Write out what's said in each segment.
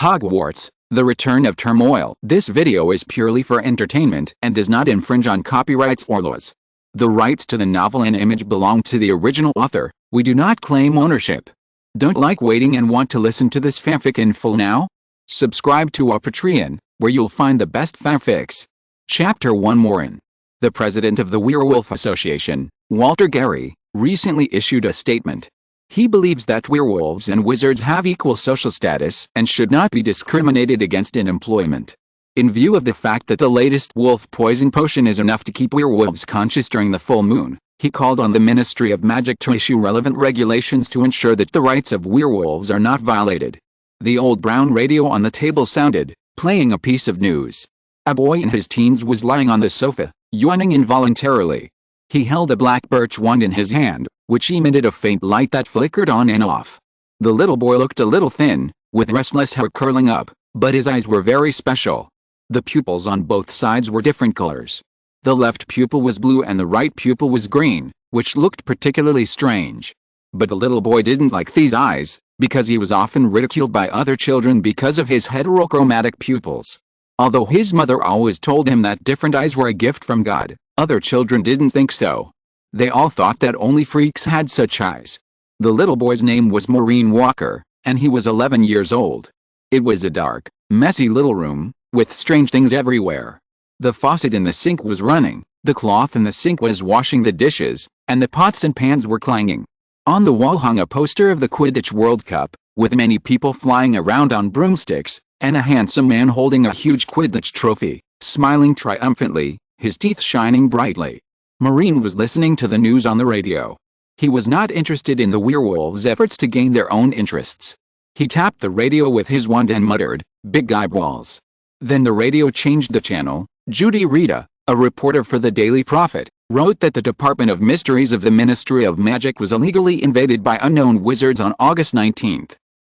Hogwarts, The Return of Turmoil. This video is purely for entertainment and does not infringe on copyrights or laws. The rights to the novel and image belong to the original author. We do not claim ownership. Don't like waiting and want to listen to this fanfic in full now? Subscribe to our Patreon, where you'll find the best fanfics. Chapter 1. Maureen. The president of the Werewolf Association, Walter Gary, recently issued a statement. He believes that werewolves and wizards have equal social status and should not be discriminated against in employment. In view of the fact that the latest wolf poison potion is enough to keep werewolves conscious during the full moon, he called on the Ministry of Magic to issue relevant regulations to ensure that the rights of werewolves are not violated. The old brown radio on the table sounded, playing a piece of news. A boy in his teens was lying on the sofa, yawning involuntarily. He held a black birch wand in his hand, which emitted a faint light that flickered on and off. The little boy looked a little thin, with restless hair curling up, but his eyes were very special. The pupils on both sides were different colors. The left pupil was blue and the right pupil was green, which looked particularly strange. But the little boy didn't like these eyes, because he was often ridiculed by other children because of his heterochromatic pupils. Although his mother always told him that different eyes were a gift from God, other children didn't think so. They all thought that only freaks had such eyes. The little boy's name was Maureen Walker, and he was 11 years old. It was a dark, messy little room, with strange things everywhere. The faucet in the sink was running, the cloth in the sink was washing the dishes, and the pots and pans were clanging. On the wall hung a poster of the Quidditch World Cup, with many people flying around on broomsticks, and a handsome man holding a huge Quidditch trophy, smiling triumphantly, his teeth shining brightly. Maureen was listening to the news on the radio. He was not interested in the werewolves' efforts to gain their own interests. He tapped the radio with his wand and muttered, "Big eyeballs." Then the radio changed the channel. Judy Rita, a reporter for the Daily Prophet, wrote that the Department of Mysteries of the Ministry of Magic was illegally invaded by unknown wizards on August 19.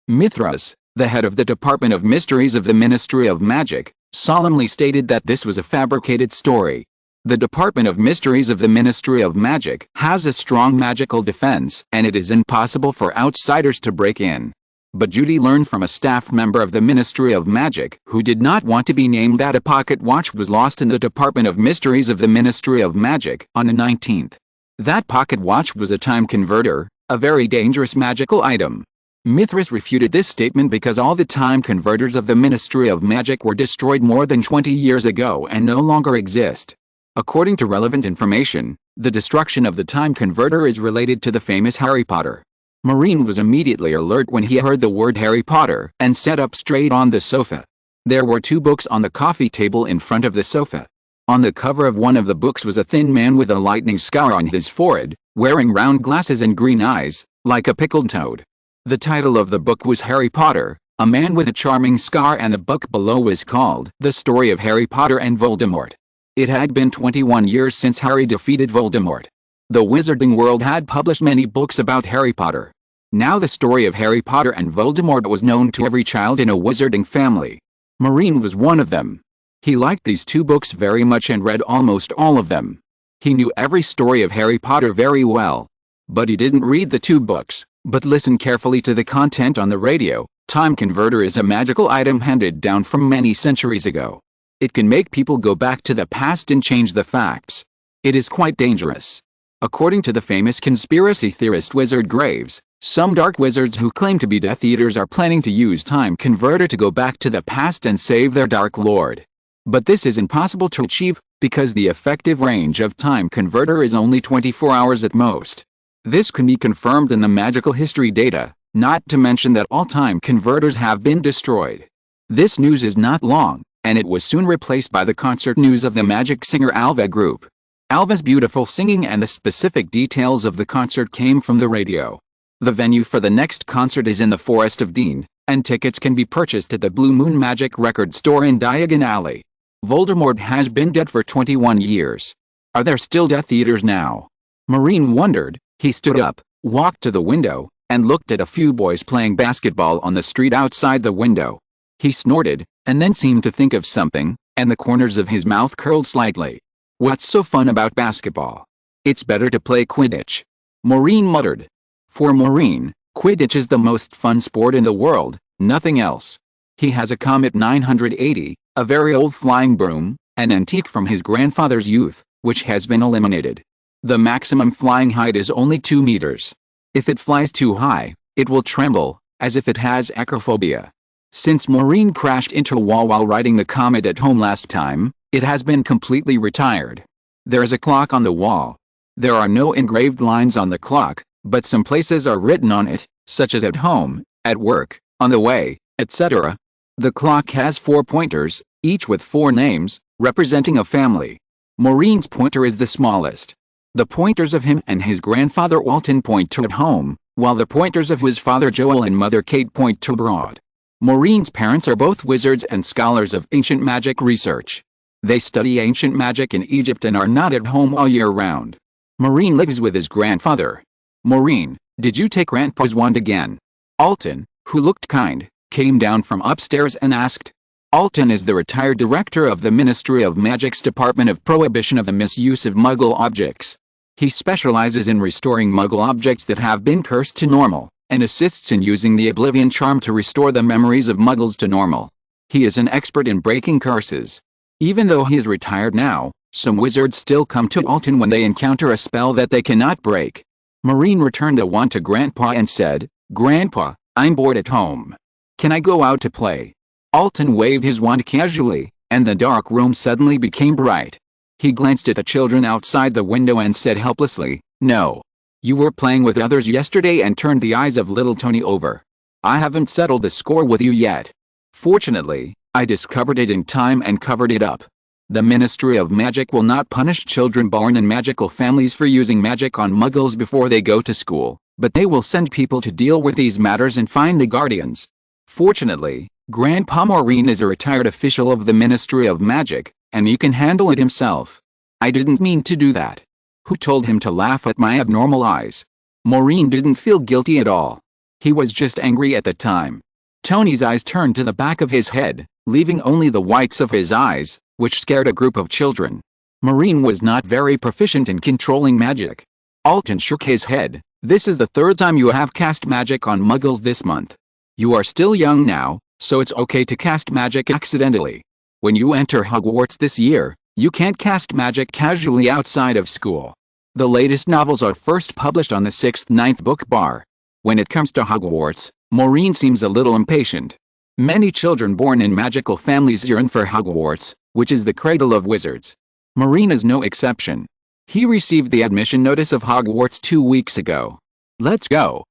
Mithras, the head of the Department of Mysteries of the Ministry of Magic, solemnly stated that this was a fabricated story. The Department of Mysteries of the Ministry of Magic has a strong magical defense, and it is impossible for outsiders to break in. But Judy learned from a staff member of the Ministry of Magic, who did not want to be named, that a pocket watch was lost in the Department of Mysteries of the Ministry of Magic on the 19th. That pocket watch was a time converter, a very dangerous magical item. Mithras refuted this statement because all the time converters of the Ministry of Magic were destroyed more than 20 years ago and no longer exist. According to relevant information, the destruction of the time converter is related to the famous Harry Potter. Maureen was immediately alert when he heard the word Harry Potter and sat up straight on the sofa. There were two books on the coffee table in front of the sofa. On the cover of one of the books was a thin man with a lightning scar on his forehead, wearing round glasses and green eyes, like a pickled toad. The title of the book was Harry Potter, a Man with a Charming Scar, and the book below was called The Story of Harry Potter and Voldemort. It had been 21 years since Harry defeated Voldemort. The wizarding world had published many books about Harry Potter. Now the story of Harry Potter and Voldemort was known to every child in a wizarding family. Maureen was one of them. He liked these two books very much and read almost all of them. He knew every story of Harry Potter very well. But he didn't read the two books, but listened carefully to the content on the radio. Time converter is a magical item handed down from many centuries ago. It can make people go back to the past and change the facts. It is quite dangerous. According to the famous conspiracy theorist Wizard Graves, some dark wizards who claim to be Death Eaters are planning to use Time Converter to go back to the past and save their Dark Lord. But this is impossible to achieve, because the effective range of Time Converter is only 24 hours at most. This can be confirmed in the magical history data, not to mention that all Time Converters have been destroyed. This news is not long, and it was soon replaced by the concert news of the magic singer Alva group. Alva's beautiful singing and the specific details of the concert came from the radio. The venue for the next concert is in the Forest of Dean, and tickets can be purchased at the Blue Moon Magic Record Store in Diagon Alley. Voldemort has been dead for 21 years. Are there still Death Eaters now? Maureen wondered. He stood up, walked to the window, and looked at a few boys playing basketball on the street outside the window. He snorted, and then seemed to think of something, and the corners of his mouth curled slightly. "What's so fun about basketball? It's better to play Quidditch," Maureen muttered. For Maureen, Quidditch is the most fun sport in the world, nothing else. He has a Comet 980, a very old flying broom, an antique from his grandfather's youth, which has been eliminated. The maximum flying height is only 2 meters. If it flies too high, it will tremble, as if it has acrophobia. Since Maureen crashed into a wall while riding the Comet at home last time, it has been completely retired. There is a clock on the wall. There are no engraved lines on the clock, but some places are written on it, such as at home, at work, on the way, etc. The clock has 4 pointers, each with 4 names, representing a family. Maureen's pointer is the smallest. The pointers of him and his grandfather Alton point to at home, while the pointers of his father Joel and mother Kate point to abroad. Maureen's parents are both wizards and scholars of ancient magic research. They study ancient magic in Egypt and are not at home all year round. Maureen lives with his grandfather. Maureen, did you take Grandpa's wand again? Alton, who looked kind, came down from upstairs and asked. Alton is the retired director of the Ministry of Magic's Department of Prohibition of the Misuse of Muggle Objects. He specializes in restoring Muggle objects that have been cursed to normal, and assists in using the Oblivion Charm to restore the memories of Muggles to normal. He is an expert in breaking curses. Even though he is retired now, some wizards still come to Alton when they encounter a spell that they cannot break. Maureen returned the wand to Grandpa and said, "Grandpa, I'm bored at home. Can I go out to play?" Alton waved his wand casually, and the dark room suddenly became bright. He glanced at the children outside the window and said helplessly, "No. You were playing with others yesterday," and turned the eyes of little Tony over. "I haven't settled the score with you yet. Fortunately, I discovered it in time and covered it up. The Ministry of Magic will not punish children born in magical families for using magic on Muggles before they go to school, but they will send people to deal with these matters and find the guardians. Fortunately, Grandpa Maureen is a retired official of the Ministry of Magic, and he can handle it himself. I didn't mean to do that." Who told him to laugh at my abnormal eyes? Maureen didn't feel guilty at all. He was just angry at the time. Tony's eyes turned to the back of his head, leaving only the whites of his eyes, which scared a group of children. Maureen was not very proficient in controlling magic. Alton shook his head. "This is the 3rd time you have cast magic on Muggles this month. You are still young now, so it's okay to cast magic accidentally. When you enter Hogwarts this year, you can't cast magic casually outside of school. The latest novels are first published on the 6th-9th book bar. When it comes to Hogwarts, Maureen seems a little impatient. Many children born in magical families yearn for Hogwarts, which is the cradle of wizards. Maureen is no exception. He received the admission notice of Hogwarts 2 weeks ago. Let's go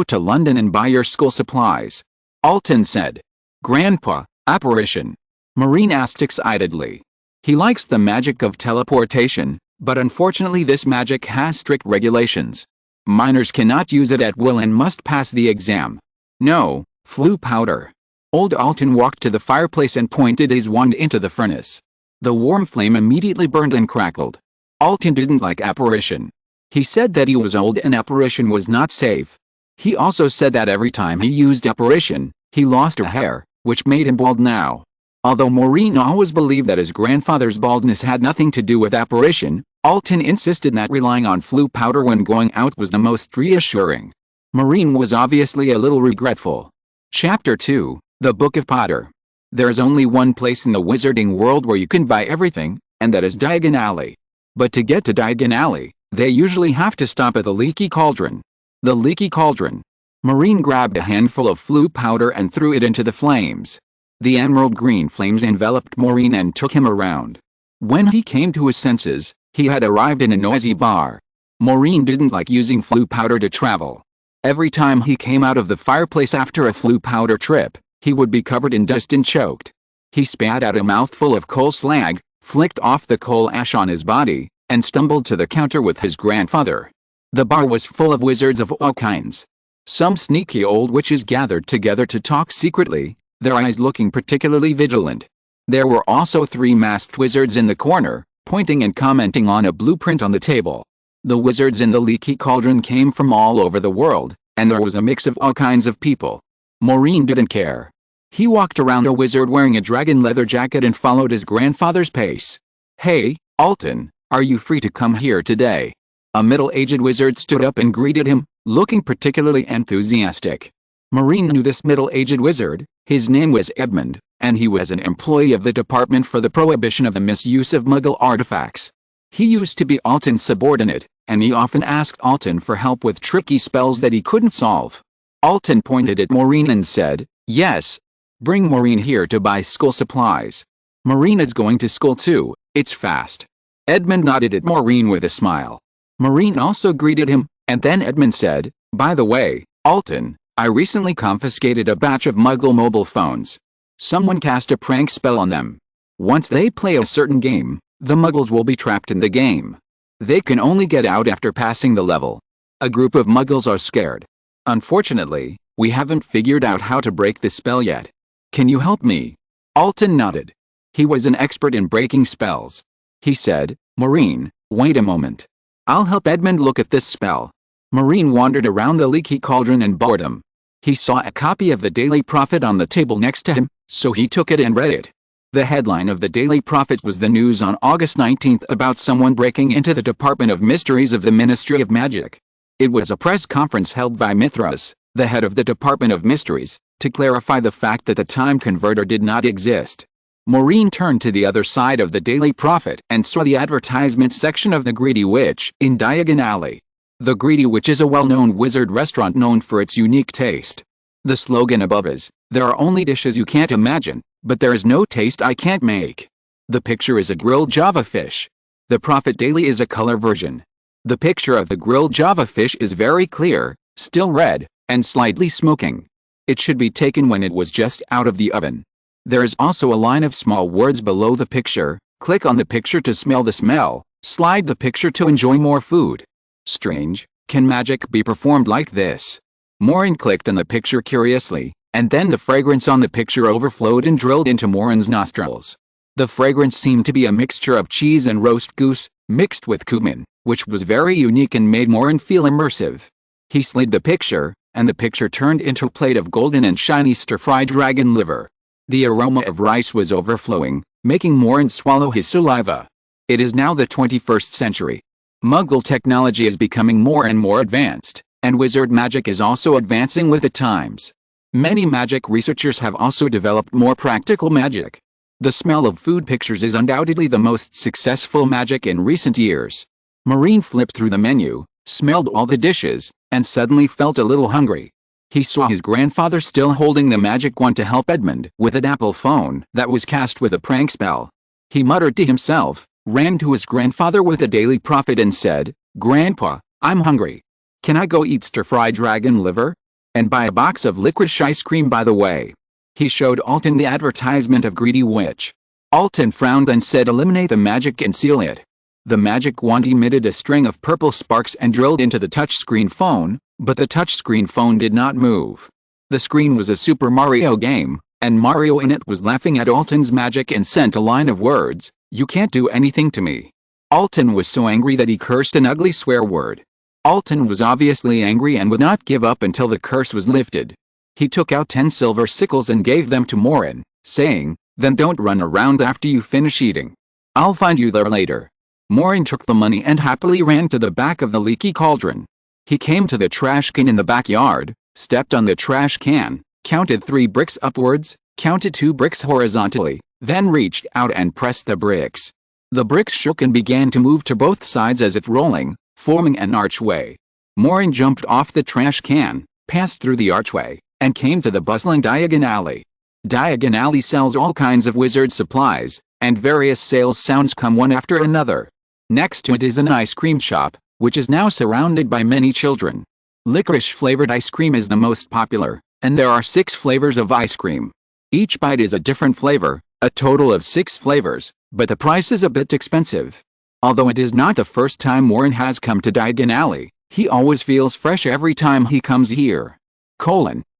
to London and buy your school supplies," Alton said. "Grandpa, apparition?" Maureen asked excitedly. He likes the magic of teleportation, but unfortunately this magic has strict regulations. Minors cannot use it at will and must pass the exam. "No, flue powder." Old Alton walked to the fireplace and pointed his wand into the furnace. The warm flame immediately burned and crackled. Alton didn't like apparition. He said that he was old and apparition was not safe. He also said that every time he used apparition, he lost a hair, which made him bald now. Although Maureen always believed that his grandfather's baldness had nothing to do with apparition, Alton insisted that relying on flue powder when going out was the most reassuring. Maureen was obviously a little regretful. Chapter 2, The Book of Potter. There is only one place in the wizarding world where you can buy everything, and that is Diagon Alley. But to get to Diagon Alley, they usually have to stop at the Leaky Cauldron. The Leaky Cauldron. Maureen grabbed a handful of flue powder and threw it into the flames. The emerald green flames enveloped Maureen and took him around. When he came to his senses, he had arrived in a noisy bar. Maureen didn't like using flue powder to travel. Every time he came out of the fireplace after a flue powder trip, he would be covered in dust and choked. He spat out a mouthful of coal slag, flicked off the coal ash on his body, and stumbled to the counter with his grandfather. The bar was full of wizards of all kinds. Some sneaky old witches gathered together to talk secretly, their eyes looking particularly vigilant. There were also 3 masked wizards in the corner, pointing and commenting on a blueprint on the table. The wizards in the Leaky Cauldron came from all over the world, and there was a mix of all kinds of people. Maureen didn't care. He walked around a wizard wearing a dragon leather jacket and followed his grandfather's pace. "Hey, Alton, are you free to come here today?" A middle-aged wizard stood up and greeted him, looking particularly enthusiastic. Maureen knew this middle-aged wizard. His name was Edmund, and he was an employee of the Department for the Prohibition of the Misuse of Muggle Artifacts. He used to be Alton's subordinate, and he often asked Alton for help with tricky spells that he couldn't solve. Alton pointed at Maureen and said, "Yes. Bring Maureen here to buy school supplies. Maureen is going to school too, it's fast." Edmund nodded at Maureen with a smile. Maureen also greeted him, and then Edmund said, "By the way, Alton, I recently confiscated a batch of Muggle mobile phones. Someone cast a prank spell on them. Once they play a certain game, the Muggles will be trapped in the game. They can only get out after passing the level. A group of Muggles are scared. Unfortunately, we haven't figured out how to break the spell yet. Can you help me?" Alton nodded. He was an expert in breaking spells. He said, "Maureen, wait a moment. I'll help Edmund look at this spell." Maureen wandered around the leaky cauldron in boredom. He saw a copy of the Daily Prophet on the table next to him, so he took it and read it. The headline of the Daily Prophet was the news on August 19th about someone breaking into the Department of Mysteries of the Ministry of Magic. It was a press conference held by Mithras, the head of the Department of Mysteries, to clarify the fact that the time converter did not exist. Maureen turned to the other side of the Daily Prophet and saw the advertisement section of the Greedy Witch in Diagon Alley. The Greedy Witch is a well-known wizard restaurant known for its unique taste. The slogan above is, "There are only dishes you can't imagine, but there is no taste I can't make." The picture is a grilled Java fish. The Prophet Daily is a color version. The picture of the grilled Java fish is very clear, still red, and slightly smoking. It should be taken when it was just out of the oven. There is also a line of small words below the picture. Click on the picture to smell the smell, slide the picture to enjoy more food. Strange, can magic be performed like this? Maureen clicked on the picture curiously, and then the fragrance on the picture overflowed and drilled into Maureen's nostrils. The fragrance seemed to be a mixture of cheese and roast goose, mixed with cumin, which was very unique and made Maureen feel immersive. He slid the picture, and the picture turned into a plate of golden and shiny stir-fried dragon liver. The aroma of rice was overflowing, making Maureen swallow his saliva. It is now the 21st century. Muggle technology is becoming more and more advanced, and wizard magic is also advancing with the times. Many magic researchers have also developed more practical magic. The smell of food pictures is undoubtedly the most successful magic in recent years. Maureen flipped through the menu, smelled all the dishes, and suddenly felt a little hungry. He saw his grandfather still holding the magic wand to help Edmund with an Apple phone that was cast with a prank spell. He muttered to himself, ran to his grandfather with a Daily Prophet and said, "Grandpa, I'm hungry. Can I go eat stir-fried dragon liver? And buy a box of licorice ice cream by the way." He showed Alton the advertisement of Greedy Witch. Alton frowned and said, "Eliminate the magic and seal it." The magic wand emitted a string of purple sparks and drilled into the touchscreen phone, but the touchscreen phone did not move. The screen was a Super Mario game, and Mario in it was laughing at Alton's magic and sent a line of words, "You can't do anything to me." Alton was so angry that he cursed an ugly swear word. Alton was obviously angry and would not give up until the curse was lifted. He took out 10 silver sickles and gave them to Maureen, saying, "Then don't run around after you finish eating. I'll find you there later." Maureen took the money and happily ran to the back of the leaky cauldron. He came to the trash can in the backyard, stepped on the trash can, counted 3 bricks upwards, counted 2 bricks horizontally, then reached out and pressed the bricks. The bricks shook and began to move to both sides as if rolling, forming an archway. Maureen jumped off the trash can, passed through the archway, and came to the bustling Diagon Alley. Diagon Alley sells all kinds of wizard supplies, and various sales sounds come one after another. Next to it is an ice cream shop, which is now surrounded by many children. Licorice-flavored ice cream is the most popular, and there are 6 flavors of ice cream. Each bite is a different flavor, a total of 6 flavors, but the price is a bit expensive. Although it is not the first time Maureen has come to Diagon Alley, he always feels fresh every time he comes here.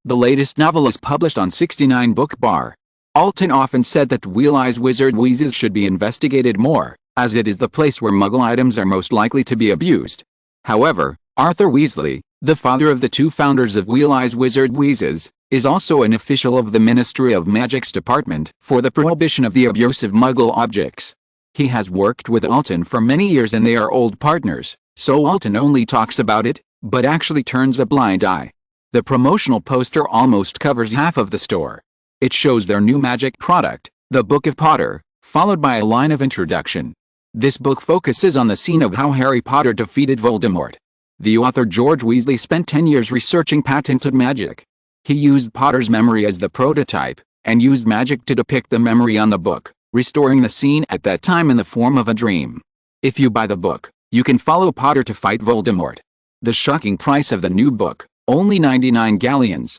The latest novel is published on 69 Book Bar. Alton often said that Wheeleyes Wizard Wheezes should be investigated more, as it is the place where Muggle items are most likely to be abused. However, Arthur Weasley, the father of the 2 founders of Wheeleyes Wizard Wheezes, is also an official of the Ministry of Magic's Department for the Prohibition of the Abuse of Muggle Objects. He has worked with Alton for many years and they are old partners, so Alton only talks about it, but actually turns a blind eye. The promotional poster almost covers half of the store. It shows their new magic product, the Book of Potter, followed by a line of introduction. This book focuses on the scene of how Harry Potter defeated Voldemort. The author George Weasley spent 10 years researching patented magic. He used Potter's memory as the prototype, and used magic to depict the memory on the book, restoring the scene at that time in the form of a dream. If you buy the book, you can follow Potter to fight Voldemort. The shocking price of the new book, only 99 galleons.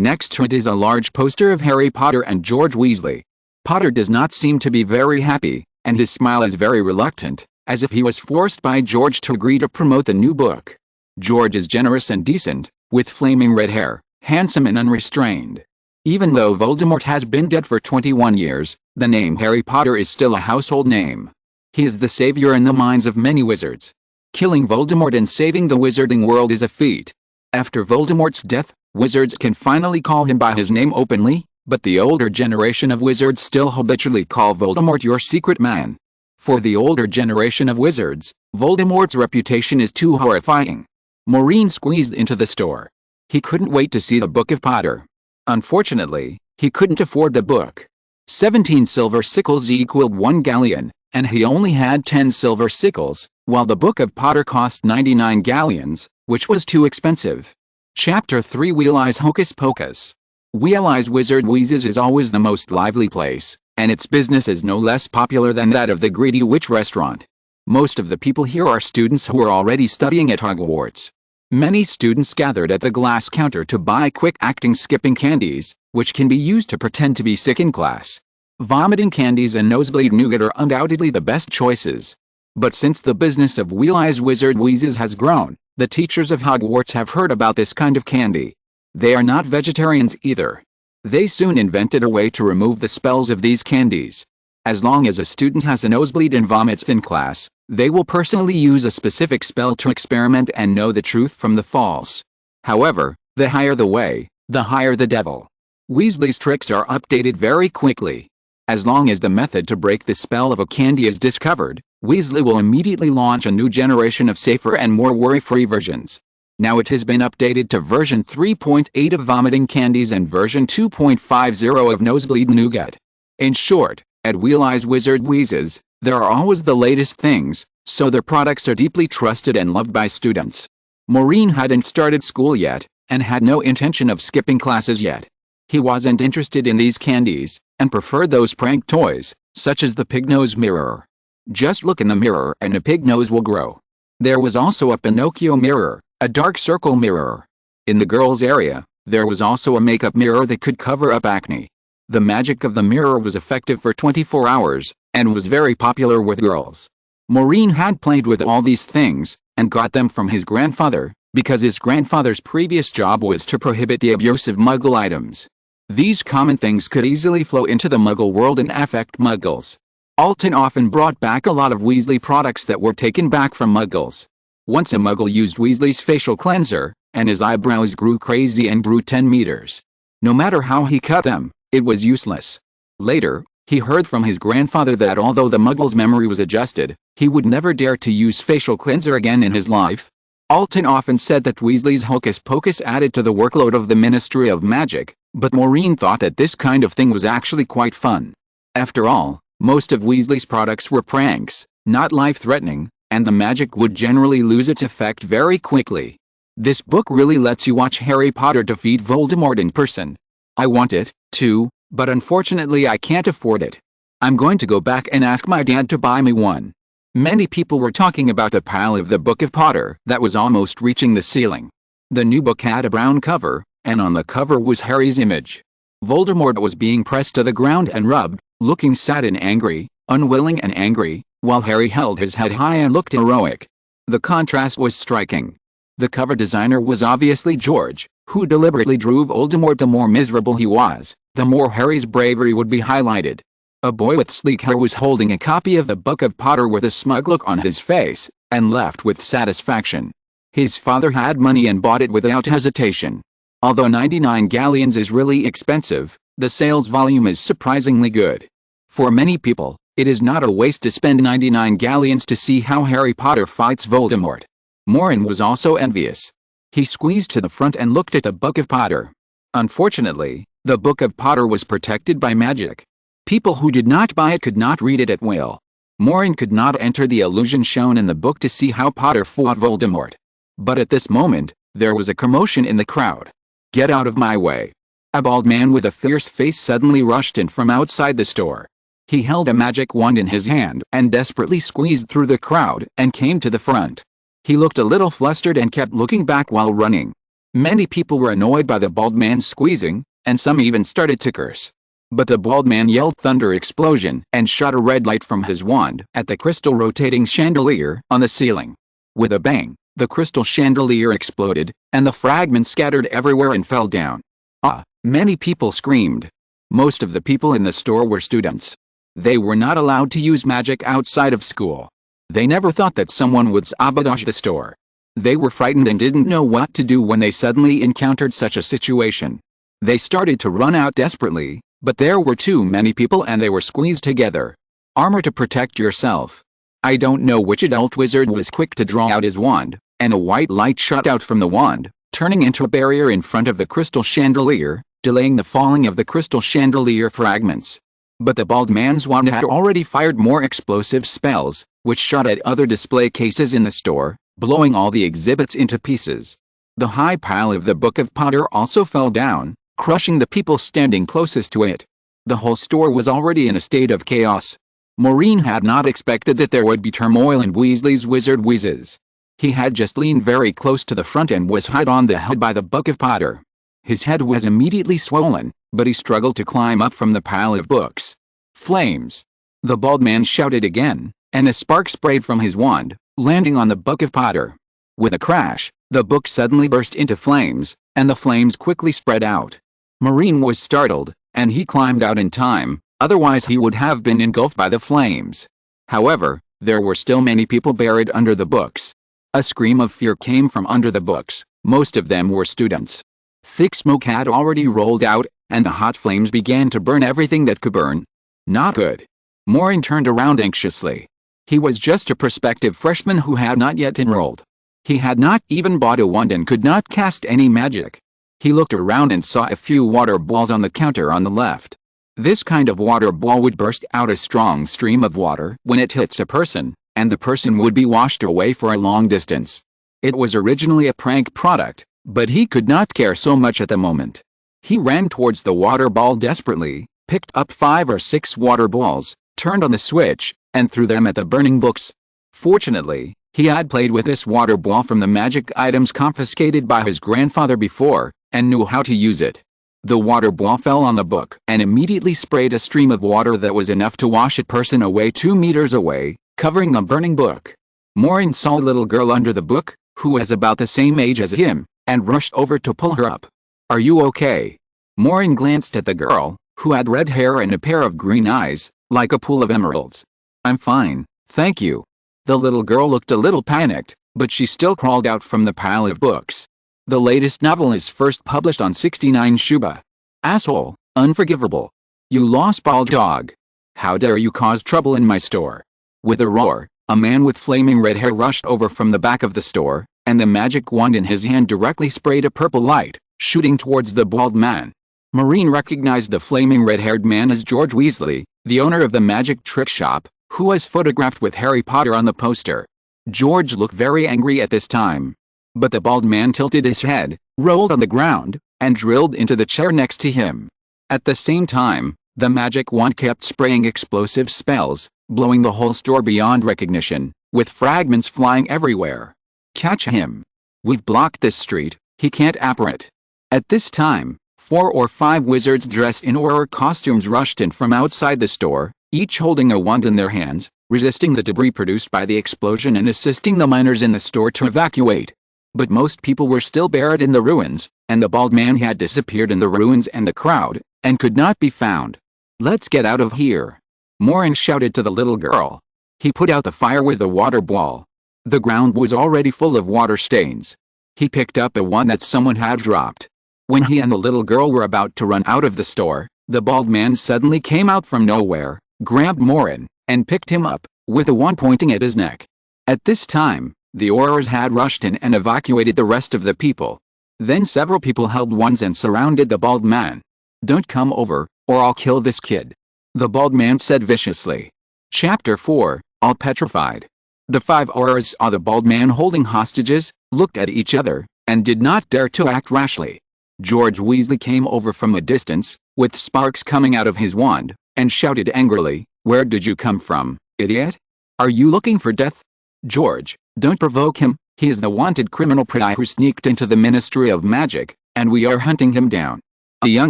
Next to it is a large poster of Harry Potter and George Weasley. Potter does not seem to be very happy, and his smile is very reluctant, as if he was forced by George to agree to promote the new book. George is generous and decent, with flaming red hair, handsome and unrestrained. Even though Voldemort has been dead for 21 years, the name Harry Potter is still a household name. He is the savior in the minds of many wizards. Killing Voldemort and saving the wizarding world is a feat. After Voldemort's death, wizards can finally call him by his name openly, but the older generation of wizards still habitually call Voldemort your secret man. For the older generation of wizards, Voldemort's reputation is too horrifying. Maureen squeezed into the store. He couldn't wait to see the Book of Potter. Unfortunately, he couldn't afford the book. 17 silver sickles equaled 1 galleon, and he only had 10 silver sickles, while the Book of Potter cost 99 galleons, which was too expensive. Chapter 3 Wheeleyes Hocus Pocus. Wheeleyes Wizard Wheezes is always the most lively place, and its business is no less popular than that of the Greedy Witch restaurant. Most of the people here are students who are already studying at Hogwarts. Many students gathered at the glass counter to buy quick-acting skipping candies, which can be used to pretend to be sick in class. Vomiting candies and nosebleed nougat are undoubtedly the best choices. But since the business of Wheeleyes Wizard Wheezes has grown, the teachers of Hogwarts have heard about this kind of candy. They are not vegetarians either. They soon invented a way to remove the spells of these candies. As long as a student has a nosebleed and vomits in class, they will personally use a specific spell to experiment and know the truth from the false. However, the higher the way, the higher the devil. Weasley's tricks are updated very quickly. As long as the method to break the spell of a candy is discovered, Weasley will immediately launch a new generation of safer and more worry-free versions. Now it has been updated to version 3.8 of vomiting candies and version 2.50 of nosebleed nougat. In short, at Wheeleyes Wizard Wheezes, there are always the latest things, so their products are deeply trusted and loved by students. Maureen hadn't started school yet, and had no intention of skipping classes yet. He wasn't interested in these candies, and preferred those prank toys, such as the pig nose mirror. Just look in the mirror and a pig nose will grow. There was also a Pinocchio mirror, a dark circle mirror. In the girls' area, there was also a makeup mirror that could cover up acne. The magic of the mirror was effective for 24 hours, and was very popular with girls. Maureen had played with all these things, and got them from his grandfather, because his grandfather's previous job was to prohibit the abuse of Muggle items. These common things could easily flow into the Muggle world and affect Muggles. Alton often brought back a lot of Weasley products that were taken back from Muggles. Once a Muggle used Weasley's facial cleanser, and his eyebrows grew crazy and grew 10 meters. No matter how he cut them, it was useless. Later, he heard from his grandfather that although the Muggle's memory was adjusted, he would never dare to use facial cleanser again in his life. Alton often said that Weasley's Hocus Pocus added to the workload of the Ministry of Magic, but Maureen thought that this kind of thing was actually quite fun. After all, most of Weasley's products were pranks, not life-threatening, and the magic would generally lose its effect very quickly. This book really lets you watch Harry Potter defeat Voldemort in person. I want it, too, but unfortunately I can't afford it. I'm going to go back and ask my dad to buy me one. Many people were talking about a pile of the Book of Potter that was almost reaching the ceiling. The new book had a brown cover, and on the cover was Harry's image. Voldemort was being pressed to the ground and rubbed, looking sad and angry, unwilling and angry, while Harry held his head high and looked heroic. The contrast was striking. The cover designer was obviously George, who deliberately drew Voldemort. The more miserable he was, the more Harry's bravery would be highlighted. A boy with sleek hair was holding a copy of the Book of Potter with a smug look on his face, and laughed with satisfaction. His father had money and bought it without hesitation. Although 99 galleons is really expensive, the sales volume is surprisingly good. For many people, it is not a waste to spend 99 galleons to see how Harry Potter fights Voldemort. Maureen was also envious. He squeezed to the front and looked at the Book of Potter. Unfortunately, The Book of Potter was protected by magic. People who did not buy it could not read it at will. Maureen could not enter the illusion shown in the book to see how Potter fought Voldemort. But at this moment, there was a commotion in the crowd. "Get out of my way." A bald man with a fierce face suddenly rushed in from outside the store. He held a magic wand in his hand and desperately squeezed through the crowd and came to the front. He looked a little flustered and kept looking back while running. Many people were annoyed by the bald man's squeezing, and some even started to curse. But the bald man yelled thunder explosion and shot a red light from his wand at the crystal rotating chandelier on the ceiling. With a bang, the crystal chandelier exploded, and the fragments scattered everywhere and fell down. Ah! Many people screamed. Most of the people in the store were students. They were not allowed to use magic outside of school. They never thought that someone would sabotage the store. They were frightened and didn't know what to do when they suddenly encountered such a situation. They started to run out desperately, but there were too many people and they were squeezed together. Armor to protect yourself. I don't know which adult wizard was quick to draw out his wand, and a white light shot out from the wand, turning into a barrier in front of the crystal chandelier, delaying the falling of the crystal chandelier fragments. But the bald man's wand had already fired more explosive spells, which shot at other display cases in the store, blowing all the exhibits into pieces. The high pile of the Book of Potter also fell down, crushing the people standing closest to it. The whole store was already in a state of chaos. Maureen had not expected that there would be turmoil in Weasley's Wizard Wheezes. He had just leaned very close to the front and was hit on the head by the Book of Potter. His head was immediately swollen, but he struggled to climb up from the pile of books. Flames! The bald man shouted again, and a spark sprayed from his wand, landing on the Book of Potter. With a crash, the book suddenly burst into flames, and the flames quickly spread out. Maureen was startled, and he climbed out in time, otherwise he would have been engulfed by the flames. However, there were still many people buried under the books. A scream of fear came from under the books. Most of them were students. Thick smoke had already rolled out, and the hot flames began to burn everything that could burn. Not good. Maureen turned around anxiously. He was just a prospective freshman who had not yet enrolled. He had not even bought a wand and could not cast any magic. He looked around and saw a few water balls on the counter on the left. This kind of water ball would burst out a strong stream of water when it hits a person, and the person would be washed away for a long distance. It was originally a prank product, but he could not care so much at the moment. He ran towards the water ball desperately, picked up 5 or 6 water balls, turned on the switch, and threw them at the burning books. Fortunately, he had played with this water ball from the magic items confiscated by his grandfather before, and knew how to use it. The water ball fell on the book and immediately sprayed a stream of water that was enough to wash a person away 2 meters away, covering the burning book. Maureen saw a little girl under the book, who was about the same age as him, and rushed over to pull her up. "Are you okay?" Maureen glanced at the girl, who had red hair and a pair of green eyes, like a pool of emeralds. "I'm fine, thank you." The little girl looked a little panicked, but she still crawled out from the pile of books. The latest novel is first published on 69 Shuba. Asshole, unforgivable. You lost bald dog. How dare you cause trouble in my store? With a roar, a man with flaming red hair rushed over from the back of the store, and the magic wand in his hand directly sprayed a purple light, shooting towards the bald man. Maureen recognized the flaming red-haired man as George Weasley, the owner of the magic trick shop, who was photographed with Harry Potter on the poster. George looked very angry at this time. But the bald man tilted his head, rolled on the ground, and drilled into the chair next to him. At the same time, the magic wand kept spraying explosive spells, blowing the whole store beyond recognition, with fragments flying everywhere. "Catch him. We've blocked this street, he can't apparate." At this time, 4 or 5 wizards dressed in horror costumes rushed in from outside the store, each holding a wand in their hands, resisting the debris produced by the explosion and assisting the miners in the store to evacuate. But most people were still buried in the ruins, and the bald man had disappeared in the ruins and the crowd, and could not be found. "Let's get out of here," Maureen shouted to the little girl. He put out the fire with a water ball. The ground was already full of water stains. He picked up a wand that someone had dropped. When he and the little girl were about to run out of the store, the bald man suddenly came out from nowhere, grabbed Maureen, and picked him up, with a wand pointing at his neck. At this time, the Aurors had rushed in and evacuated the rest of the people. Then several people held wands and surrounded the bald man. Don't come over, or I'll kill this kid," the bald man said viciously. Chapter 4, All Petrified. The 5 Aurors saw the bald man holding hostages, looked at each other, and did not dare to act rashly. George Weasley came over from a distance, with sparks coming out of his wand, and shouted angrily, "Where did you come from, idiot? Are you looking for death? George, don't provoke him. He is the wanted criminal Pryde who sneaked into the Ministry of Magic, and we are hunting him down," a young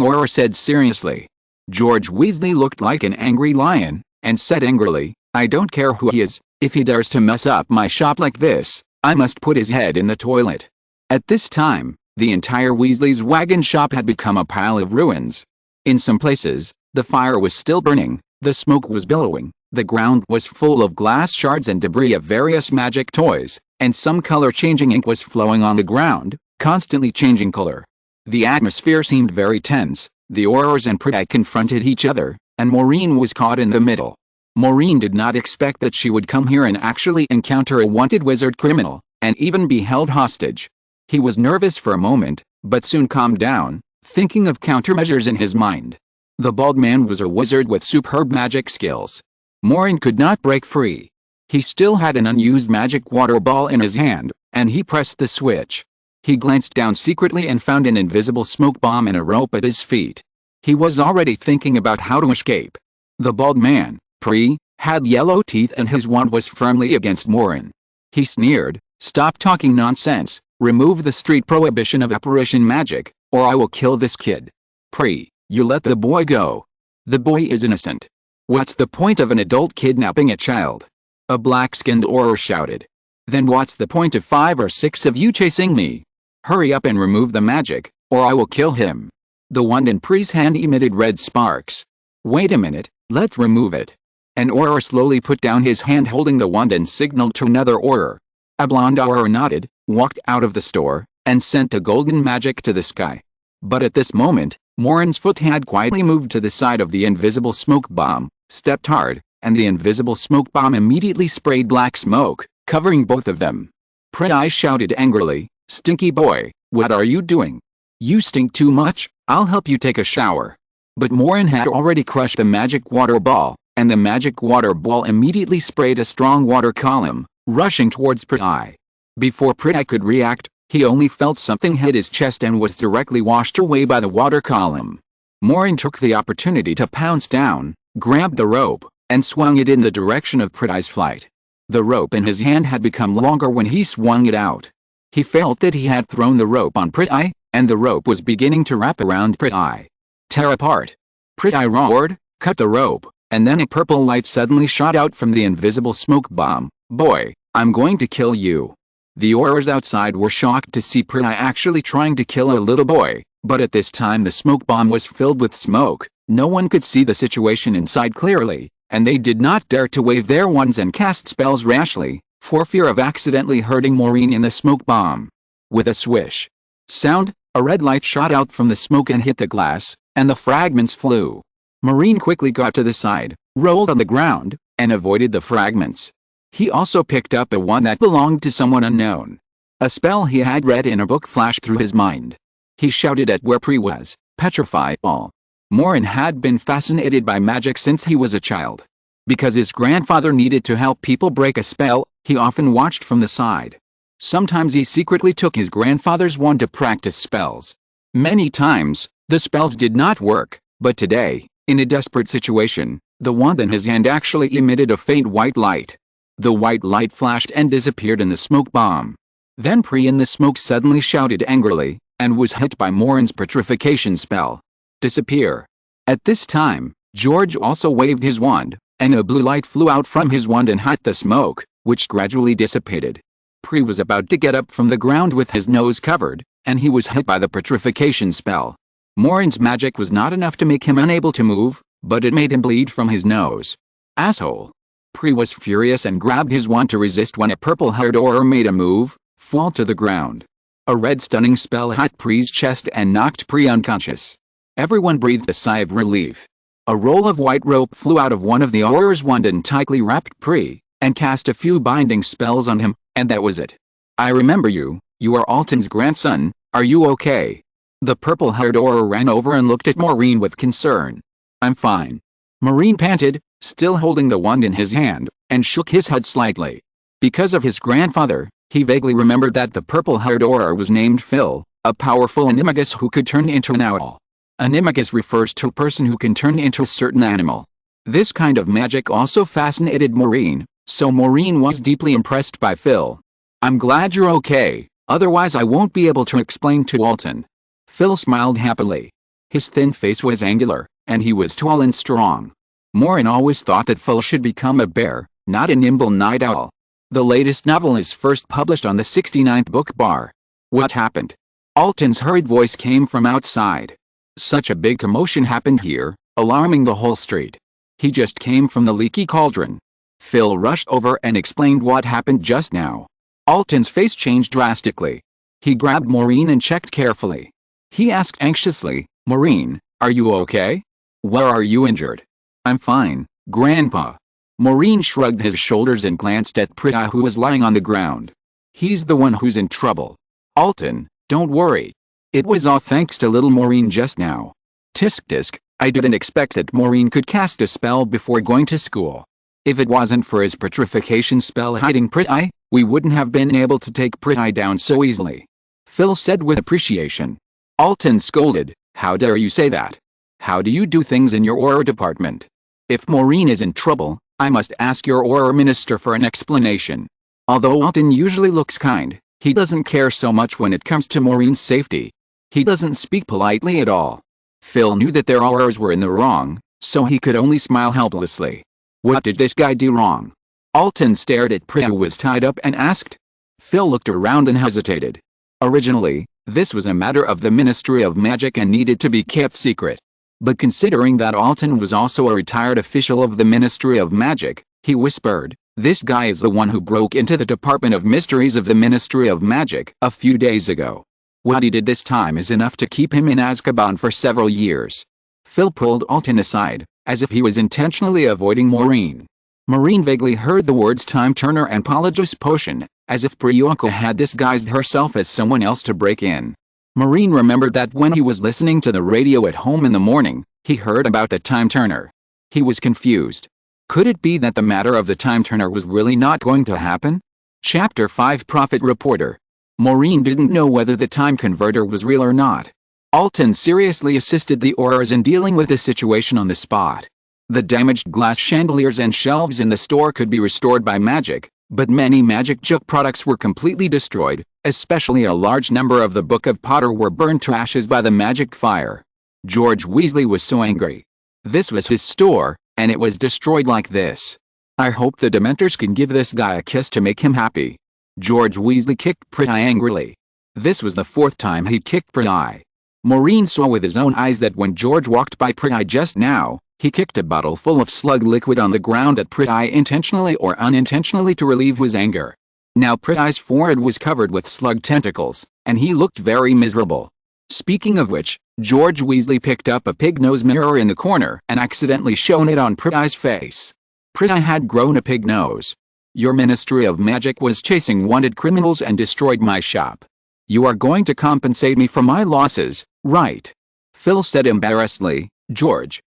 Auror said seriously. George Weasley looked like an angry lion, and said angrily, "I don't care who he is, if he dares to mess up my shop like this, I must put his head in the toilet." At this time, the entire Weasley's wagon shop had become a pile of ruins. In some places, the fire was still burning, the smoke was billowing, the ground was full of glass shards and debris of various magic toys, and some color-changing ink was flowing on the ground, constantly changing color. The atmosphere seemed very tense. The Aurors and Pryde confronted each other, and Maureen was caught in the middle. Maureen did not expect that she would come here and actually encounter a wanted wizard criminal, and even be held hostage. He was nervous for a moment, but soon calmed down, thinking of countermeasures in his mind. The bald man was a wizard with superb magic skills. Maureen could not break free. He still had an unused magic water ball in his hand, and he pressed the switch. He glanced down secretly and found an invisible smoke bomb and a rope at his feet. He was already thinking about how to escape. The bald man, Pryde, had yellow teeth and his wand was firmly against Maureen. He sneered, "Stop talking nonsense, remove the street prohibition of apparition magic, or I will kill this kid. Pryde, you let the boy go. The boy is innocent. What's the point of an adult kidnapping a child?" A black-skinned Auror shouted. "Then what's the point of 5 or 6 of you chasing me? Hurry up and remove the magic, or I will kill him." The wand in Pryde's hand emitted red sparks. "Wait a minute, let's remove it." An Auror slowly put down his hand holding the wand and signaled to another Auror. A blonde Auror nodded, walked out of the store, and sent a golden magic to the sky. But at this moment, Maureen's foot had quietly moved to the side of the invisible smoke bomb, stepped hard, and the invisible smoke bomb immediately sprayed black smoke, covering both of them. Pryde shouted angrily, "Stinky boy, what are you doing? You stink too much, I'll help you take a shower." But Maureen had already crushed the magic water ball, and the magic water ball immediately sprayed a strong water column, rushing towards Pryde. Before Pryde could react, he only felt something hit his chest and was directly washed away by the water column. Maureen took the opportunity to pounce down, grabbed the rope, and swung it in the direction of Pryde's flight. The rope in his hand had become longer when he swung it out. He felt that he had thrown the rope on Pryde, and the rope was beginning to wrap around Pryde. "Tear apart!" Pryde roared, cut the rope, and then a purple light suddenly shot out from the invisible smoke bomb. "Boy, I'm going to kill you." The Aurors outside were shocked to see Pryde actually trying to kill a little boy, but at this time the smoke bomb was filled with smoke, no one could see the situation inside clearly, and they did not dare to wave their wands and cast spells rashly, for fear of accidentally hurting Maureen in the smoke bomb. With a swish sound, a red light shot out from the smoke and hit the glass, and the fragments flew. Maureen quickly got to the side, rolled on the ground, and avoided the fragments. He also picked up a wand that belonged to someone unknown. A spell he had read in a book flashed through his mind. He shouted at where Pryde was, "Petrify all." Maureen had been fascinated by magic since he was a child. Because his grandfather needed to help people break a spell, he often watched from the side. Sometimes he secretly took his grandfather's wand to practice spells. Many times, the spells did not work, but today, in a desperate situation, the wand in his hand actually emitted a faint white light. The white light flashed and disappeared in the smoke bomb. Then Pryde in the smoke suddenly shouted angrily, and was hit by Maureen's petrification spell. "Disappear." At this time, George also waved his wand, and a blue light flew out from his wand and hit the smoke, which gradually dissipated. Pryde was about to get up from the ground with his nose covered, and he was hit by the petrification spell. Maureen's magic was not enough to make him unable to move, but it made him bleed from his nose. "Asshole!" Pryde was furious and grabbed his wand to resist when a purple-haired Auror made a move, fall to the ground. A red stunning spell hit Pryde's chest and knocked Pryde unconscious. Everyone breathed a sigh of relief. A roll of white rope flew out of one of the Auror's wand and tightly wrapped Pryde, and cast a few binding spells on him, and that was it. "I remember you, you are Alton's grandson, are you okay?" The purple-haired Auror ran over and looked at Maureen with concern. "I'm fine." Maureen panted, still holding the wand in his hand, and shook his head slightly. Because of his grandfather, he vaguely remembered that the purple-haired Auror was named Phil, a powerful animagus who could turn into an owl. Animagus refers to a person who can turn into a certain animal. This kind of magic also fascinated Maureen, so Maureen was deeply impressed by Phil. "I'm glad you're okay, otherwise I won't be able to explain to Alton." Phil smiled happily. His thin face was angular, and he was tall and strong. Maureen always thought that Phil should become a bear, not a nimble night owl. The latest novel is first published on the 69th book bar. "What happened?" Alton's hurried voice came from outside. Such a big commotion happened here, alarming the whole street. He just came from the leaky cauldron. Phil rushed over and explained what happened just now. Alton's face changed drastically. He grabbed Maureen and checked carefully. He asked anxiously, "Maureen, are you okay? Where are you injured?" "I'm fine, Grandpa." Maureen shrugged his shoulders and glanced at Pretty, who was lying on the ground. "He's the one who's in trouble. Alton, don't worry. It was all thanks to little Maureen just now." Tisk tisk, I didn't expect that Maureen could cast a spell before going to school. If it wasn't for his petrification spell hiding Pretty, we wouldn't have been able to take Pretty down so easily. Phil said with appreciation. Alton scolded, "How dare you say that? How do you do things in your Auror department? If Maureen is in trouble, I must ask your Auror minister for an explanation." Although Alton usually looks kind, he doesn't care so much when it comes to Maureen's safety. He doesn't speak politely at all. Phil knew that their Aurors were in the wrong, so he could only smile helplessly. "What did this guy do wrong?" Alton stared at Priya, who was tied up, and asked. Phil looked around and hesitated. Originally, this was a matter of the Ministry of Magic and needed to be kept secret. But considering that Alton was also a retired official of the Ministry of Magic, he whispered, "This guy is the one who broke into the Department of Mysteries of the Ministry of Magic a few days ago. What he did this time is enough to keep him in Azkaban for several years." Phil pulled Alton aside, as if he was intentionally avoiding Maureen. Maureen vaguely heard the words Time Turner and Polyjuice Potion, as if Priyanka had disguised herself as someone else to break in. Maureen remembered that when he was listening to the radio at home in the morning, he heard about the Time Turner. He was confused. Could it be that the matter of the Time Turner was really not going to happen? Chapter 5 Prophet Reporter. Maureen didn't know whether the time converter was real or not. Alton seriously assisted the Aurors in dealing with the situation on the spot. The damaged glass chandeliers and shelves in the store could be restored by magic, but many magic junk products were completely destroyed, especially a large number of the Book of Potter were burned to ashes by the magic fire. George Weasley was so angry. This was his store, and it was destroyed like this. "I hope the Dementors can give this guy a kiss to make him happy." George Weasley kicked Pretty angrily. This was the fourth time he'd kicked Pretty. Maureen saw with his own eyes that when George walked by Pretty just now, he kicked a bottle full of slug liquid on the ground at Pretty intentionally or unintentionally to relieve his anger. Now Pretty's forehead was covered with slug tentacles, and he looked very miserable. Speaking of which, George Weasley picked up a pig nose mirror in the corner and accidentally shone it on Pretty's face. Pretty had grown a pig nose. "Your Ministry of Magic was chasing wanted criminals and destroyed my shop. You are going to compensate me for my losses, right?" Phil said embarrassedly. "George,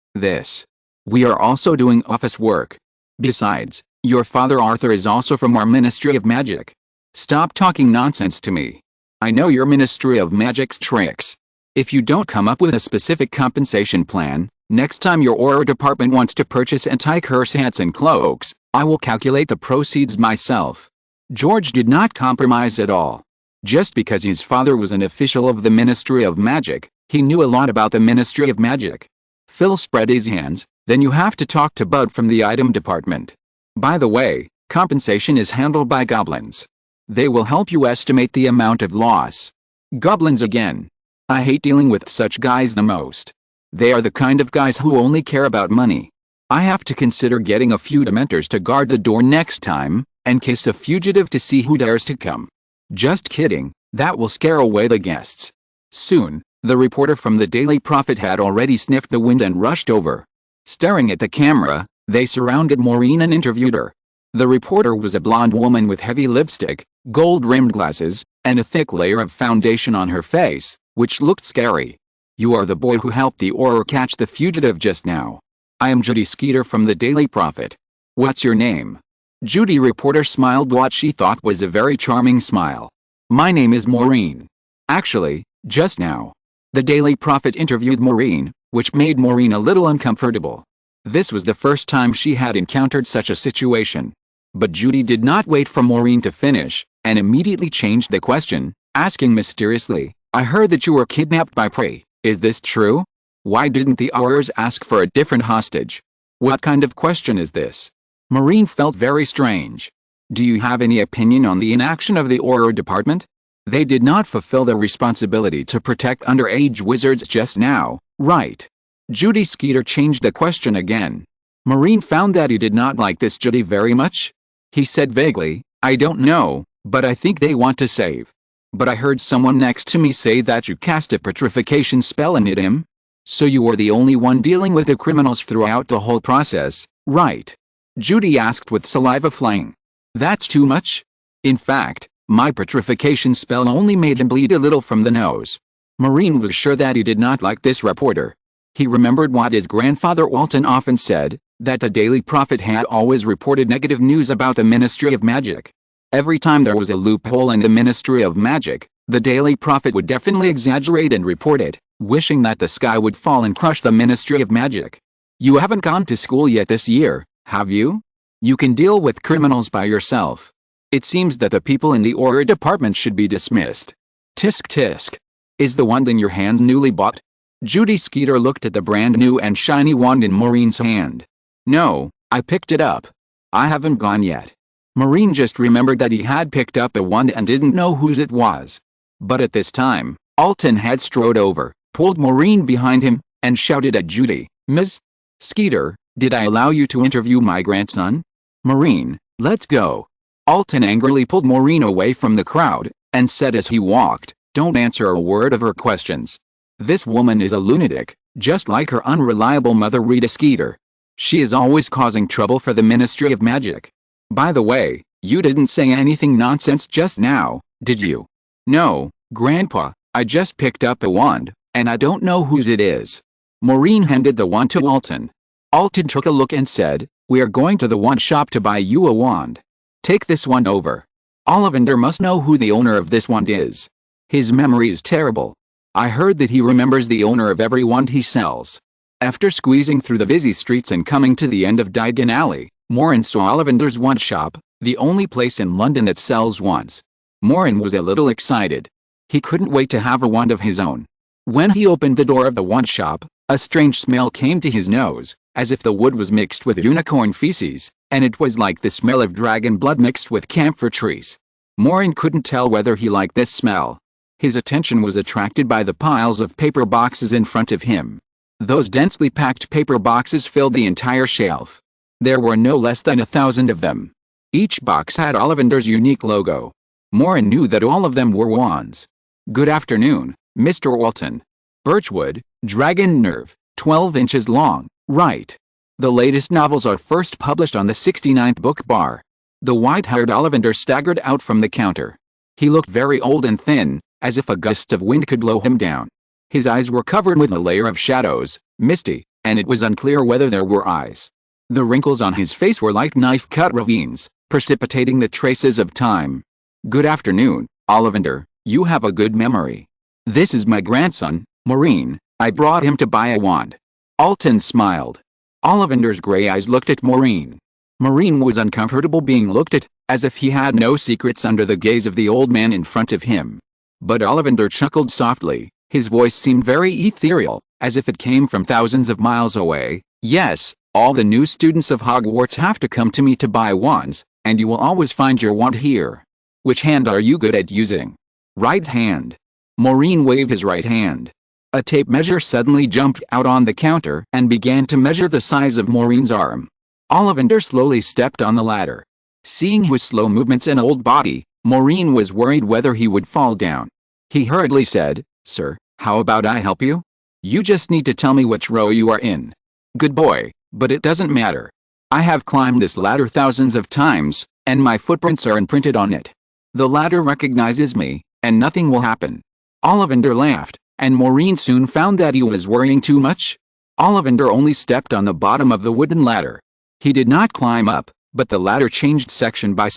we are also doing office work. Besides, your father Arthur is also from our Ministry of Magic. Stop talking nonsense to me. I know your Ministry of Magic's tricks. If you don't come up with a specific compensation plan, next time your Auror department wants to purchase anti-curse hats and cloaks, I will calculate the proceeds myself." George did not compromise at all. Just because his father was an official of the Ministry of Magic, he knew a lot about the Ministry of Magic. Phil spread his hands. "Then you have to talk to Bud from the item department. By the way, compensation is handled by goblins. They will help you estimate the amount of loss." Goblins again. I hate dealing with such guys the most. They are the kind of guys who only care about money. I have to consider getting a few Dementors to guard the door next time, and case a fugitive to see who dares to come. Just kidding, that will scare away the guests. Soon, the reporter from the Daily Prophet had already sniffed the wind and rushed over. Staring at the camera, they surrounded Maureen and interviewed her. The reporter was a blonde woman with heavy lipstick, gold-rimmed glasses, and a thick layer of foundation on her face, which looked scary. "You are the boy who helped the Auror catch the fugitive just now. I am Judy Skeeter from the Daily Prophet. What's your name?" Judy reporter smiled what she thought was a very charming smile. "My name is Maureen. Actually, just now." The Daily Prophet interviewed Maureen, which made Maureen a little uncomfortable. This was the first time she had encountered such a situation. But Judy did not wait for Maureen to finish, and immediately changed the question, asking mysteriously, "I heard that you were kidnapped by prey. Is this true? Why didn't the Aurors ask for a different hostage? What kind of question is this?" Maureen felt very strange. "Do you have any opinion on the inaction of the Auror department? They did not fulfill their responsibility to protect underage wizards just now, right?" Judy Skeeter changed the question again. Maureen found that he did not like this Judy very much. He said vaguely, "I don't know, but I think they want to save. But I heard someone next to me say that you cast a petrification spell and hit him. So you were the only one dealing with the criminals throughout the whole process, right?" Judy asked with saliva flying. "That's too much? In fact, my petrification spell only made him bleed a little from the nose." Maureen was sure that he did not like this reporter. He remembered what his grandfather Alton often said, that the Daily Prophet had always reported negative news about the Ministry of Magic. Every time there was a loophole in the Ministry of Magic, the Daily Prophet would definitely exaggerate and report it, wishing that the sky would fall and crush the Ministry of Magic. "You haven't gone to school yet this year, have you? You can deal with criminals by yourself. It seems that the people in the Auror department should be dismissed." Tisk tisk. "Is the wand in your hands newly bought?" Judy Skeeter looked at the brand new and shiny wand in Maureen's hand. "No, I picked it up. I haven't gone yet." Maureen just remembered that he had picked up a wand and didn't know whose it was. But at this time, Alton had strode over, pulled Maureen behind him, and shouted at Judy, "Ms. Skeeter, did I allow you to interview my grandson? Maureen, let's go." Alton angrily pulled Maureen away from the crowd, and said as he walked, "Don't answer a word of her questions. This woman is a lunatic, just like her unreliable mother Rita Skeeter. She is always causing trouble for the Ministry of Magic. By the way, you didn't say anything nonsense just now, did you?" "No, Grandpa, I just picked up a wand, and I don't know whose it is." Maureen handed the wand to Alton. Alton took a look and said, "We are going to the wand shop to buy you a wand. Take this one over. Ollivander must know who the owner of this wand is. His memory is terrible. I heard that he remembers the owner of every wand he sells." After squeezing through the busy streets and coming to the end of Diagon Alley, Maureen saw Ollivander's wand shop, the only place in London that sells wands. Maureen was a little excited. He couldn't wait to have a wand of his own. When he opened the door of the wand shop, a strange smell came to his nose, as if the wood was mixed with unicorn feces, and it was like the smell of dragon blood mixed with camphor trees. Maureen couldn't tell whether he liked this smell. His attention was attracted by the piles of paper boxes in front of him. Those densely packed paper boxes filled the entire shelf. There were no less than 1,000 of them. Each box had Ollivander's unique logo. Maureen knew that all of them were wands. "Good afternoon, Mr. Alton. Birchwood, Dragon Nerve, 12 inches long, right. The latest novels are first published on the 69th book bar." The white-haired Ollivander staggered out from the counter. He looked very old and thin, as if a gust of wind could blow him down. His eyes were covered with a layer of shadows, misty, and it was unclear whether there were eyes. The wrinkles on his face were like knife-cut ravines, precipitating the traces of time. "Good afternoon, Ollivander, you have a good memory. This is my grandson, Maureen. I brought him to buy a wand." Alton smiled. Ollivander's gray eyes looked at Maureen. Maureen was uncomfortable being looked at, as if he had no secrets under the gaze of the old man in front of him. But Ollivander chuckled softly. His voice seemed very ethereal, as if it came from thousands of miles away. "Yes, all the new students of Hogwarts have to come to me to buy wands, and you will always find your wand here. Which hand are you good at using?" "Right hand." Maureen waved his right hand. A tape measure suddenly jumped out on the counter and began to measure the size of Maureen's arm. Ollivander slowly stepped on the ladder. Seeing his slow movements and old body, Maureen was worried whether he would fall down. He hurriedly said, "Sir, how about I help you? You just need to tell me which row you are in." "Good boy, but it doesn't matter. I have climbed this ladder thousands of times, and my footprints are imprinted on it. The ladder recognizes me, and nothing will happen." Ollivander laughed. And Maureen soon found that he was worrying too much. Ollivander only stepped on the bottom of the wooden ladder. He did not climb up, but the ladder changed section by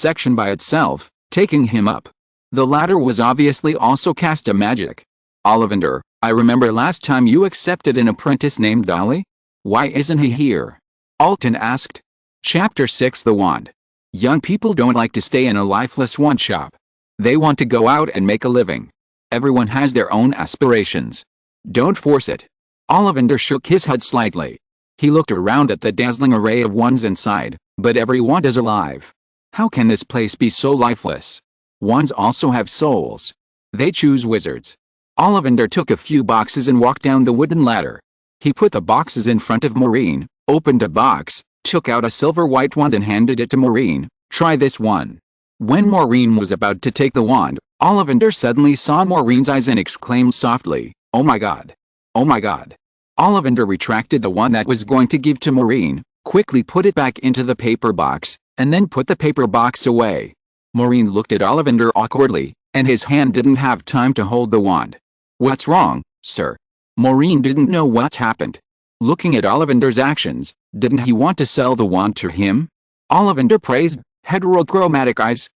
itself, taking him up. The ladder was obviously also cast a magic. Ollivander, I remember last time you accepted an apprentice named Dolly? Why isn't he here? Alton asked. Chapter 6 The Wand. Young people don't like to stay in a lifeless wand shop. They want to go out and make a living. Everyone has their own aspirations. Don't force it. Ollivander shook his head slightly. He looked around at the dazzling array of wands inside, but every wand is alive. How can this place be so lifeless? Wands also have souls. They choose wizards. Ollivander took a few boxes and walked down the wooden ladder. He put the boxes in front of Maureen, opened a box, took out a silver white wand and handed it to Maureen. Try this one. When Maureen was about to take the wand, Ollivander suddenly saw Maureen's eyes and exclaimed softly, "Oh my God! Oh my God!" Ollivander retracted the wand that was going to give to Maureen, quickly put it back into the paper box, and then put the paper box away. Maureen looked at Ollivander awkwardly, and his hand didn't have time to hold the wand. What's wrong, sir? Maureen didn't know what happened. Looking at Ollivander's actions, didn't he want to sell the wand to him? Ollivander praised, heterochromatic eyes,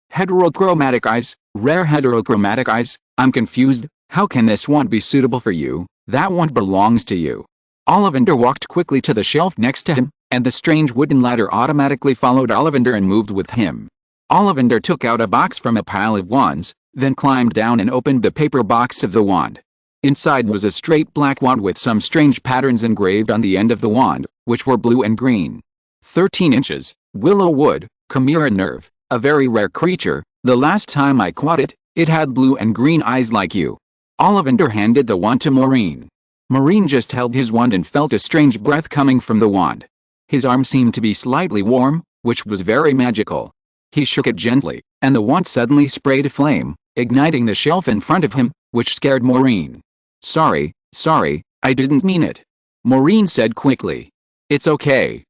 rare heterochromatic eyes. I'm confused. How can this wand be suitable for you? That wand belongs to you. Ollivander walked quickly to the shelf next to him, and the strange wooden ladder automatically followed Ollivander and moved with him. Ollivander took out a box from a pile of wands, then climbed down and opened the paper box of the wand. Inside was a straight black wand with some strange patterns engraved on the end of the wand, which were blue and green. 13 inches, willow wood, chimera nerve, a very rare creature. The last time I caught it, it had blue and green eyes like you. Ollivander handed the wand to Maureen. Maureen just held his wand and felt a strange breath coming from the wand. His arm seemed to be slightly warm, which was very magical. He shook it gently, and the wand suddenly sprayed a flame, igniting the shelf in front of him, which scared Maureen. Sorry, I didn't mean it. Maureen said quickly. It's okay.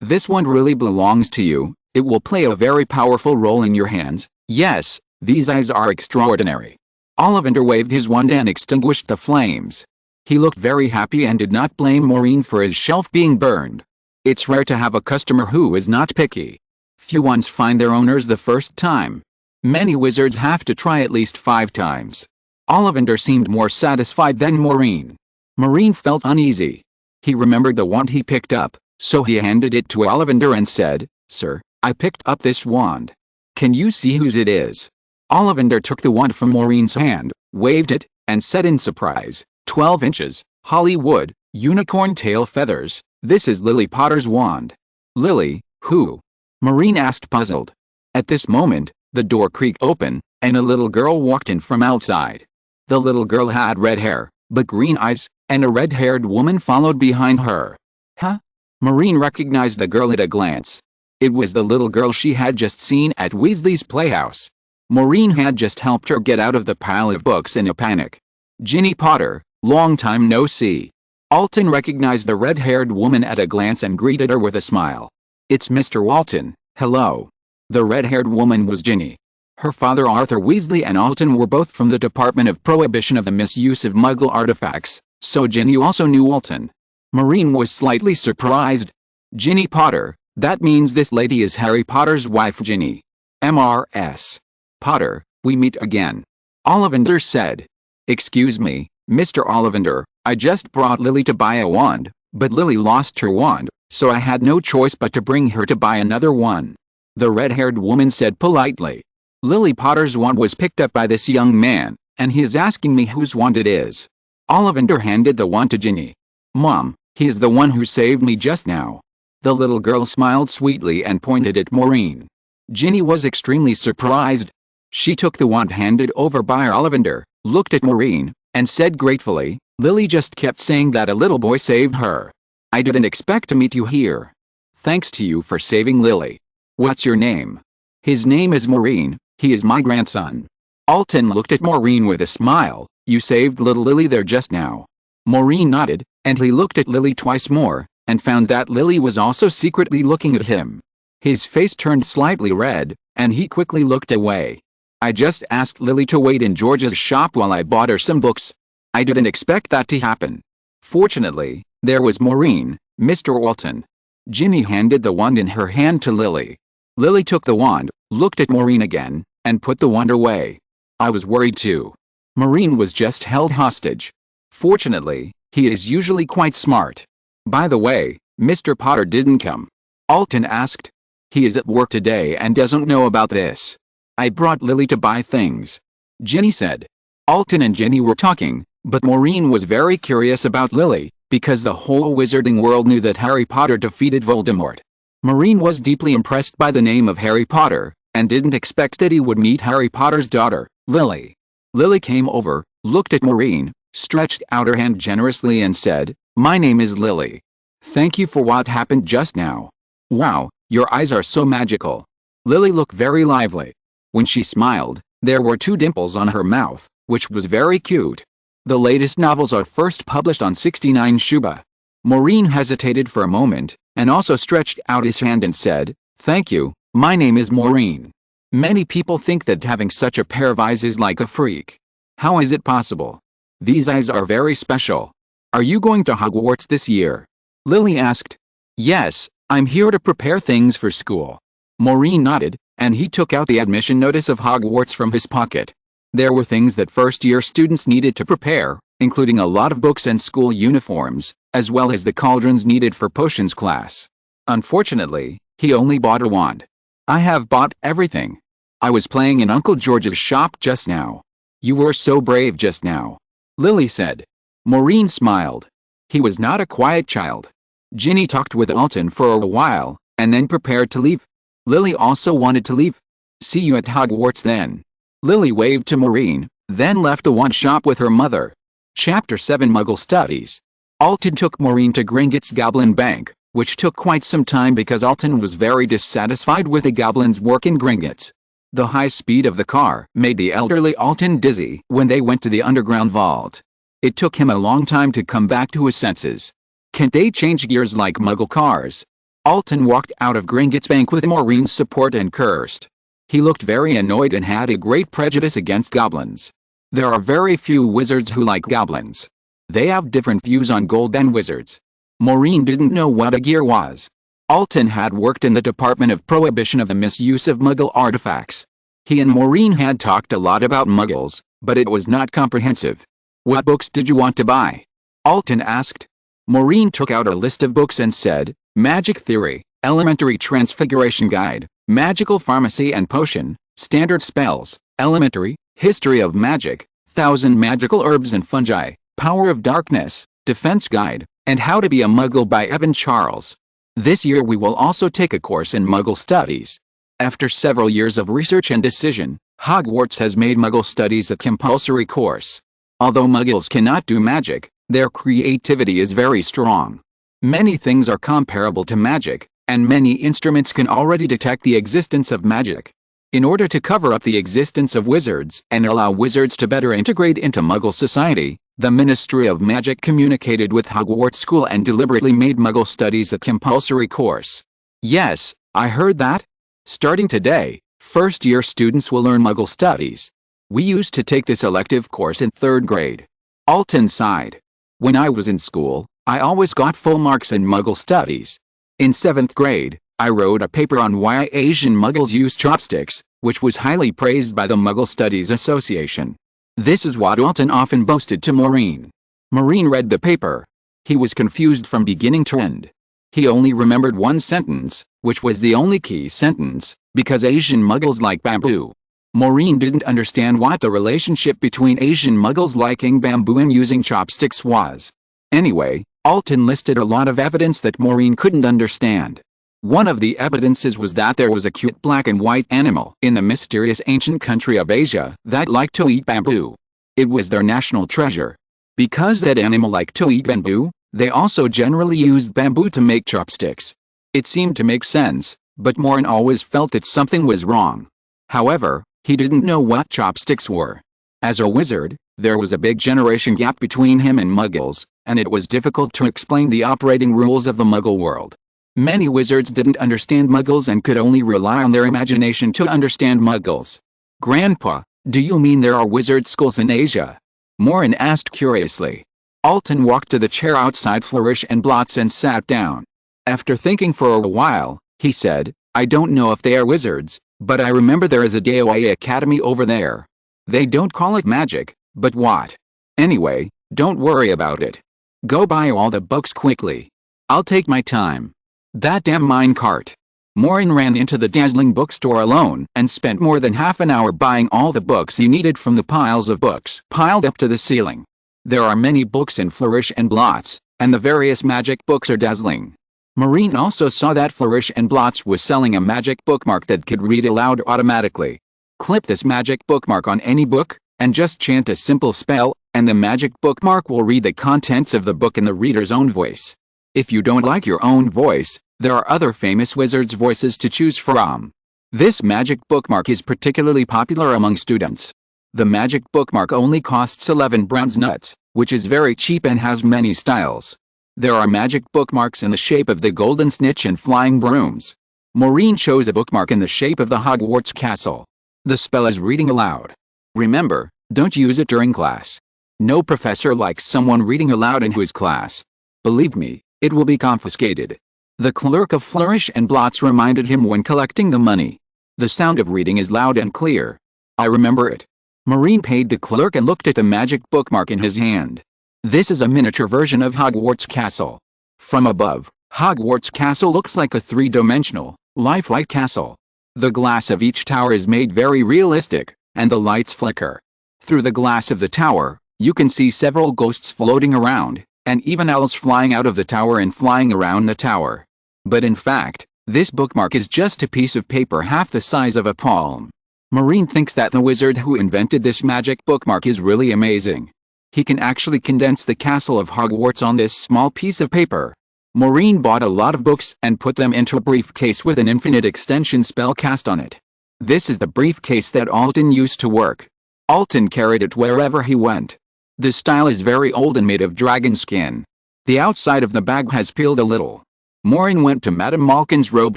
This wand really belongs to you. It will play a very powerful role in your hands. Yes, these eyes are extraordinary. Ollivander waved his wand and extinguished the flames. He looked very happy and did not blame Maureen for his shelf being burned. It's rare to have a customer who is not picky. Few wands find their owners the first time. Many wizards have to try at least 5 times. Ollivander seemed more satisfied than Maureen. Maureen felt uneasy. He remembered the wand he picked up, so he handed it to Ollivander and said, "Sir, I picked up this wand. Can you see whose it is?" Ollivander took the wand from Maureen's hand, waved it, and said in surprise, 12 inches, holly wood, unicorn tail feathers. This is Lily Potter's wand. Lily, who? Maureen asked puzzled. At this moment, the door creaked open, and a little girl walked in from outside. The little girl had red hair, but green eyes, and a red-haired woman followed behind her. Huh? Maureen recognized the girl at a glance. It was the little girl she had just seen at Weasley's playhouse. Maureen had just helped her get out of the pile of books in a panic. Ginny Potter, long time no see. Alton recognized the red-haired woman at a glance and greeted her with a smile. It's Mr. Alton, hello. The red-haired woman was Ginny. Her father Arthur Weasley and Alton were both from the Department of Prohibition of the Misuse of Muggle Artifacts, so Ginny also knew Alton. Maureen was slightly surprised. Ginny Potter, that means this lady is Harry Potter's wife Ginny. Mrs. Potter, we meet again. Ollivander said. Excuse me, Mr. Ollivander, I just brought Lily to buy a wand, but Lily lost her wand, so I had no choice but to bring her to buy another one. The red-haired woman said politely. Lily Potter's wand was picked up by this young man, and he is asking me whose wand it is. Ollivander handed the wand to Ginny. Mom, he is the one who saved me just now. The little girl smiled sweetly and pointed at Maureen. Ginny was extremely surprised. She took the wand handed over by Ollivander, looked at Maureen, and said gratefully, Lily just kept saying that a little boy saved her. I didn't expect to meet you here. Thanks to you for saving Lily. What's your name? His name is Maureen, he is my grandson. Alton looked at Maureen with a smile. You saved little Lily there just now. Maureen nodded, and he looked at Lily twice more, and found that Lily was also secretly looking at him. His face turned slightly red, and he quickly looked away. I just asked Lily to wait in George's shop while I bought her some books. I didn't expect that to happen. Fortunately, there was Maureen, Mr. Alton. Ginny handed the wand in her hand to Lily. Lily took the wand, looked at Maureen again, and put the wand away. I was worried too. Maureen was just held hostage. Fortunately, he is usually quite smart. By the way, Mr. Potter didn't come. Alton asked. He is at work today and doesn't know about this. I brought Lily to buy things. Ginny said. Alton and Ginny were talking, but Maureen was very curious about Lily, because the whole wizarding world knew that Harry Potter defeated Voldemort. Maureen was deeply impressed by the name of Harry Potter, and didn't expect that he would meet Harry Potter's daughter, Lily. Lily came over, looked at Maureen, stretched out her hand generously and said, "My name is Lily. Thank you for what happened just now. Wow, your eyes are so magical." Lily looked very lively. When she smiled, there were 2 dimples on her mouth, which was very cute. The latest novels are first published on 69 Shuba. Maureen hesitated for a moment, and also stretched out his hand and said, "Thank you, my name is Maureen." Many people think that having such a pair of eyes is like a freak. How is it possible? These eyes are very special. Are you going to Hogwarts this year? Lily asked. Yes, I'm here to prepare things for school. Maureen nodded, and he took out the admission notice of Hogwarts from his pocket. There were things that first-year students needed to prepare, including a lot of books and school uniforms, as well as the cauldrons needed for potions class. Unfortunately, he only bought a wand. I have bought everything. I was playing in Uncle George's shop just now. You were so brave just now, Lily said. Maureen smiled. He was not a quiet child. Ginny talked with Alton for a while, and then prepared to leave. Lily also wanted to leave. See you at Hogwarts then. Lily waved to Maureen, then left the wand shop with her mother. Chapter 7 Muggle Studies. Alton took Maureen to Gringotts Goblin Bank, which took quite some time because Alton was very dissatisfied with the goblins' work in Gringotts. The high speed of the car made the elderly Alton dizzy when they went to the underground vault. It took him a long time to come back to his senses. Can't they change gears like Muggle cars? Alton walked out of Gringotts Bank with Maureen's support and cursed. He looked very annoyed and had a great prejudice against goblins. There are very few wizards who like goblins. They have different views on gold than wizards. Maureen didn't know what a gear was. Alton had worked in the Department of Prohibition of the Misuse of Muggle Artifacts. He and Maureen had talked a lot about Muggles, but it was not comprehensive. What books did you want to buy? Alton asked. Maureen took out a list of books and said, Magic Theory, Elementary Transfiguration Guide, Magical Pharmacy and Potion, Standard Spells, Elementary, History of Magic, 1000 Magical Herbs and Fungi, Power of Darkness, Defense Guide, and How to Be a Muggle by Evan Charles. This year we will also take a course in Muggle Studies. After several years of research and decision, Hogwarts has made Muggle Studies a compulsory course. Although Muggles cannot do magic, their creativity is very strong. Many things are comparable to magic, and many instruments can already detect the existence of magic. In order to cover up the existence of wizards and allow wizards to better integrate into Muggle society, the Ministry of Magic communicated with Hogwarts School and deliberately made Muggle Studies a compulsory course. Yes, I heard that. Starting today, first-year students will learn Muggle Studies. We used to take this elective course in 3rd grade. Alton sighed. When I was in school, I always got full marks in Muggle Studies. In 7th grade, I wrote a paper on why Asian Muggles use chopsticks, which was highly praised by the Muggle Studies Association. This is what Alton often boasted to Maureen. Maureen read the paper. He was confused from beginning to end. He only remembered one sentence, which was the only key sentence, because Asian Muggles like bamboo. Maureen didn't understand what the relationship between Asian Muggles liking bamboo and using chopsticks was. Anyway, Alton listed a lot of evidence that Maureen couldn't understand. One of the evidences was that there was a cute black and white animal in the mysterious ancient country of Asia that liked to eat bamboo. It was their national treasure. Because that animal liked to eat bamboo, they also generally used bamboo to make chopsticks. It seemed to make sense, but Maureen always felt that something was wrong. However, he didn't know what chopsticks were. As a wizard, there was a big generation gap between him and Muggles, and it was difficult to explain the operating rules of the Muggle world. Many wizards didn't understand Muggles and could only rely on their imagination to understand Muggles. Grandpa, do you mean there are wizard schools in Asia? Maureen asked curiously. Alton walked to the chair outside Flourish and Blots and sat down. After thinking for a while, he said, I don't know if they are wizards, but I remember there is a DOA academy over there. They don't call it magic, but what? Anyway, don't worry about it. Go buy all the books quickly. I'll take my time. That damn minecart. Maureen ran into the dazzling bookstore alone and spent more than half an hour buying all the books he needed from the piles of books piled up to the ceiling. There are many books in Flourish and Blots, and the various magic books are dazzling. Maureen also saw that Flourish and Blots was selling a magic bookmark that could read aloud automatically. Clip this magic bookmark on any book, and just chant a simple spell, and the magic bookmark will read the contents of the book in the reader's own voice. If you don't like your own voice, there are other famous wizards' voices to choose from. This magic bookmark is particularly popular among students. The magic bookmark only costs 11 bronze nuts, which is very cheap and has many styles. There are magic bookmarks in the shape of the golden snitch and flying brooms. Maureen chose a bookmark in the shape of the Hogwarts castle. The spell is reading aloud. Remember, don't use it during class. No professor likes someone reading aloud in his class. Believe me, it will be confiscated. The clerk of Flourish and Blots reminded him when collecting the money. The sound of reading is loud and clear. I remember it. Maureen paid the clerk and looked at the magic bookmark in his hand. This is a miniature version of Hogwarts Castle. From above, Hogwarts Castle looks like a three-dimensional, lifelike castle. The glass of each tower is made very realistic, and the lights flicker. Through the glass of the tower, you can see several ghosts floating around, and even owls flying out of the tower and flying around the tower. But in fact, this bookmark is just a piece of paper half the size of a palm. Maureen thinks that the wizard who invented this magic bookmark is really amazing. He can actually condense the castle of Hogwarts on this small piece of paper. Maureen bought a lot of books and put them into a briefcase with an infinite extension spell cast on it. This is the briefcase that Alton used to work. Alton carried it wherever he went. The style is very old and made of dragon skin. The outside of the bag has peeled a little. Maureen went to Madame Malkin's robe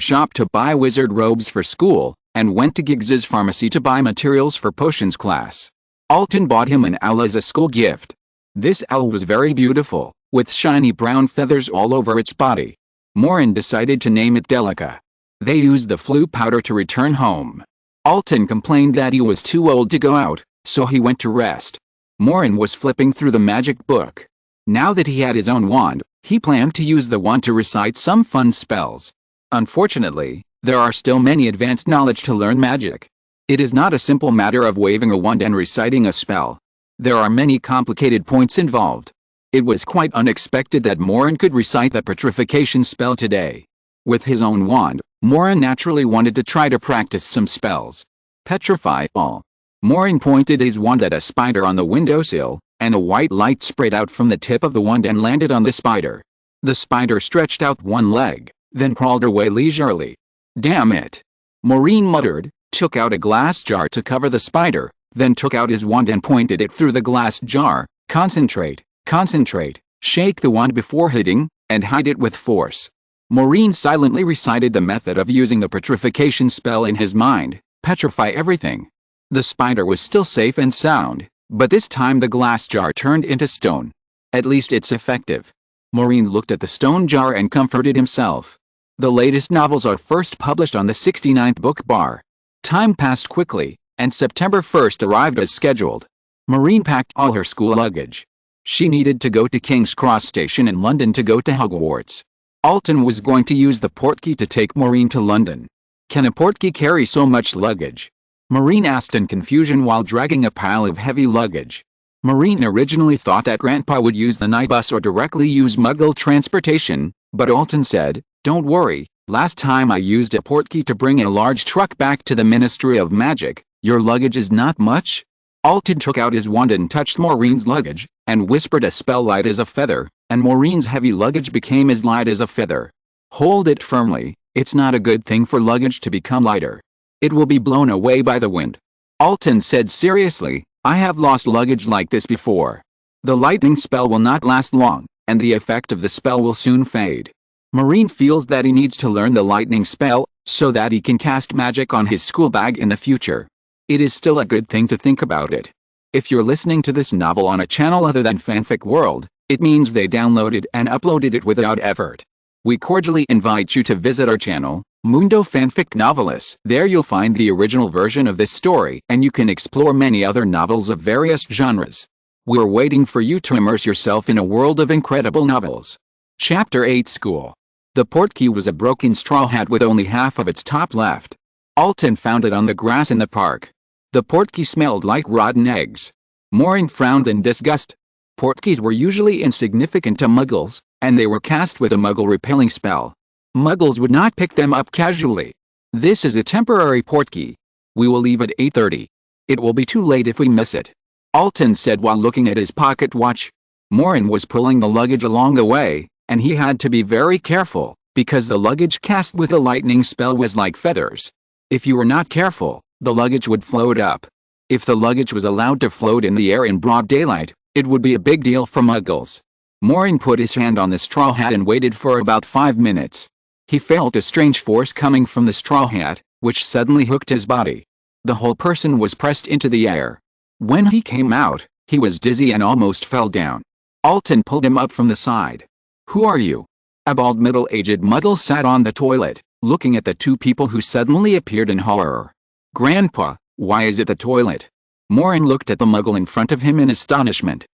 shop to buy wizard robes for school, and went to Giggs's pharmacy to buy materials for potions class. Alton bought him an owl as a school gift. This owl was very beautiful, with shiny brown feathers all over its body. Maureen decided to name it Delica. They used the flu powder to return home. Alton complained that he was too old to go out, so he went to rest. Maureen was flipping through the magic book. Now that he had his own wand, he planned to use the wand to recite some fun spells. Unfortunately, there are still many advanced knowledge to learn magic. It is not a simple matter of waving a wand and reciting a spell. There are many complicated points involved. It was quite unexpected that Maureen could recite the petrification spell today. With his own wand, Maureen naturally wanted to try to practice some spells. Petrify all. Maureen pointed his wand at a spider on the windowsill, and a white light sprayed out from the tip of the wand and landed on the spider. The spider stretched out one leg, then crawled away leisurely. Damn it! Maureen muttered, took out a glass jar to cover the spider, then took out his wand and pointed it through the glass jar. Concentrate, concentrate, shake the wand before hitting, and hide it with force. Maureen silently recited the method of using the petrification spell in his mind. Petrify everything. The spider was still safe and sound, but this time the glass jar turned into stone. At least it's effective. Maureen looked at the stone jar and comforted himself. The latest novels are first published on the 69th book bar. Time passed quickly, and September 1st arrived as scheduled. Maureen packed all her school luggage. She needed to go to King's Cross Station in London to go to Hogwarts. Alton was going to use the portkey to take Maureen to London. Can a portkey carry so much luggage? Maureen asked in confusion while dragging a pile of heavy luggage. Maureen originally thought that Grandpa would use the night bus or directly use Muggle transportation, but Alton said, "Don't worry, last time I used a portkey to bring a large truck back to the Ministry of Magic. Your luggage is not much?" Alton took out his wand and touched Maureen's luggage, and whispered a spell light as a feather, and Maureen's heavy luggage became as light as a feather. Hold it firmly, it's not a good thing for luggage to become lighter. It will be blown away by the wind. Alton said seriously, I have lost luggage like this before. The lightning spell will not last long, and the effect of the spell will soon fade. Maureen feels that he needs to learn the lightning spell, so that he can cast magic on his school bag in the future. It is still a good thing to think about it. If you're listening to this novel on a channel other than Fanfic World, it means they downloaded and uploaded it without effort. We cordially invite you to visit our channel, Mundo Fanfic Novelis. There you'll find the original version of this story, and you can explore many other novels of various genres. We're waiting for you to immerse yourself in a world of incredible novels. Chapter 8 School. The portkey was a broken straw hat with only half of its top left. Alton found it on the grass in the park. The portkey smelled like rotten eggs. Maureen frowned in disgust. Portkeys were usually insignificant to Muggles, and they were cast with a Muggle-repelling spell. Muggles would not pick them up casually. This is a temporary portkey. We will leave at 8:30. It will be too late if we miss it, Alton said while looking at his pocket watch. Maureen was pulling the luggage along the way, and he had to be very careful, because the luggage cast with a lightning spell was like feathers. If you were not careful, the luggage would float up. If the luggage was allowed to float in the air in broad daylight, it would be a big deal for Muggles. Maureen put his hand on the straw hat and waited for about 5 minutes. He felt a strange force coming from the straw hat, which suddenly hooked his body. The whole person was pressed into the air. When he came out, he was dizzy and almost fell down. Alton pulled him up from the side. "Who are you?" A bald middle-aged Muggle sat on the toilet, looking at the two people who suddenly appeared in horror. "Grandpa, why is it the toilet?" Maureen looked at the Muggle in front of him in astonishment.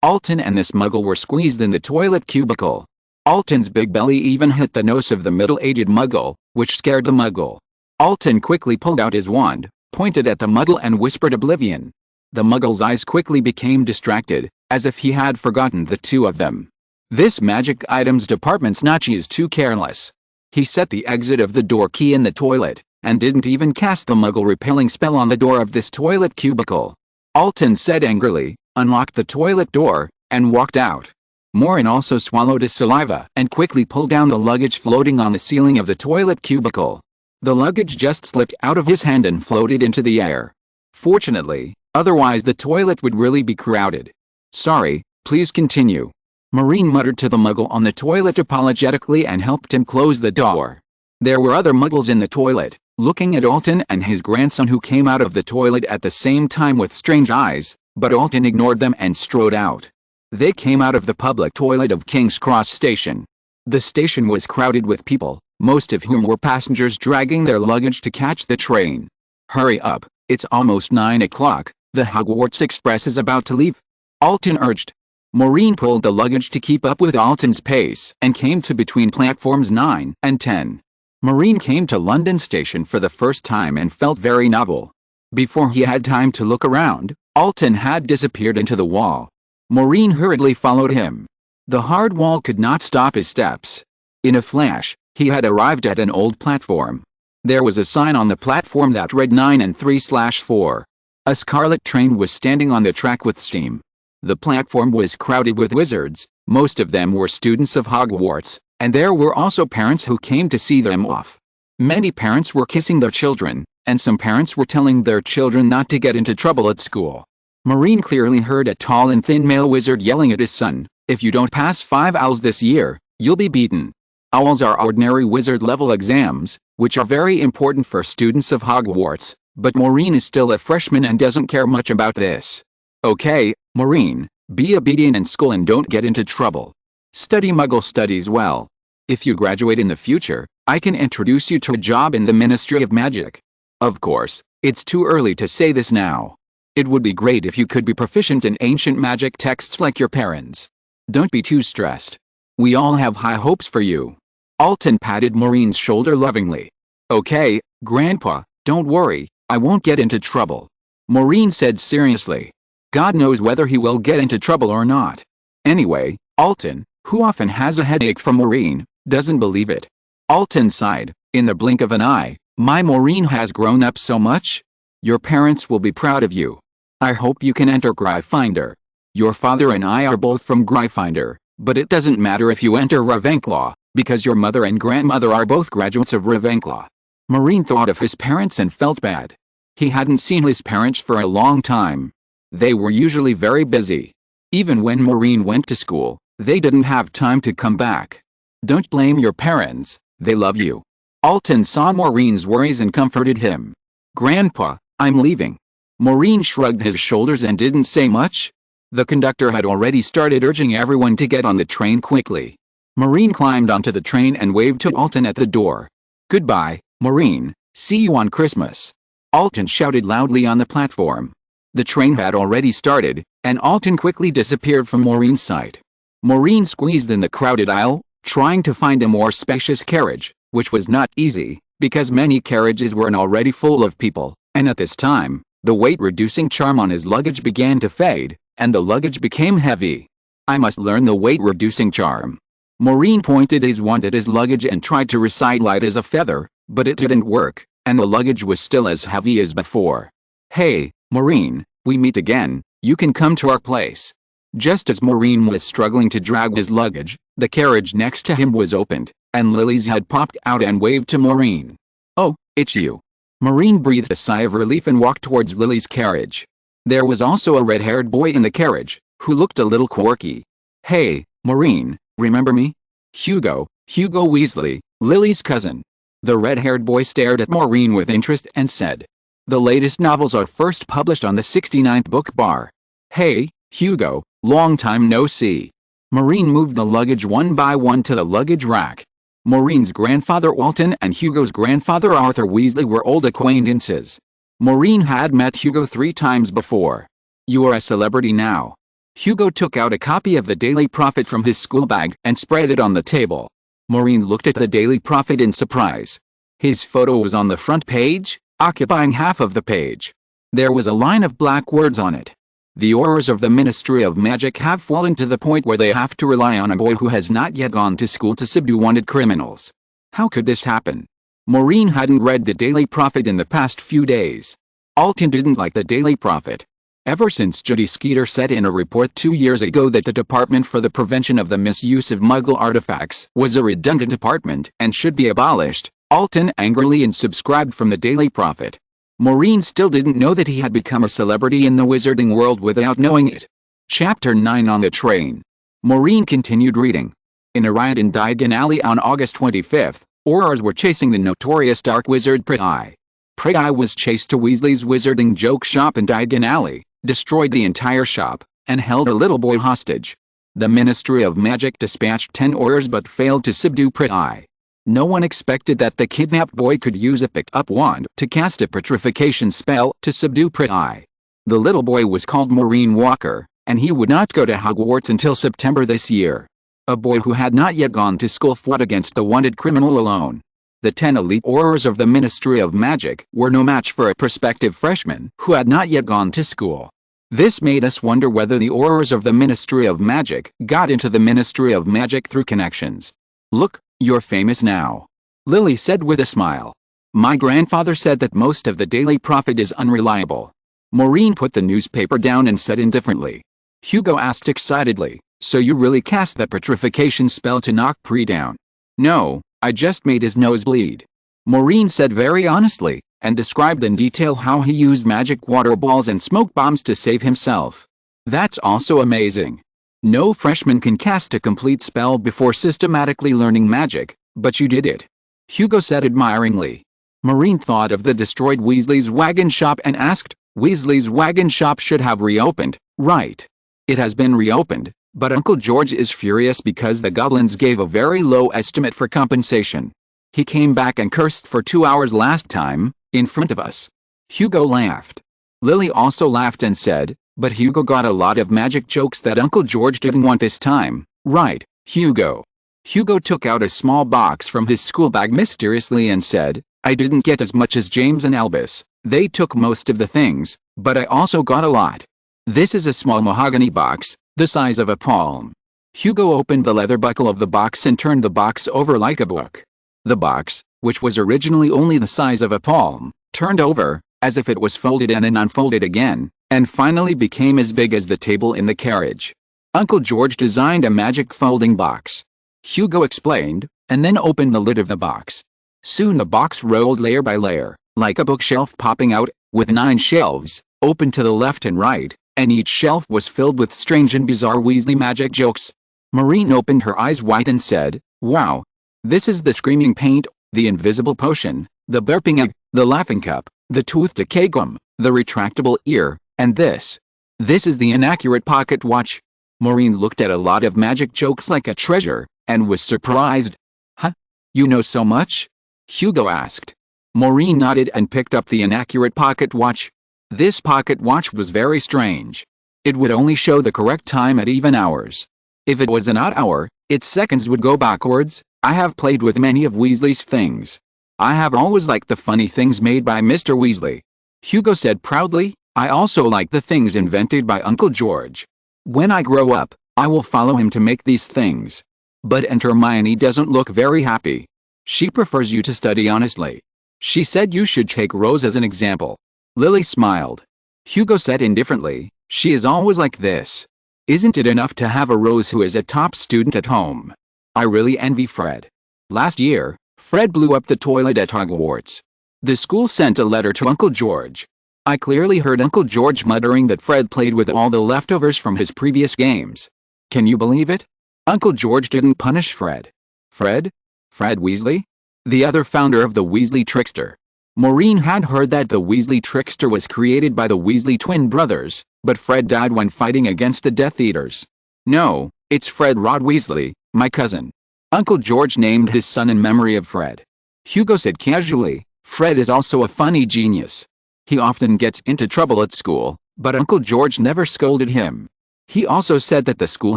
Alton and this Muggle were squeezed in the toilet cubicle. Alton's big belly even hit the nose of the middle-aged Muggle, which scared the Muggle. Alton quickly pulled out his wand, pointed at the Muggle and whispered oblivion. The Muggle's eyes quickly became distracted, as if he had forgotten the two of them. This magic items department's Nachi is too careless. He set the exit of the door key in the toilet, and didn't even cast the Muggle-repelling spell on the door of this toilet cubicle. Alton said angrily, unlocked the toilet door, and walked out. Maureen also swallowed his saliva and quickly pulled down the luggage floating on the ceiling of the toilet cubicle. The luggage just slipped out of his hand and floated into the air. Fortunately, otherwise the toilet would really be crowded. "Sorry, please continue," Maureen muttered to the Muggle on the toilet apologetically and helped him close the door. There were other Muggles in the toilet, looking at Alton and his grandson who came out of the toilet at the same time with strange eyes, but Alton ignored them and strode out. They came out of the public toilet of King's Cross Station. The station was crowded with people, most of whom were passengers dragging their luggage to catch the train. "Hurry up, it's almost 9 o'clock, the Hogwarts Express is about to leave," Alton urged. Maureen pulled the luggage to keep up with Alton's pace and came to between platforms 9 and 10. Maureen came to London Station for the first time and felt very novel. Before he had time to look around, Alton had disappeared into the wall. Maureen hurriedly followed him. The hard wall could not stop his steps. In a flash, he had arrived at an old platform. There was a sign on the platform that read 9 and 3/4. A scarlet train was standing on the track with steam. The platform was crowded with wizards, most of them were students of Hogwarts, and there were also parents who came to see them off. Many parents were kissing their children, and some parents were telling their children not to get into trouble at school. Maureen clearly heard a tall and thin male wizard yelling at his son, "If you don't pass 5 owls this year, you'll be beaten." Owls are ordinary wizard-level exams, which are very important for students of Hogwarts, but Maureen is still a freshman and doesn't care much about this. "Okay, Maureen, be obedient in school and don't get into trouble. Study Muggle studies well. If you graduate in the future, I can introduce you to a job in the Ministry of Magic. Of course, it's too early to say this now. It would be great if you could be proficient in ancient magic texts like your parents. Don't be too stressed. We all have high hopes for you." Alton patted Maureen's shoulder lovingly. "Okay, Grandpa, don't worry, I won't get into trouble," Maureen said seriously. God knows whether he will get into trouble or not. Anyway, Alton, who often has a headache from Maureen, doesn't believe it. Alton sighed, in the blink of an eye, "My Maureen has grown up so much. Your parents will be proud of you. I hope you can enter Gryffindor. Your father and I are both from Gryffindor, but it doesn't matter if you enter Ravenclaw, because your mother and grandmother are both graduates of Ravenclaw." Maureen thought of his parents and felt bad. He hadn't seen his parents for a long time. They were usually very busy. Even when Maureen went to school, they didn't have time to come back. "Don't blame your parents, they love you." Alton saw Maureen's worries and comforted him. "Grandpa, I'm leaving. Maureen shrugged his shoulders and didn't say much. The conductor had already started urging everyone to get on the train quickly. Maureen climbed onto the train and waved to Alton at the door. "Goodbye, Maureen, see you on Christmas," Alton shouted loudly on the platform. The train had already started, and Alton quickly disappeared from Maureen's sight. Maureen squeezed in the crowded aisle, trying to find a more spacious carriage, which was not easy, because many carriages were already full of people, and at this time, the weight-reducing charm on his luggage began to fade, and the luggage became heavy. "I must learn the weight-reducing charm." Maureen pointed his wand at his luggage and tried to recite light as a feather, but it didn't work, and the luggage was still as heavy as before. "Hey, Maureen, we meet again, you can come to our place." Just as Maureen was struggling to drag his luggage, the carriage next to him was opened, and Lily's head popped out and waved to Maureen. "Oh, it's you." Maureen breathed a sigh of relief and walked towards Lily's carriage. There was also a red-haired boy in the carriage, who looked a little quirky. "Hey, Maureen, remember me? Hugo Weasley, Lily's cousin." The red-haired boy stared at Maureen with interest and said, "The latest novels are first published on the 69th book bar. Hey, Hugo, long time no see." Maureen moved the luggage one by one to the luggage rack. Maureen's grandfather Alton and Hugo's grandfather Arthur Weasley were old acquaintances. Maureen had met Hugo 3 times before. "You are a celebrity now." Hugo took out a copy of the Daily Prophet from his school bag and spread it on the table. Maureen looked at the Daily Prophet in surprise. His photo was on the front page, occupying half of the page. There was a line of black words on it. "The Aurors of the Ministry of Magic have fallen to the point where they have to rely on a boy who has not yet gone to school to subdue wanted criminals." How could this happen? Maureen hadn't read the Daily Prophet in the past few days. Alton didn't like the Daily Prophet. Ever since Judy Skeeter said in a report 2 years ago that the Department for the Prevention of the Misuse of Muggle Artifacts was a redundant department and should be abolished, Alton angrily unsubscribed from the Daily Prophet. Maureen still didn't know that he had become a celebrity in the wizarding world without knowing it. Chapter 9 On the Train. Maureen continued reading. In a riot in Diagon Alley on August 25th, Aurors were chasing the notorious dark wizard Pretty. Pretty was chased to Weasley's Wizarding Joke Shop in Diagon Alley, destroyed the entire shop, and held a little boy hostage. The Ministry of Magic dispatched 10 Aurors but failed to subdue Pretty. No one expected that the kidnapped boy could use a picked-up wand to cast a petrification spell to subdue Pretty. The little boy was called Maureen Walker, and he would not go to Hogwarts until September this year. A boy who had not yet gone to school fought against the wanted criminal alone. The 10 elite Aurors of the Ministry of Magic were no match for a prospective freshman who had not yet gone to school. This made us wonder whether the Aurors of the Ministry of Magic got into the Ministry of Magic through connections. "Look, you're famous now," Lily said with a smile. "My grandfather said that most of the Daily Prophet is unreliable." Maureen put the newspaper down and said indifferently. Hugo asked excitedly, "So you really cast the petrification spell to knock Pre down?" "No, I just made his nose bleed," Maureen said very honestly, and described in detail how he used magic water balls and smoke bombs to save himself. "That's also amazing. No freshman can cast a complete spell before systematically learning magic, but you did it," Hugo said admiringly. Maureen thought of the destroyed Weasley's wagon shop and asked, "Weasley's wagon shop should have reopened, right?" "It has been reopened, but Uncle George is furious because the goblins gave a very low estimate for compensation. He came back and cursed for 2 hours last time, in front of us." Hugo laughed. Lily also laughed and said, "But Hugo got a lot of magic jokes that Uncle George didn't want this time, right, Hugo?" Hugo took out a small box from his school bag mysteriously and said, "I didn't get as much as James and Albus. They took most of the things, but I also got a lot. This is a small mahogany box, the size of a palm." Hugo opened the leather buckle of the box and turned the box over like a book. The box, which was originally only the size of a palm, turned over, as if it was folded and then unfolded again, and finally became as big as the table in the carriage. "Uncle George designed a magic folding box," Hugo explained, and then opened the lid of the box. Soon the box rolled layer by layer, like a bookshelf popping out, with 9 shelves, open to the left and right, and each shelf was filled with strange and bizarre Weasley magic jokes. Maureen opened her eyes wide and said, "Wow. This is the screaming paint, the invisible potion, the burping egg, the laughing cup, the tooth decay gum, the retractable ear, and this. This is the inaccurate pocket watch. Maureen looked at a lot of magic jokes like a treasure, and was surprised. Huh? You know so much? Hugo asked. Maureen nodded and picked up the inaccurate pocket watch. This pocket watch was very strange. It would only show the correct time at even hours. If it was an odd hour, its seconds would go backwards. I have played with many of Weasley's things. I have always liked the funny things made by Mr. Weasley. Hugo said proudly, I also like the things invented by Uncle George. When I grow up, I will follow him to make these things. But Aunt Hermione doesn't look very happy. She prefers you to study honestly. She said you should take Rose as an example. Lily smiled. Hugo said indifferently, she is always like this. Isn't it enough to have a Rose who is a top student at home? I really envy Fred. Last year, Fred blew up the toilet at Hogwarts. The school sent a letter to Uncle George. I clearly heard Uncle George muttering that Fred played with all the leftovers from his previous games. Can you believe it? Uncle George didn't punish Fred. Fred? Fred Weasley? The other founder of the Weasley Trickster. Maureen had heard that the Weasley Trickster was created by the Weasley twin brothers, but Fred died when fighting against the Death Eaters. No, it's Fred Rod Weasley, my cousin. Uncle George named his son in memory of Fred. Hugo said casually, Fred is also a funny genius. He often gets into trouble at school, but Uncle George never scolded him. He also said that the school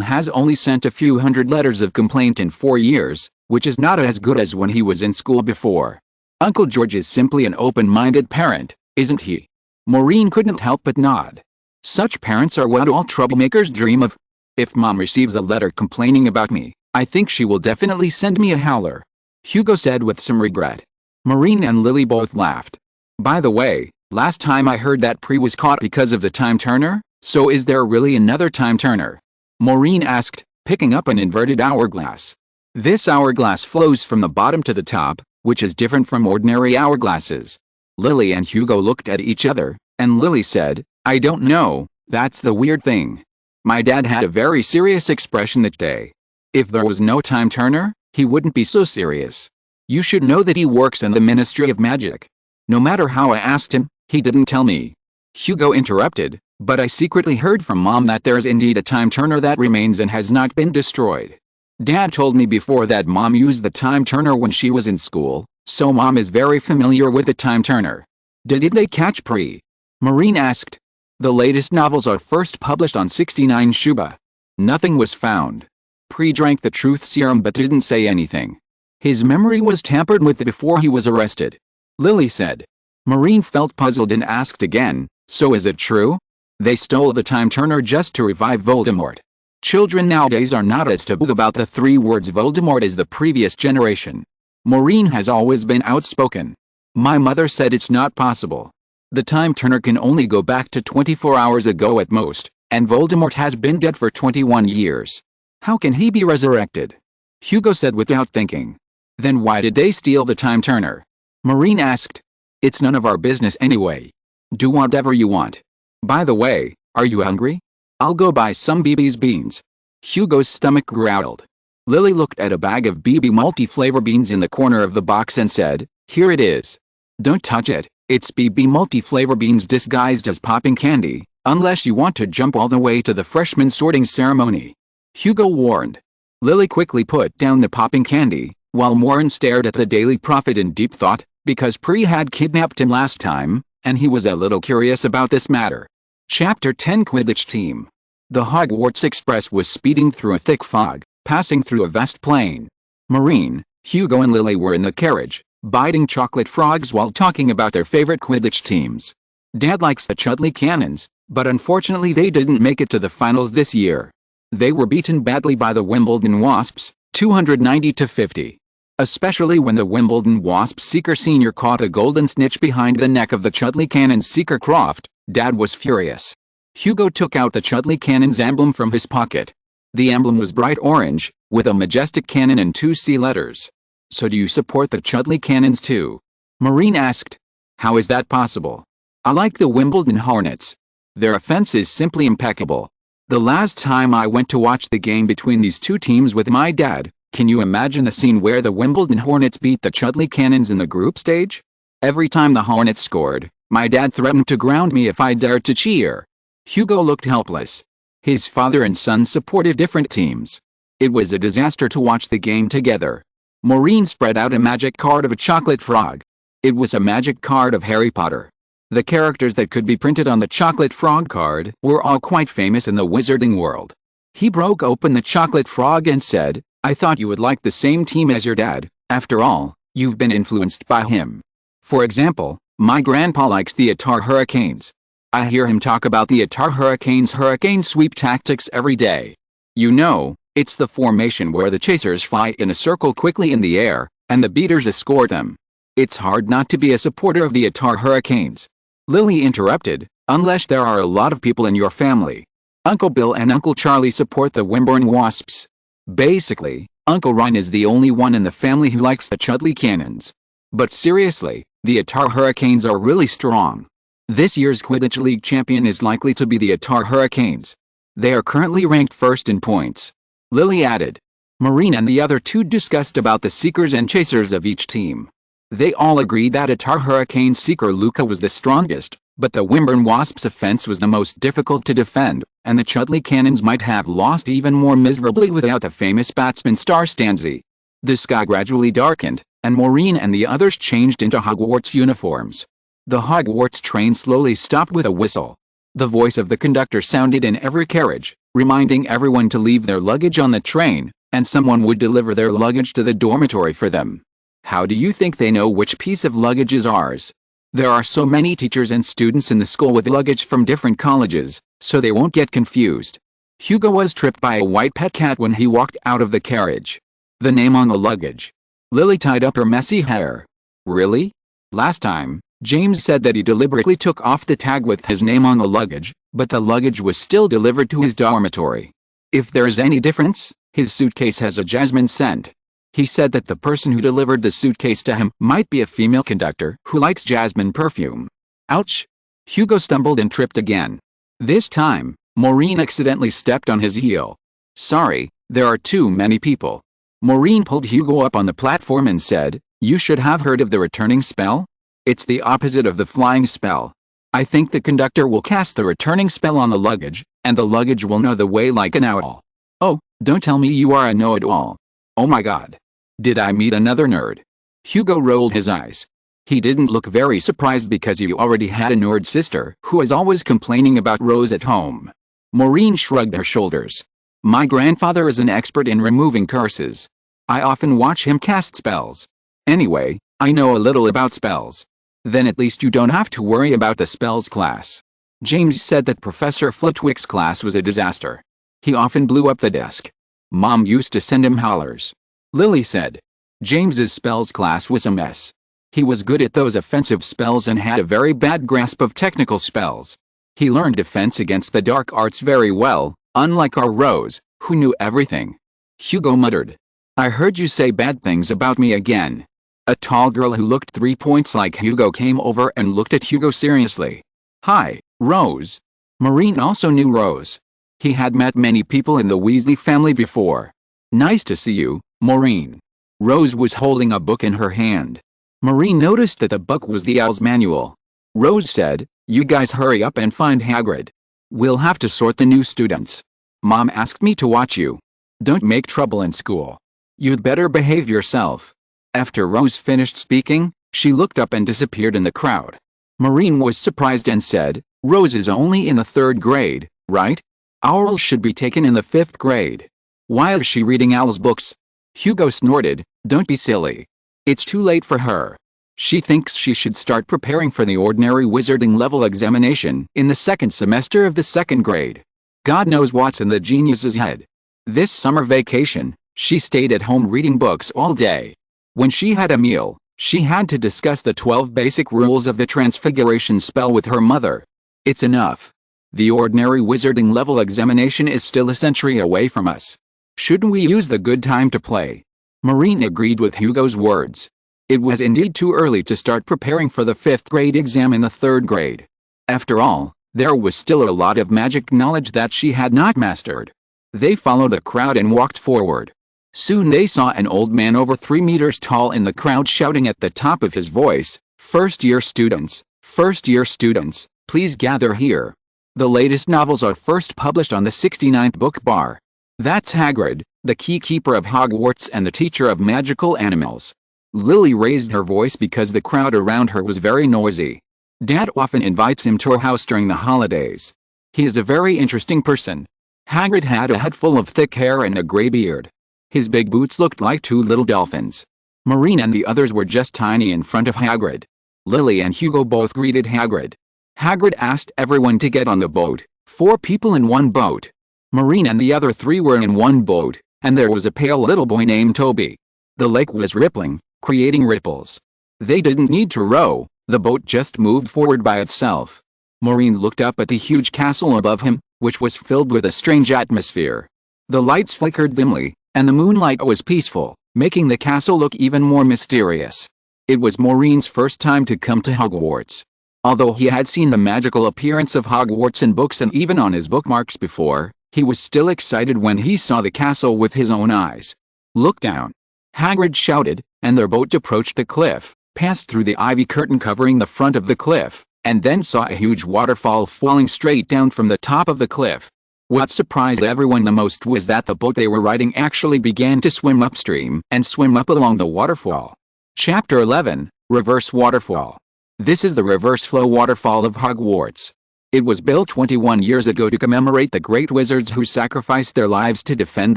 has only sent a few hundred letters of complaint in 4 years, which is not as good as when he was in school before. Uncle George is simply an open-minded parent, isn't he? Maureen couldn't help but nod. Such parents are what all troublemakers dream of. If Mom receives a letter complaining about me, I think she will definitely send me a howler. Hugo said with some regret. Maureen and Lily both laughed. By the way, last time I heard that Pri was caught because of the time turner, so is there really another time turner? Maureen asked, picking up an inverted hourglass. This hourglass flows from the bottom to the top, which is different from ordinary hourglasses. Lily and Hugo looked at each other, and Lily said, I don't know, that's the weird thing. My dad had a very serious expression that day. If there was no time turner, he wouldn't be so serious. You should know that he works in the Ministry of Magic. No matter how I asked him, he didn't tell me. Hugo interrupted, but I secretly heard from Mom that there's indeed a time turner that remains and has not been destroyed. Dad told me before that Mom used the time turner when she was in school, so Mom is very familiar with the time turner. Did they catch Pri? Maureen asked. The latest novels are first published on 69 Shuba. Nothing was found. Pri drank the truth serum but didn't say anything. His memory was tampered with before he was arrested. Lily said. Maureen felt puzzled and asked again, so is it true? They stole the time turner just to revive Voldemort. Children nowadays are not as taboo about the 3 words Voldemort as the previous generation. Maureen has always been outspoken. My mother said it's not possible. The time turner can only go back to 24 hours ago at most, and Voldemort has been dead for 21 years. How can he be resurrected? Hugo said without thinking. Then why did they steal the time turner? Maureen asked. It's none of our business anyway. Do whatever you want. By the way, are you hungry? I'll go buy some BB's beans. Hugo's stomach growled. Lily looked at a bag of BB multi-flavor beans in the corner of the box and said, here it is. Don't touch it, it's BB multi-flavor beans disguised as popping candy, unless you want to jump all the way to the freshman sorting ceremony. Hugo warned. Lily quickly put down the popping candy, while Maureen stared at the Daily Prophet in deep thought, because Pri had kidnapped him last time, and he was a little curious about this matter. Chapter 10 Quidditch Team. The Hogwarts Express was speeding through a thick fog, passing through a vast plain. Maureen, Hugo and Lily were in the carriage, biting chocolate frogs while talking about their favorite Quidditch teams. Dad likes the Chudley Cannons, but unfortunately they didn't make it to the finals this year. They were beaten badly by the Wimbledon Wasps, 290-50. Especially when the Wimbledon Wasps Seeker Sr. caught a golden snitch behind the neck of the Chudley Cannons Seeker Croft, Dad was furious. Hugo took out the Chudley Cannons emblem from his pocket. The emblem was bright orange, with a majestic cannon and 2 C letters. So do you support the Chudley Cannons too? Maureen asked. How is that possible? I like the Wimbledon Hornets. Their offense is simply impeccable. The last time I went to watch the game between these 2 teams with my dad, can you imagine the scene where the Wimbledon Hornets beat the Chudley Cannons in the group stage? Every time the Hornets scored, My dad threatened to ground me if I dared to cheer. Hugo looked helpless. His father and son supported different teams. It was a disaster to watch the game together. Maureen spread out a magic card of a chocolate frog. It was a magic card of Harry Potter. The characters that could be printed on the chocolate frog card were all quite famous in the wizarding world. He broke open the chocolate frog and said, "I thought you would like the same team as your dad. After all, you've been influenced by him. For example, my grandpa likes the Atar Hurricanes. I hear him talk about the Atar Hurricanes' hurricane sweep tactics every day. You know, it's the formation where the chasers fly in a circle quickly in the air, and the beaters escort them. It's hard not to be a supporter of the Atar Hurricanes." Lily interrupted, "Unless there are a lot of people in your family. Uncle Bill and Uncle Charlie support the Wimborne Wasps. Basically, Uncle Ron is the only one in the family who likes the Chudley Cannons. But seriously, the Atar Hurricanes are really strong. This year's Quidditch League champion is likely to be the Atar Hurricanes. They are currently ranked first in points." Lily added. Maureen and the other two discussed about the seekers and chasers of each team. They all agreed that Atar Hurricane's seeker Luca was the strongest, but the Wimborne Wasps' offense was the most difficult to defend, and the Chudley Cannons might have lost even more miserably without the famous batsman Star Stanzi. The sky gradually darkened, and Maureen and the others changed into Hogwarts uniforms. The Hogwarts train slowly stopped with a whistle. The voice of the conductor sounded in every carriage, reminding everyone to leave their luggage on the train, and someone would deliver their luggage to the dormitory for them. How do you think they know which piece of luggage is ours? There are so many teachers and students in the school with luggage from different colleges, so they won't get confused. Hugo was tripped by a white pet cat when he walked out of the carriage. The name on the luggage. Lily tied up her messy hair. Really? Last time, James said that he deliberately took off the tag with his name on the luggage, but the luggage was still delivered to his dormitory. If there is any difference, his suitcase has a jasmine scent. He said that the person who delivered the suitcase to him might be a female conductor who likes jasmine perfume. Ouch! Hugo stumbled and tripped again. This time, Maureen accidentally stepped on his heel. Sorry, there are too many people. Maureen pulled Hugo up on the platform and said, "You should have heard of the returning spell? It's the opposite of the flying spell. I think the conductor will cast the returning spell on the luggage, and the luggage will know the way like an owl." "Oh, don't tell me you are a know-it-all. Oh my god. Did I meet another nerd?" Hugo rolled his eyes. He didn't look very surprised because he already had a nerd sister who was always complaining about Rose at home. Maureen shrugged her shoulders. "My grandfather is an expert in removing curses. I often watch him cast spells. Anyway, I know a little about spells." "Then at least you don't have to worry about the spells class." James said that Professor Flitwick's class was a disaster. He often blew up the desk. Mom used to send him hollers. Lily said. James's spells class was a mess. He was good at those offensive spells and had a very bad grasp of technical spells. He learned defense against the dark arts very well, unlike our Rose, who knew everything. Hugo muttered. "I heard you say bad things about me again." A tall girl who looked 3 points like Hugo came over and looked at Hugo seriously. "Hi, Rose." Maureen also knew Rose. He had met many people in the Weasley family before. "Nice to see you, Maureen." Rose was holding a book in her hand. Maureen noticed that the book was the Owl's Manual. Rose said, "You guys hurry up and find Hagrid. We'll have to sort the new students. Mom asked me to watch you. Don't make trouble in school. You'd better behave yourself." After Rose finished speaking, she looked up and disappeared in the crowd. Maureen was surprised and said, "Rose is only in the 3rd grade, right? Owls should be taken in the 5th grade. Why is she reading Owl's books?" Hugo snorted, "Don't be silly. It's too late for her. She thinks she should start preparing for the ordinary wizarding level examination in the 2nd semester of the 2nd grade. God knows what's in the genius's head. This summer vacation, she stayed at home reading books all day. When she had a meal, she had to discuss the 12 basic rules of the transfiguration spell with her mother. It's enough. The ordinary wizarding level examination is still a century away from us. Shouldn't we use the good time to play?" Maureen agreed with Hugo's words. It was indeed too early to start preparing for the 5th grade exam in the 3rd grade. After all, there was still a lot of magic knowledge that she had not mastered. They followed the crowd and walked forward. Soon they saw an old man over 3 meters tall in the crowd shouting at the top of his voice, "First-year students, First-year students, please gather here. The latest novels are first published on the 69th book bar. That's Hagrid, the key-keeper of Hogwarts and the teacher of magical animals. Lily raised her voice because the crowd around her was very noisy. Dad often invites him to our house during the holidays. He is a very interesting person. Hagrid had a head full of thick hair and a gray beard. His big boots looked like two little dolphins. Maureen and the others were just tiny in front of Hagrid. Lily and Hugo both greeted Hagrid. Hagrid asked everyone to get on the boat. 4 people in one boat. Maureen and the other 3 were in one boat, and there was a pale little boy named Toby. The lake was rippling, creating ripples. They didn't need to row, the boat just moved forward by itself. Maureen looked up at the huge castle above him, which was filled with a strange atmosphere. The lights flickered dimly, and the moonlight was peaceful, making the castle look even more mysterious. It was Maureen's first time to come to Hogwarts. Although he had seen the magical appearance of Hogwarts in books and even on his bookmarks before, he was still excited when he saw the castle with his own eyes. "Look down!" Hagrid shouted, and their boat approached the cliff, passed through the ivy curtain covering the front of the cliff, and then saw a huge waterfall falling straight down from the top of the cliff. What surprised everyone the most was that the boat they were riding actually began to swim upstream and swim up along the waterfall. Chapter 11, Reverse Waterfall. This is the reverse flow waterfall of Hogwarts. It was built 21 years ago to commemorate the great wizards who sacrificed their lives to defend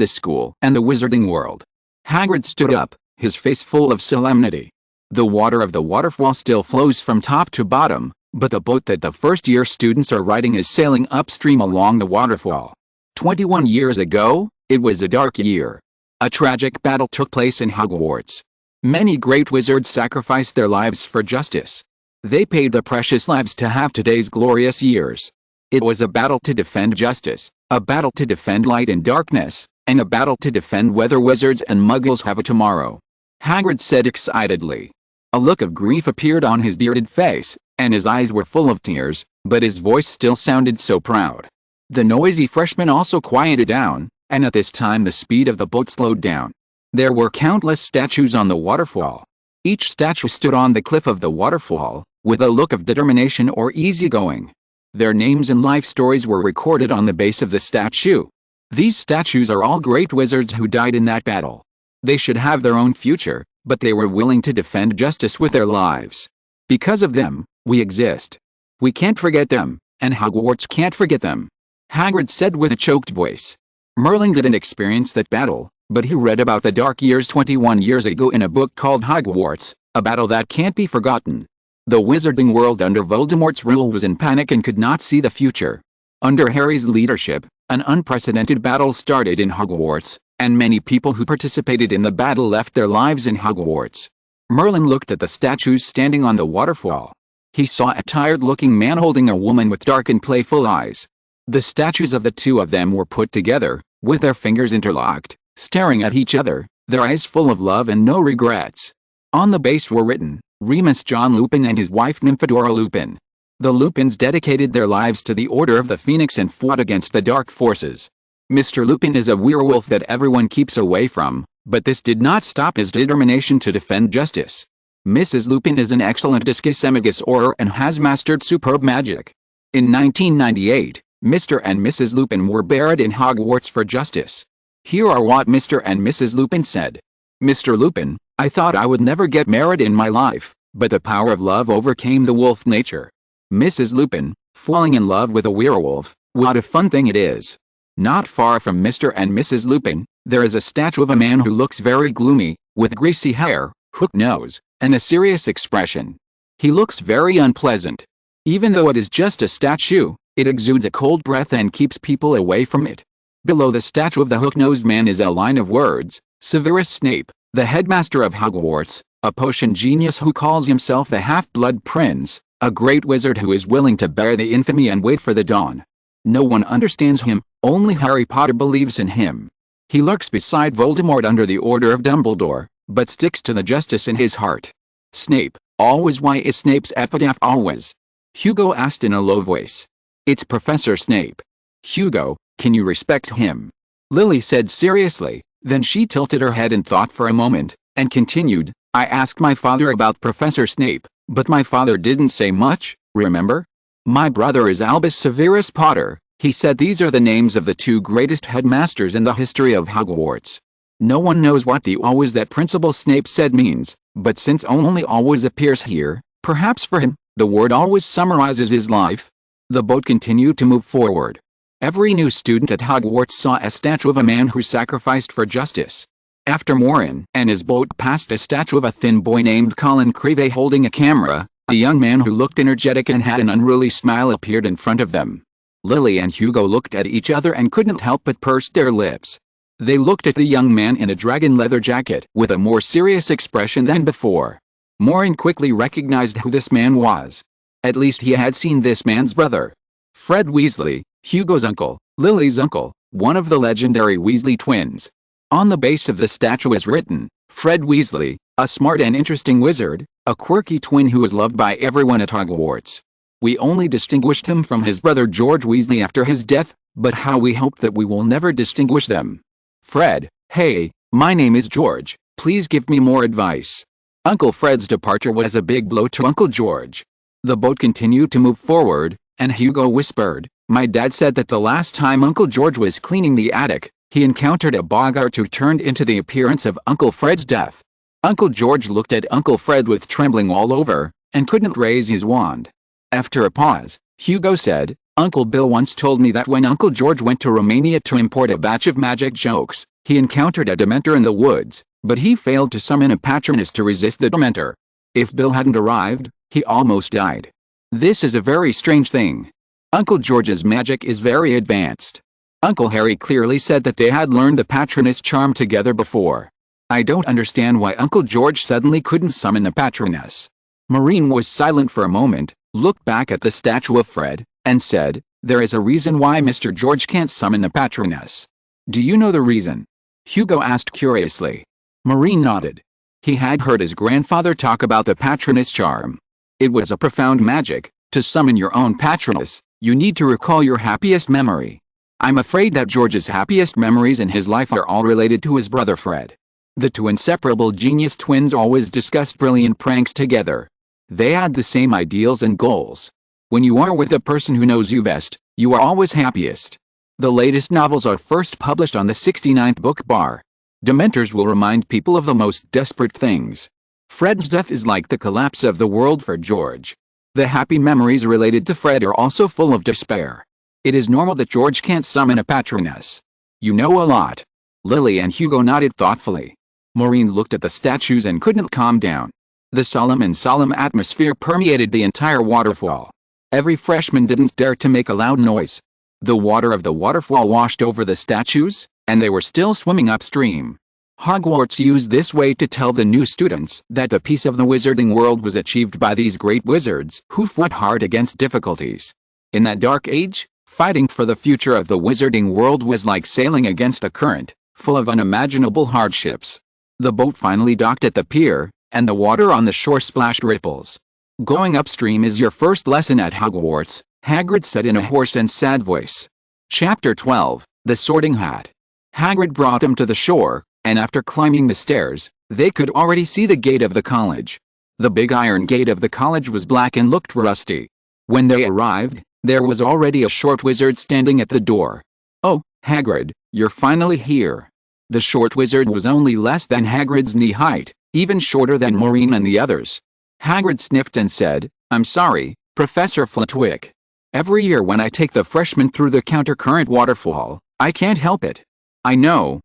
the school and the wizarding world. Hagrid stood up, his face full of solemnity. The water of the waterfall still flows from top to bottom, but the boat that the first-year students are riding is sailing upstream along the waterfall. 21 years ago, it was a dark year. A tragic battle took place in Hogwarts. Many great wizards sacrificed their lives for justice. They paid the precious lives to have today's glorious years. It was a battle to defend justice, a battle to defend light and darkness, and a battle to defend whether wizards and muggles have a tomorrow. Hagrid said excitedly. A look of grief appeared on his bearded face, and his eyes were full of tears, but his voice still sounded so proud. The noisy freshmen also quieted down, and at this time the speed of the boat slowed down. There were countless statues on the waterfall. Each statue stood on the cliff of the waterfall, with a look of determination or easygoing. Their names and life stories were recorded on the base of the statue. These statues are all great wizards who died in that battle. They should have their own future, but they were willing to defend justice with their lives. Because of them, we exist. We can't forget them, and Hogwarts can't forget them. Hagrid said with a choked voice. Merlin didn't experience that battle, but he read about the dark years 21 years ago in a book called Hogwarts, a battle that can't be forgotten. The wizarding world under Voldemort's rule was in panic and could not see the future. Under Harry's leadership, an unprecedented battle started in Hogwarts, and many people who participated in the battle left their lives in Hogwarts. Merlin looked at the statues standing on the waterfall. He saw a tired-looking man holding a woman with dark and playful eyes. The statues of the two of them were put together, with their fingers interlocked, staring at each other, their eyes full of love and no regrets. On the base were written, Remus John Lupin and his wife Nymphadora Lupin. The Lupins dedicated their lives to the Order of the Phoenix and fought against the dark forces. Mr. Lupin is a werewolf that everyone keeps away from, but this did not stop his determination to defend justice. Mrs. Lupin is an excellent discusemagus auror and has mastered superb magic. In 1998, Mr. and Mrs. Lupin were buried in Hogwarts for justice. Here are what Mr. and Mrs. Lupin said. Mr. Lupin, I thought I would never get married in my life, but the power of love overcame the wolf nature. Mrs. Lupin, falling in love with a werewolf, what a fun thing it is. Not far from Mr. and Mrs. Lupin, there is a statue of a man who looks very gloomy, with greasy hair, hooked nose, and a serious expression. He looks very unpleasant. Even though it is just a statue, it exudes a cold breath and keeps people away from it. Below the statue of the hook-nosed man is a line of words, Severus Snape, the headmaster of Hogwarts, a potion genius who calls himself the Half-Blood Prince, a great wizard who is willing to bear the infamy and wait for the dawn. No one understands him, only Harry Potter believes in him. He lurks beside Voldemort under the order of Dumbledore, but sticks to the justice in his heart. Snape, always. Why is Snape's epitaph always? Hugo asked in a low voice. It's Professor Snape. Hugo, can you respect him? Lily said seriously, then she tilted her head and thought for a moment, and continued, I asked my father about Professor Snape, but my father didn't say much. Remember? My brother is Albus Severus Potter. He said these are the names of the two greatest headmasters in the history of Hogwarts. No one knows what the always that Principal Snape said means, but since only always appears here, perhaps for him, the word always summarizes his life. The boat continued to move forward. Every new student at Hogwarts saw a statue of a man who sacrificed for justice. After Maureen and his boat passed a statue of a thin boy named Colin Creevey holding a camera, a young man who looked energetic and had an unruly smile appeared in front of them. Lily and Hugo looked at each other and couldn't help but purse their lips. They looked at the young man in a dragon leather jacket with a more serious expression than before. Maureen quickly recognized who this man was. At least he had seen this man's brother. Fred Weasley, Hugo's uncle, Lily's uncle, one of the legendary Weasley twins. On the base of the statue is written, Fred Weasley, a smart and interesting wizard, a quirky twin who is loved by everyone at Hogwarts. We only distinguished him from his brother George Weasley after his death, but how we hope that we will never distinguish them. Fred, hey, my name is George, please give me more advice. Uncle Fred's departure was a big blow to Uncle George. The boat continued to move forward, and Hugo whispered, my dad said that the last time Uncle George was cleaning the attic, he encountered a boggart who turned into the appearance of Uncle Fred's death. Uncle George looked at Uncle Fred with trembling all over, and couldn't raise his wand. After a pause, Hugo said, Uncle Bill once told me that when Uncle George went to Romania to import a batch of magic jokes, he encountered a Dementor in the woods, but he failed to summon a Patronus to resist the Dementor. If Bill hadn't arrived, he almost died. This is a very strange thing. Uncle George's magic is very advanced. Uncle Harry clearly said that they had learned the Patronus charm together before. I don't understand why Uncle George suddenly couldn't summon the Patronus. Maureen was silent for a moment, looked back at the statue of Fred, and said, there is a reason why Mr. George can't summon the Patronus. Do you know the reason? Hugo asked curiously. Maureen nodded. He had heard his grandfather talk about the Patronus charm. It was a profound magic. To summon your own Patronus, you need to recall your happiest memory. I'm afraid that George's happiest memories in his life are all related to his brother Fred. The two inseparable genius twins always discussed brilliant pranks together. They had the same ideals and goals. When you are with the person who knows you best, you are always happiest. The latest novels are first published on the 69th book bar. Dementors will remind people of the most desperate things. Fred's death is like the collapse of the world for George. The happy memories related to Fred are also full of despair. It is normal that George can't summon a Patronus. You know a lot. Lily and Hugo nodded thoughtfully. Maureen looked at the statues and couldn't calm down. The solemn atmosphere permeated the entire waterfall. Every freshman didn't dare to make a loud noise. The water of the waterfall washed over the statues, and they were still swimming upstream. Hogwarts used this way to tell the new students that the peace of the wizarding world was achieved by these great wizards who fought hard against difficulties. In that dark age, fighting for the future of the wizarding world was like sailing against a current, full of unimaginable hardships. The boat finally docked at the pier, and the water on the shore splashed ripples. Going upstream is your first lesson at Hogwarts, Hagrid said in a hoarse and sad voice. Chapter 12, The Sorting Hat. Hagrid brought them to the shore, and after climbing the stairs, they could already see the gate of the college. The big iron gate of the college was black and looked rusty. When they arrived, there was already a short wizard standing at the door. Oh, Hagrid, you're finally here. The short wizard was only less than Hagrid's knee height, even shorter than Maureen and the others. Hagrid sniffed and said, I'm sorry, Professor Flitwick. Every year when I take the freshmen through the countercurrent waterfall, I can't help it. I know,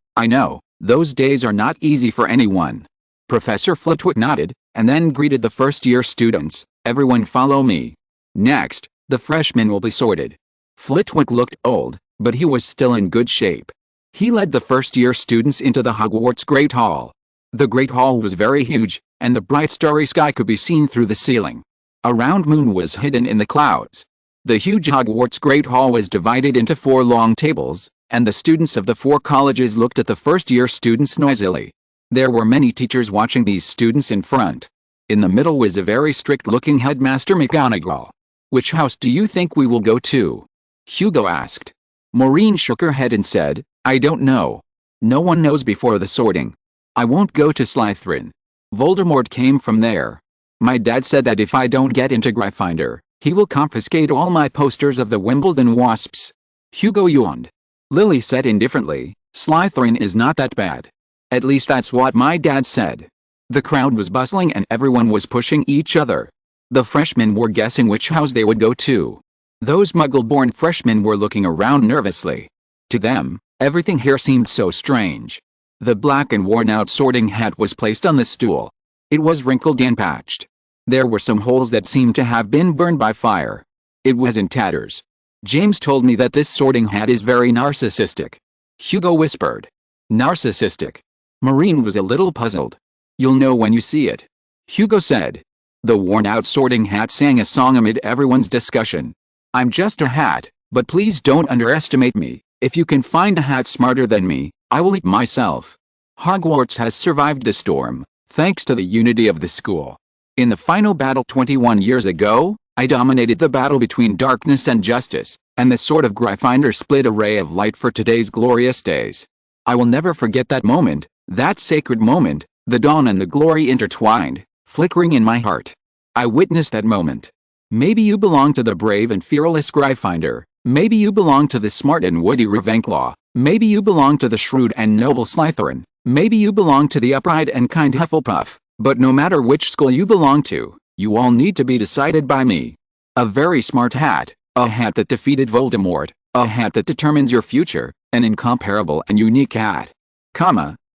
those days are not easy for anyone. Professor Flitwick nodded, and then greeted the first-year students. Everyone follow me. Next, the freshmen will be sorted. Flitwick looked old, but he was still in good shape. He led the first-year students into the Hogwarts Great Hall. The Great Hall was very huge, and the bright starry sky could be seen through the ceiling. A round moon was hidden in the clouds. The huge Hogwarts Great Hall was divided into 4 long tables, and the students of the 4 colleges looked at the first-year students noisily. There were many teachers watching these students in front. In the middle was a very strict-looking headmaster McGonagall. Which house do you think we will go to? Hugo asked. Maureen shook her head and said, I don't know. No one knows before the sorting. I won't go to Slytherin. Voldemort came from there. My dad said that if I don't get into Gryffindor, He will confiscate all my posters of the Wimbledon Wasps. Hugo yawned. Lily said indifferently, Slytherin is not that bad. At least that's what my dad said. The crowd was bustling and everyone was pushing each other. The freshmen were guessing which house they would go to. Those Muggle-born freshmen were looking around nervously. To them, everything here seemed so strange. The black and worn-out sorting hat was placed on the stool. It was wrinkled and patched. There were some holes that seemed to have been burned by fire. It was in tatters. James told me that this sorting hat is very narcissistic. Hugo whispered. Narcissistic. Maureen was a little puzzled. You'll know when you see it. Hugo said. The worn-out sorting hat sang a song amid everyone's discussion. I'm just a hat, but please don't underestimate me. If you can find a hat smarter than me, I will eat myself. Hogwarts has survived the storm, thanks to the unity of the school. In the final battle 21 years ago, I dominated the battle between darkness and justice, and the sword of Gryffindor split a ray of light for today's glorious days. I will never forget that moment, that sacred moment, the dawn and the glory intertwined, flickering in my heart. I witnessed that moment. Maybe you belong to the brave and fearless Gryffindor, maybe you belong to the smart and witty Ravenclaw, maybe you belong to the shrewd and noble Slytherin, maybe you belong to the upright and kind Hufflepuff, but no matter which school you belong to, you all need to be decided by me. A very smart hat, a hat that defeated Voldemort, a hat that determines your future, an incomparable and unique hat.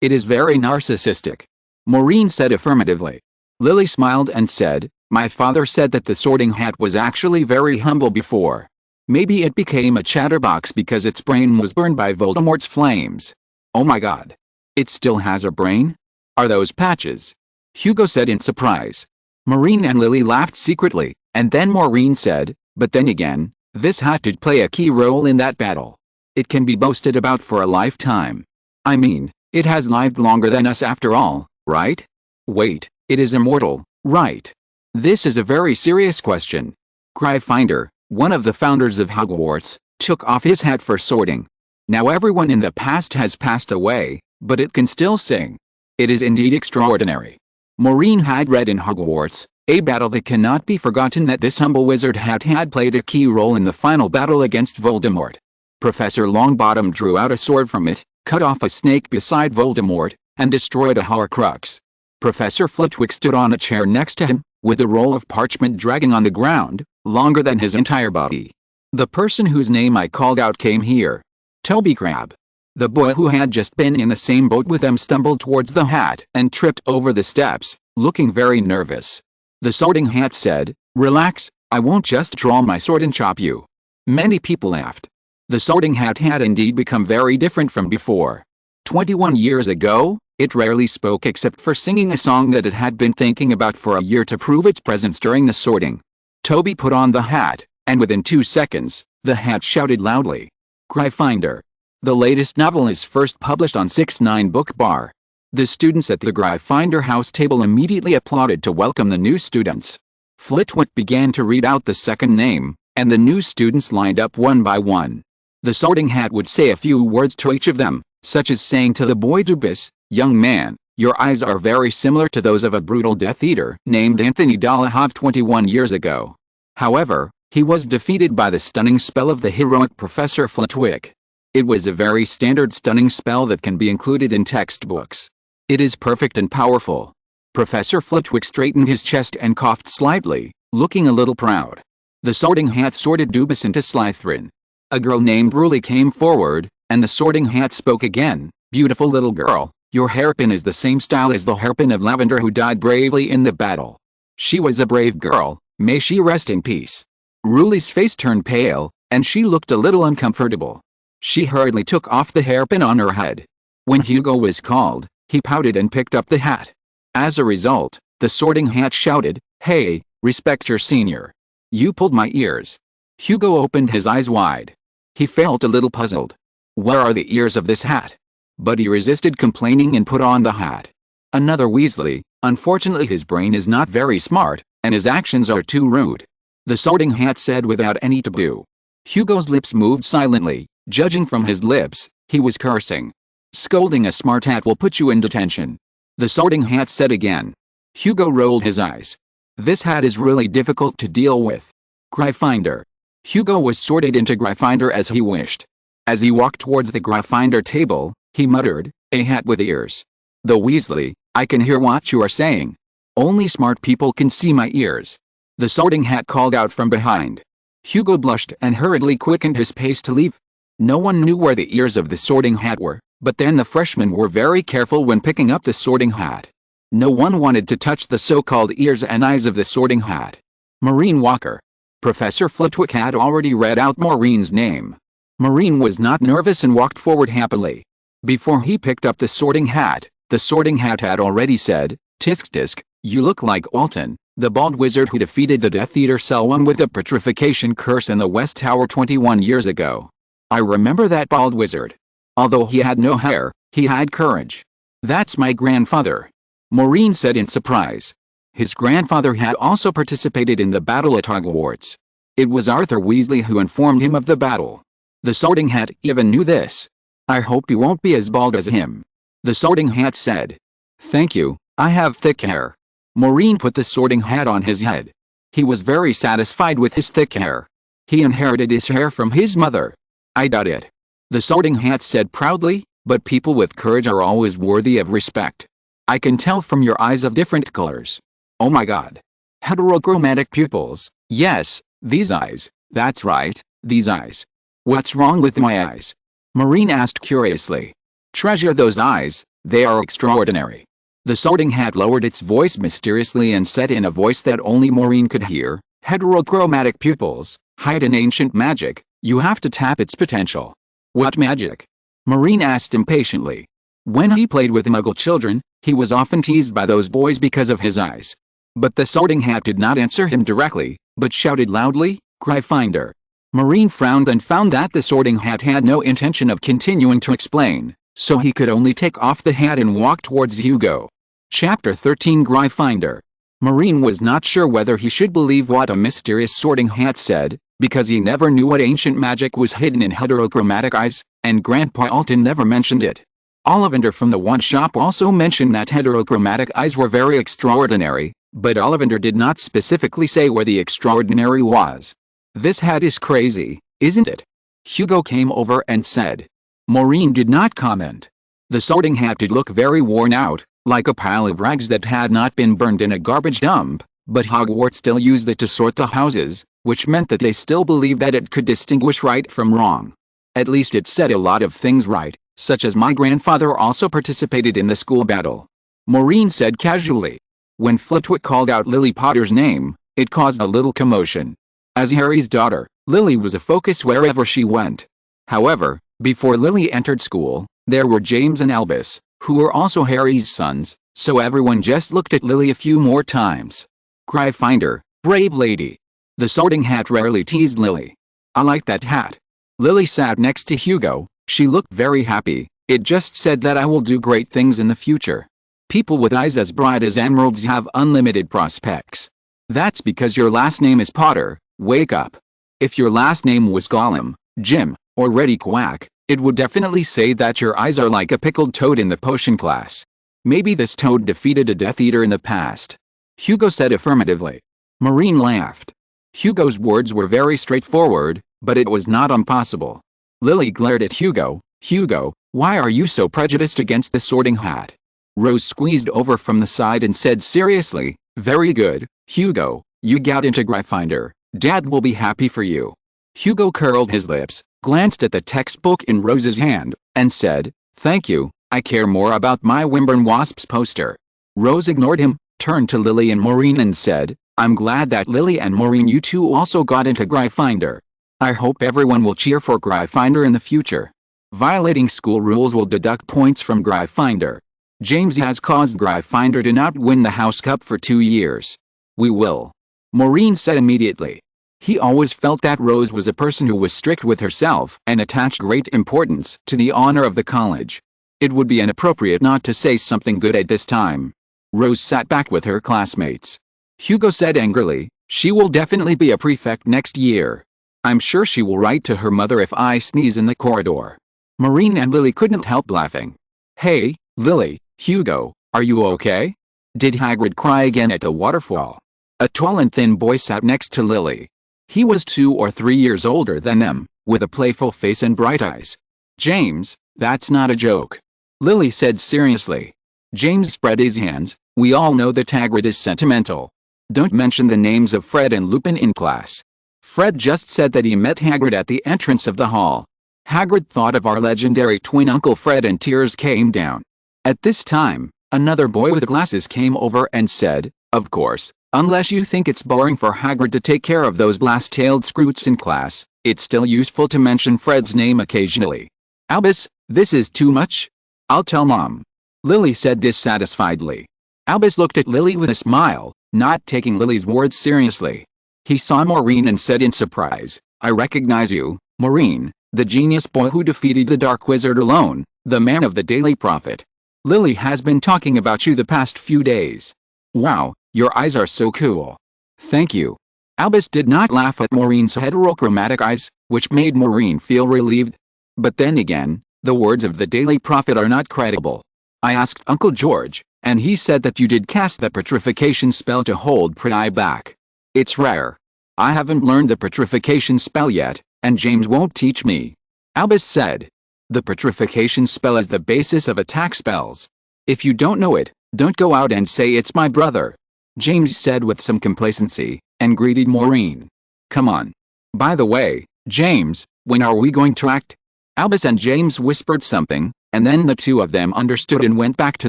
It is very narcissistic. Maureen said affirmatively. Lily smiled and said, my father said that the sorting hat was actually very humble before. Maybe it became a chatterbox because its brain was burned by Voldemort's flames. Oh my god. It still has a brain? Are those patches? Hugo said in surprise. Maureen and Lily laughed secretly, and then Maureen said, but then again, this hat did play a key role in that battle. It can be boasted about for a lifetime. I mean, it has lived longer than us after all, right? Wait, it is immortal, right? This is a very serious question. Gryffindor, one of the founders of Hogwarts, took off his hat for sorting. Now everyone in the past has passed away, but it can still sing. It is indeed extraordinary. Maureen had read in Hogwarts, a battle that cannot be forgotten, that this humble wizard hat had played a key role in the final battle against Voldemort. Professor Longbottom drew out a sword from it, cut off a snake beside Voldemort, and destroyed a Horcrux. Professor Flitwick stood on a chair next to him, with a roll of parchment dragging on the ground, longer than his entire body. The person whose name I called out came here. Toby Crabbe. The boy who had just been in the same boat with them stumbled towards the hat and tripped over the steps, looking very nervous. The sorting hat said, relax, I won't just draw my sword and chop you. Many people laughed. The sorting hat had indeed become very different from before. 21 years ago, it rarely spoke except for singing a song that it had been thinking about for a year to prove its presence during the sorting. Toby put on the hat, and within 2 seconds, the hat shouted loudly. Gryffindor. The latest novel is first published on 6ix9ine Book Bar. The students at the Gryffindor house table immediately applauded to welcome the new students. Flitwick began to read out the second name, and the new students lined up one by one. The sorting hat would say a few words to each of them, such as saying to the boy Dubus, young man, your eyes are very similar to those of a brutal Death Eater named Anthony Dolohov 21 years ago. However, he was defeated by the stunning spell of the heroic Professor Flitwick. It was a very standard stunning spell that can be included in textbooks. It is perfect and powerful. Professor Flitwick straightened his chest and coughed slightly, looking a little proud. The sorting hat sorted Dubus into Slytherin. A girl named Bruley came forward, and the sorting hat spoke again. Beautiful little girl, your hairpin is the same style as the hairpin of Lavender who died bravely in the battle. She was a brave girl, may she rest in peace. Bruley's face turned pale, and she looked a little uncomfortable. She hurriedly took off the hairpin on her head. When Hugo was called, he pouted and picked up the hat. As a result, the sorting hat shouted, hey, respect your senior. You pulled my ears. Hugo opened his eyes wide. He felt a little puzzled. Where are the ears of this hat? But he resisted complaining and put on the hat. Another Weasley, unfortunately his brain is not very smart, and his actions are too rude. The sorting hat said without any taboo. Hugo's lips moved silently, judging from his lips, he was cursing. Scolding a smart hat will put you in detention. The sorting hat said again. Hugo rolled his eyes. This hat is really difficult to deal with. Gryffindor. Hugo was sorted into Gryffindor as he wished. As he walked towards the Gryffindor table, he muttered, "A hat with ears. The Weasley, I can hear what you are saying. Only smart people can see my ears." The Sorting Hat called out from behind. Hugo blushed and hurriedly quickened his pace to leave. No one knew where the ears of the Sorting Hat were, but then the freshmen were very careful when picking up the Sorting Hat. No one wanted to touch the so-called ears and eyes of the Sorting Hat. Maureen Walker. Professor Flitwick had already read out Maureen's name. Maureen was not nervous and walked forward happily. Before he picked up the Sorting Hat, the Sorting Hat had already said, "Tisk tisk, you look like Alton, the bald wizard who defeated the Death Eater Selwyn with the petrification curse in the West Tower 21 years ago. I remember that bald wizard. Although he had no hair, he had courage. That's my grandfather," Maureen said in surprise. His grandfather had also participated in the battle at Hogwarts. It was Arthur Weasley who informed him of the battle. The Sorting Hat even knew this. "I hope you won't be as bald as him," the Sorting Hat said. "Thank you, I have thick hair." Maureen put the Sorting Hat on his head. He was very satisfied with his thick hair. He inherited his hair from his mother. "I doubt it," the Sorting Hat said proudly, "but people with courage are always worthy of respect. I can tell from your eyes of different colors. Oh my god. Heterochromatic pupils, yes, these eyes, that's right, these eyes. What's wrong with my eyes?" Maureen asked curiously. "Treasure those eyes, they are extraordinary." The Sorting Hat lowered its voice mysteriously and said in a voice that only Maureen could hear, "Heterochromatic pupils, hide in ancient magic, you have to tap its potential." "What magic?" Maureen asked impatiently. When he played with Muggle children, he was often teased by those boys because of his eyes. But the Sorting Hat did not answer him directly, but shouted loudly, "Gryffindor." Maureen frowned and found that the Sorting Hat had no intention of continuing to explain, so he could only take off the hat and walk towards Hugo. Chapter 13 Gryffindor. Maureen was not sure whether he should believe what a mysterious Sorting Hat said, because he never knew what ancient magic was hidden in heterochromatic eyes, and Grandpa Alton never mentioned it. Ollivander from the One Shop also mentioned that heterochromatic eyes were very extraordinary, but Ollivander did not specifically say where the extraordinary was. "This hat is crazy, isn't it?" Hugo came over and said. Maureen did not comment. The Sorting Hat did look very worn out, like a pile of rags that had not been burned in a garbage dump, but Hogwarts still used it to sort the houses, which meant that they still believed that it could distinguish right from wrong. At least it said a lot of things right, such as my grandfather also participated in the school battle. Maureen said casually. When Flitwick called out Lily Potter's name, it caused a little commotion. As Harry's daughter, Lily was a focus wherever she went. However, before Lily entered school, there were James and Albus, who were also Harry's sons, so everyone just looked at Lily a few more times. "Gryffindor, brave lady." The Sorting Hat rarely teased Lily. "I like that hat." Lily sat next to Hugo. She looked very happy. "It just said that I will do great things in the future. People with eyes as bright as emeralds have unlimited prospects. That's because your last name is Potter, wake up. If your last name was Gollum, Jim, or Reddy Quack, it would definitely say that your eyes are like a pickled toad in the potion class. Maybe this toad defeated a Death Eater in the past." Hugo said affirmatively. Maureen laughed. Hugo's words were very straightforward, but it was not impossible. Lily glared at Hugo. "Hugo, why are you so prejudiced against the Sorting Hat?" Rose squeezed over from the side and said seriously, "Very good, Hugo, you got into Gryffindor. Dad will be happy for you." Hugo curled his lips, glanced at the textbook in Rose's hand, and said, "Thank you, I care more about my Wimburn Wasps poster." Rose ignored him, turned to Lily and Maureen and said, "I'm glad that Lily and Maureen you two also got into Gryffindor. I hope everyone will cheer for Gryffindor in the future. Violating school rules will deduct points from Gryffindor. James has caused Gryffindor to not win the House Cup for 2 years. We will," Maureen said immediately. He always felt that Rose was a person who was strict with herself and attached great importance to the honor of the college. It would be inappropriate not to say something good at this time. Rose sat back with her classmates. Hugo said angrily, "She will definitely be a prefect next year. I'm sure she will write to her mother if I sneeze in the corridor." Maureen and Lily couldn't help laughing. "Hey, Lily, Hugo, are you okay? Did Hagrid cry again at the waterfall?" A tall and thin boy sat next to Lily. He was 2 or 3 years older than them, with a playful face and bright eyes. "James, that's not a joke," Lily said seriously. James spread his hands. "We all know that Hagrid is sentimental. Don't mention the names of Fred and Lupin in class. Fred just said that he met Hagrid at the entrance of the hall. Hagrid thought of our legendary twin Uncle Fred and tears came down." At this time, another boy with glasses came over and said, "Of course, unless you think it's boring for Hagrid to take care of those blast-tailed scroots in class, it's still useful to mention Fred's name occasionally." "Albus, this is too much. I'll tell Mom," Lily said dissatisfiedly. Albus looked at Lily with a smile, not taking Lily's words seriously. He saw Maureen and said in surprise, "I recognize you, Maureen, the genius boy who defeated the Dark Wizard alone, the man of the Daily Prophet. Lily has been talking about you the past few days. Wow, your eyes are so cool." "Thank you." Albus did not laugh at Maureen's heterochromatic eyes, which made Maureen feel relieved. But then again, the words of the Daily Prophet are not credible. "I asked Uncle George, and he said that you did cast the petrification spell to hold Pretty back. It's rare. I haven't learned the petrification spell yet, and James won't teach me," Albus said. "The petrification spell is the basis of attack spells. If you don't know it, don't go out and say it's my brother," James said with some complacency, and greeted Maureen. "Come on. By the way, James, when are we going to act?" Albus and James whispered something, and then the two of them understood and went back to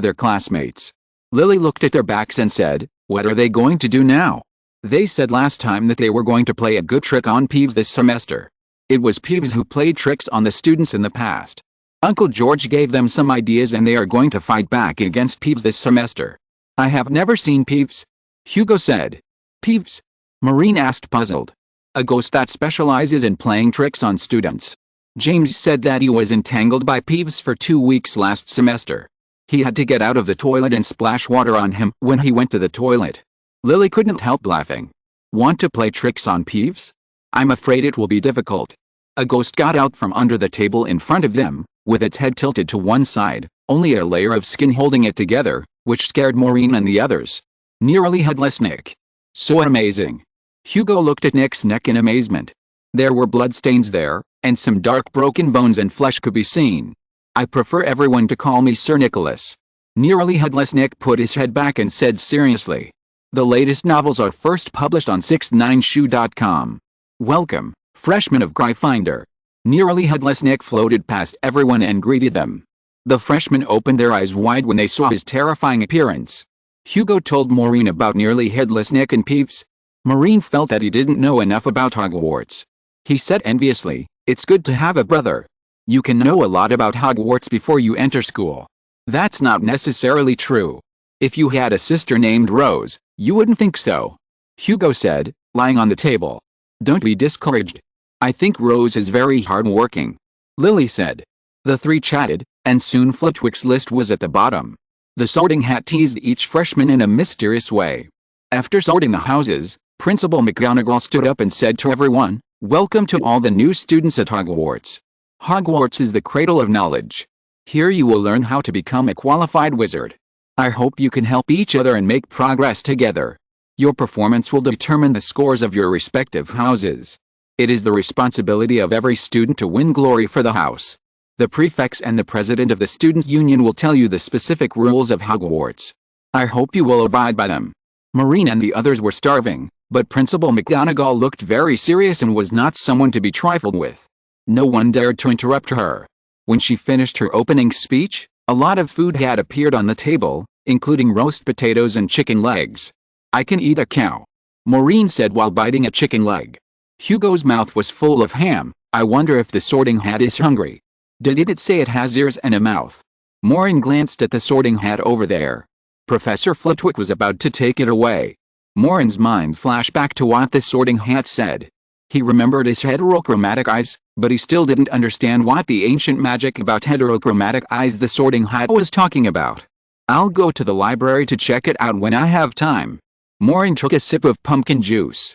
their classmates. Lily looked at their backs and said, "What are they going to do now?" "They said last time that they were going to play a good trick on Peeves this semester. It was Peeves who played tricks on the students in the past. Uncle George gave them some ideas and they are going to fight back against Peeves this semester." "I have never seen Peeves," Hugo said. "Peeves?" Maureen asked, puzzled. "A ghost that specializes in playing tricks on students. James said that he was entangled by Peeves for 2 weeks last semester. He had to get out of the toilet and splash water on him when he went to the toilet." Lily couldn't help laughing. "Want to play tricks on Peeves? I'm afraid it will be difficult." A ghost got out from under the table in front of them, with its head tilted to one side, only a layer of skin holding it together, which scared Maureen and the others. "Nearly headless Nick. So amazing." Hugo looked at Nick's neck in amazement. There were bloodstains there, and some dark broken bones and flesh could be seen. "I prefer everyone to call me Sir Nicholas." Nearly headless Nick put his head back and said seriously, "The latest novels are first published on 69shoe.com. Welcome, freshmen of Gryffindor." Nearly headless Nick floated past everyone and greeted them. The freshmen opened their eyes wide when they saw his terrifying appearance. Hugo told Maureen about Nearly headless Nick and Peeves. Maureen felt that he didn't know enough about Hogwarts. He said enviously, "It's good to have a brother. You can know a lot about Hogwarts before you enter school." "That's not necessarily true. If you had a sister named Rose, you wouldn't think so," Hugo said, lying on the table. "Don't be discouraged. I think Rose is very hard-working," Lily said. The three chatted, and soon Flitwick's list was at the bottom. The Sorting Hat teased each freshman in a mysterious way. After sorting the houses, Principal McGonagall stood up and said to everyone, "Welcome to all the new students at Hogwarts. Hogwarts is the cradle of knowledge. Here you will learn how to become a qualified wizard. I hope you can help each other and make progress together. Your performance will determine the scores of your respective houses. It is the responsibility of every student to win glory for the house. The prefects and the president of the Students' Union will tell you the specific rules of Hogwarts. I hope you will abide by them." Maureen and the others were starving, but Principal McGonagall looked very serious and was not someone to be trifled with. No one dared to interrupt her. When she finished her opening speech, a lot of food had appeared on the table, including roast potatoes and chicken legs. "I can eat a cow," Maureen said while biting a chicken leg. Hugo's mouth was full of ham. "I wonder if the Sorting Hat is hungry. Did it say it has ears and a mouth?" Maureen glanced at the Sorting Hat over there. Professor Flitwick was about to take it away. Maureen's mind flashed back to what the Sorting Hat said. He remembered his heterochromatic eyes, but he still didn't understand what the ancient magic about heterochromatic eyes the Sorting Hat was talking about. "I'll go to the library to check it out when I have time." Maureen took a sip of pumpkin juice.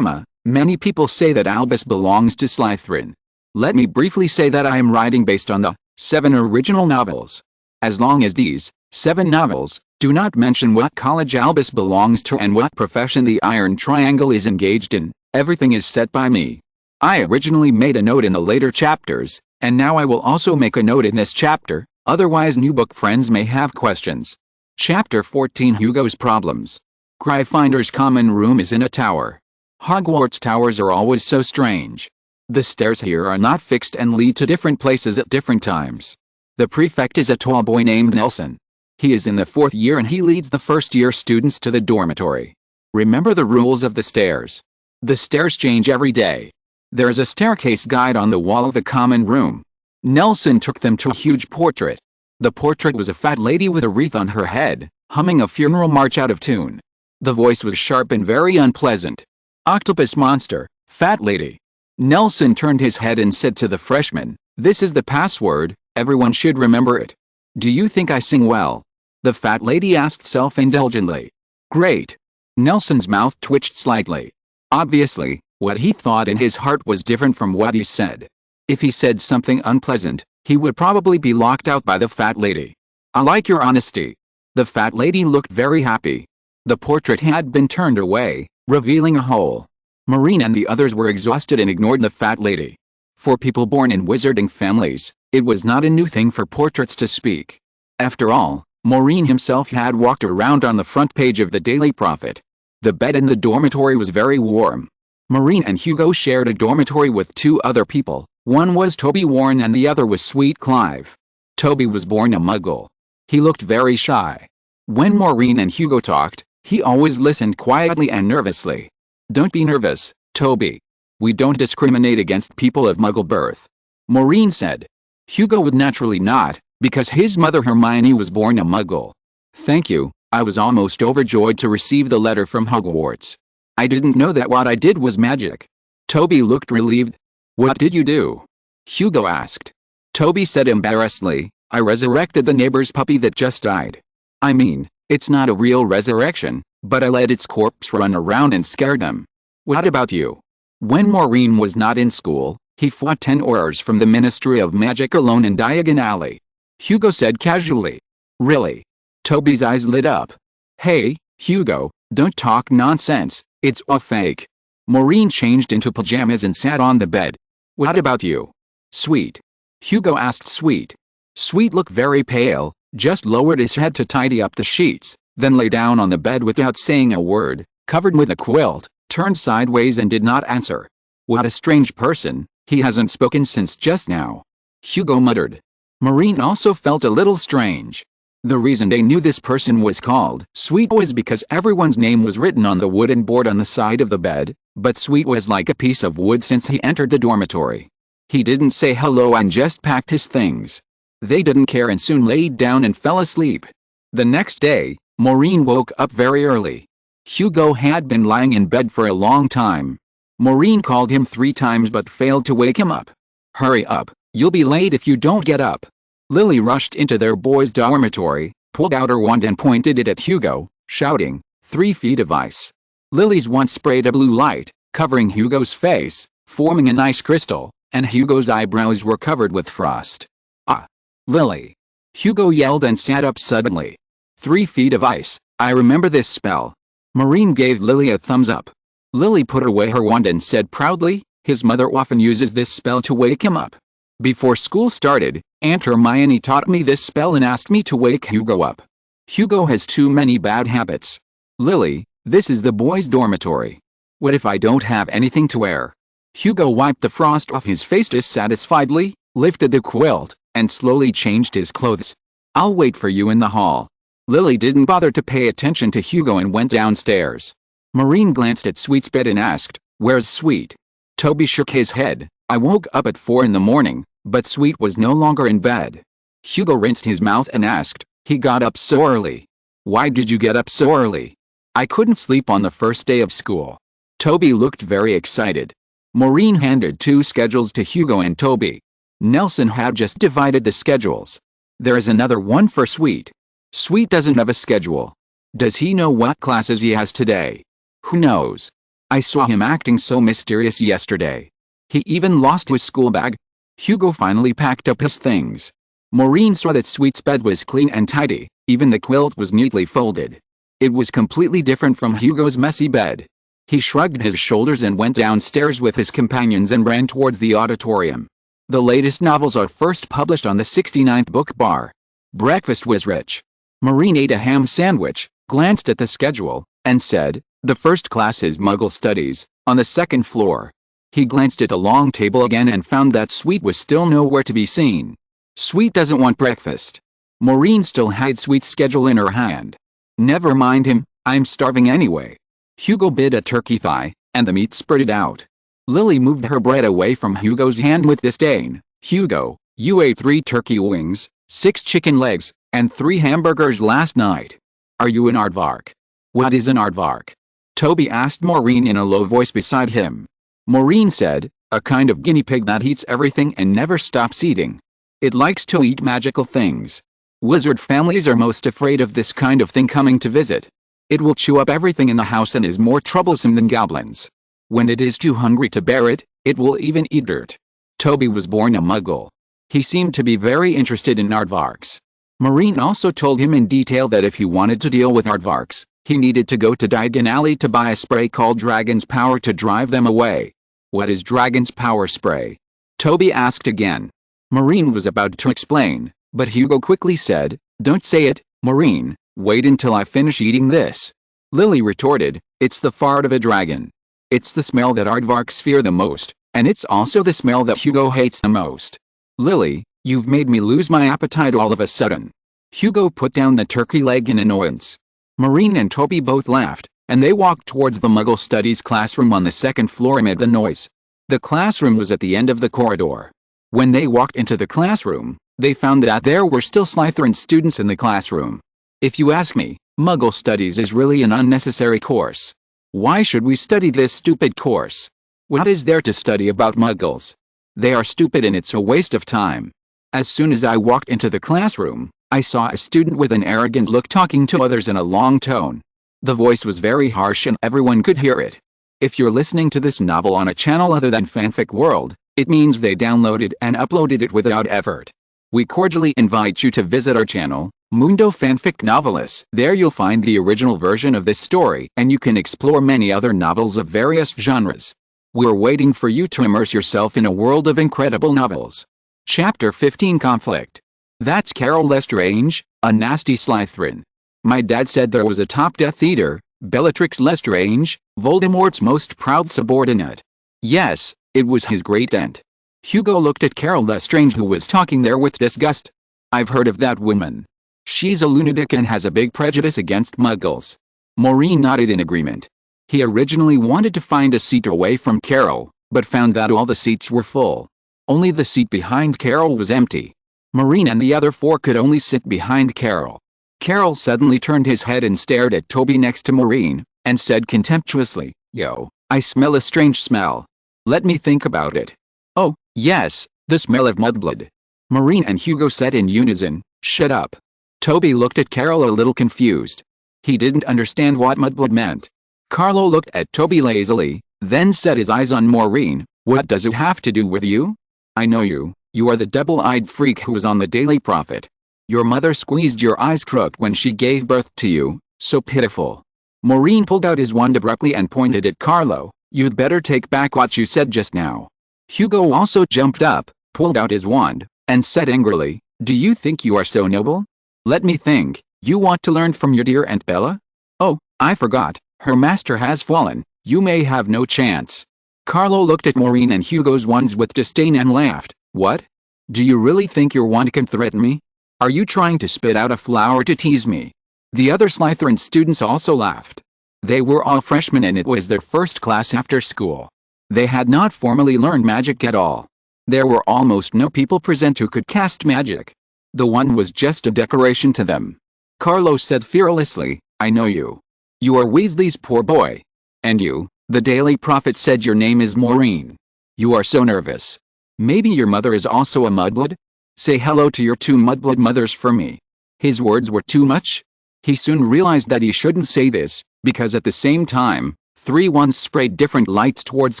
Many people say that Albus belongs to Slytherin. Let me briefly say that I am writing based on the 7 original novels. As long as these 7 novels do not mention what college Albus belongs to and what profession the Iron Triangle is engaged in, Everything is set by me. I originally made a note in the later chapters, and now I will also make a note in this chapter, otherwise new book friends may have questions. Chapter 14 Hugo's Problems. Gryffindor's common room is in a tower. Hogwarts towers are always so strange. The stairs here are not fixed and lead to different places at different times. The prefect is a tall boy named Nelson. He is in the 4th year and he leads the first-year students to the dormitory. Remember the rules of the stairs. The stairs change every day. There is a staircase guide on the wall of the common room. Nelson took them to a huge portrait. The portrait was a fat lady with a wreath on her head, humming a funeral march out of tune. The voice was sharp and very unpleasant. Octopus monster, fat lady. Nelson turned his head and said to the freshman, "This is the password, everyone should remember it." "Do you think I sing well?" the fat lady asked self-indulgently. "Great." Nelson's mouth twitched slightly. Obviously, what he thought in his heart was different from what he said. If he said something unpleasant, he would probably be locked out by the fat lady. "I like your honesty." The fat lady looked very happy. The portrait had been turned away, revealing a hole. Maureen and the others were exhausted and ignored the fat lady. For people born in wizarding families, it was not a new thing for portraits to speak. After all, Maureen himself had walked around on the front page of the Daily Prophet. The bed in the dormitory was very warm. Maureen and Hugo shared a dormitory with 2 other people. One was Toby Warren and the other was Sweet Clive. Toby was born a Muggle. He looked very shy. When Maureen and Hugo talked, he always listened quietly and nervously. "Don't be nervous, Toby. We don't discriminate against people of Muggle birth," Maureen said. Hugo would naturally not, because his mother Hermione was born a Muggle. "Thank you, I was almost overjoyed to receive the letter from Hogwarts. I didn't know that what I did was magic." Toby looked relieved. "What did you do?" Hugo asked. Toby said embarrassedly, "I resurrected the neighbor's puppy that just died. I mean, it's not a real resurrection, but I let its corpse run around and scare them." "What about you?" When Maureen was not in school, he fought 10 Aurors from the Ministry of Magic alone in Diagon Alley. Hugo said casually. "Really?" Toby's eyes lit up. "Hey, Hugo, don't talk nonsense, it's all fake." Maureen changed into pajamas and sat on the bed. "What about you?" "Sweet?" Hugo asked Sweet. Sweet looked very pale, just lowered his head to tidy up the sheets, then lay down on the bed without saying a word, covered with a quilt, turned sideways and did not answer. "What a strange person, he hasn't spoken since just now," Hugo muttered. Maureen also felt a little strange. The reason they knew this person was called Sweet was because everyone's name was written on the wooden board on the side of the bed, but Sweet was like a piece of wood since he entered the dormitory. He didn't say hello and just packed his things. They didn't care and soon laid down and fell asleep. The next day, Maureen woke up very early. Hugo had been lying in bed for a long time. Maureen called him 3 times but failed to wake him up. "Hurry up, you'll be late if you don't get up." Lily rushed into their boys' dormitory, pulled out her wand and pointed it at Hugo, shouting, 3 feet of ice." Lily's wand sprayed a blue light, covering Hugo's face, forming an ice crystal, and Hugo's eyebrows were covered with frost. "Ah! Lily!" Hugo yelled and sat up suddenly. 3 feet of ice, I remember this spell." Maureen gave Lily a thumbs up. Lily put away her wand and said proudly, "His mother often uses this spell to wake him up. Before school started, Aunt Hermione taught me this spell and asked me to wake Hugo up. Hugo has too many bad habits." "Lily, this is the boys' dormitory. What if I don't have anything to wear?" Hugo wiped the frost off his face dissatisfiedly, lifted the quilt, and slowly changed his clothes. "I'll wait for you in the hall." Lily didn't bother to pay attention to Hugo and went downstairs. Maureen glanced at Sweet's bed and asked, "Where's Sweet?" Toby shook his head. "I woke up at 4 in the morning, but Sweet was no longer in bed." Hugo rinsed his mouth and asked, "He got up so early. Why did you get up so early?" "I couldn't sleep on the first day of school." Toby looked very excited. Maureen handed 2 schedules to Hugo and Toby. Nelson had just divided the schedules. "There is another one for Sweet." "Sweet doesn't have a schedule. Does he know what classes he has today?" "Who knows? I saw him acting so mysterious yesterday. He even lost his school bag." Hugo finally packed up his things. Maureen saw that Sweet's bed was clean and tidy, even the quilt was neatly folded. It was completely different from Hugo's messy bed. He shrugged his shoulders and went downstairs with his companions and ran towards the auditorium. The latest novels are first published on the 69th book bar. Breakfast was rich. Maureen ate a ham sandwich, glanced at the schedule, and said, "The first class is Muggle Studies, on the second floor." He glanced at the long table again and found that Sweet was still nowhere to be seen. Sweet doesn't want breakfast. Maureen still had Sweet's schedule in her hand. Never mind him, I'm starving anyway. Hugo bit a turkey thigh, and the meat spurted out. Lily moved her bread away from Hugo's hand with disdain. "Hugo, you ate 3 turkey wings, 6 chicken legs, and 3 hamburgers last night. Are you an aardvark?" "What is an aardvark?" Toby asked Maureen in a low voice beside him. Maureen said, "A kind of guinea pig that eats everything and never stops eating. It likes to eat magical things. Wizard families are most afraid of this kind of thing coming to visit. It will chew up everything in the house and is more troublesome than goblins. When it is too hungry to bear it, it will even eat dirt." Toby was born a Muggle. He seemed to be very interested in aardvarks. Maureen also told him in detail that if he wanted to deal with aardvarks, he needed to go to Diagon Alley to buy a spray called Dragon's Power to drive them away. "What is Dragon's Power spray?" Toby asked again. Maureen was about to explain, but Hugo quickly said, "Don't say it, Maureen, wait until I finish eating this." Lily retorted, "It's the fart of a dragon. It's the smell that aardvarks fear the most, and it's also the smell that Hugo hates the most." "Lily, you've made me lose my appetite all of a sudden." Hugo put down the turkey leg in annoyance. Maureen and Toby both laughed, and they walked towards the Muggle Studies classroom on the second floor amid the noise. The classroom was at the end of the corridor. When they walked into the classroom, they found that there were still Slytherin students in the classroom. If you ask me, Muggle Studies is really an unnecessary course. Why should we study this stupid course? What is there to study about Muggles? They are stupid and it's a waste of time. As soon as I walked into the classroom, I saw a student with an arrogant look talking to others in a long tone. The voice was very harsh and everyone could hear it. If you're listening to this novel on a channel other than Fanfic World, it means they downloaded and uploaded it without effort. We cordially invite you to visit our channel, Mundo Fanfic Novelis. There you'll find the original version of this story and you can explore many other novels of various genres. We're waiting for you to immerse yourself in a world of incredible novels. Chapter 15 Conflict. That's Carol Lestrange, a nasty Slytherin. My dad said there was a top Death Eater, Bellatrix Lestrange, Voldemort's most proud subordinate. Yes, it was his great-aunt. Hugo looked at Carol Lestrange who was talking there with disgust. I've heard of that woman. She's a lunatic and has a big prejudice against Muggles. Maureen nodded in agreement. He originally wanted to find a seat away from Carol, but found that all the seats were full. Only the seat behind Carol was empty. Maureen and the other 4 could only sit behind Carol. Carol suddenly turned his head and stared at Toby next to Maureen, and said contemptuously, "Yo, I smell a strange smell. Let me think about it." "Oh, yes, the smell of mudblood." Maureen and Hugo said in unison, "Shut up." Toby looked at Carol a little confused. He didn't understand what mudblood meant. Carlo looked at Toby lazily, then set his eyes on Maureen. "What does it have to do with you?" "I know you. You are the double-eyed freak who was on the Daily Prophet. Your mother squeezed your eyes crooked when she gave birth to you, so pitiful." Maureen pulled out his wand abruptly and pointed at Carlo. "You'd better take back what you said just now." Hugo also jumped up, pulled out his wand, and said angrily, "Do you think you are so noble? Let me think, you want to learn from your dear Aunt Bella? Oh, I forgot, her master has fallen, you may have no chance." Carlo looked at Maureen and Hugo's wands with disdain and laughed. "What? Do you really think your wand can threaten me? Are you trying to spit out a flower to tease me?" The other Slytherin students also laughed. They were all freshmen and it was their first class after school. They had not formally learned magic at all. There were almost no people present who could cast magic. The wand was just a decoration to them. Carlo said fearlessly, "I know you. You are Weasley's poor boy. And you, the Daily Prophet said your name is Maureen. You are so nervous. Maybe your mother is also a mudblood? Say hello to your 2 mudblood mothers for me." His words were too much. He soon realized that he shouldn't say this, because at the same time, 3 wands sprayed different lights towards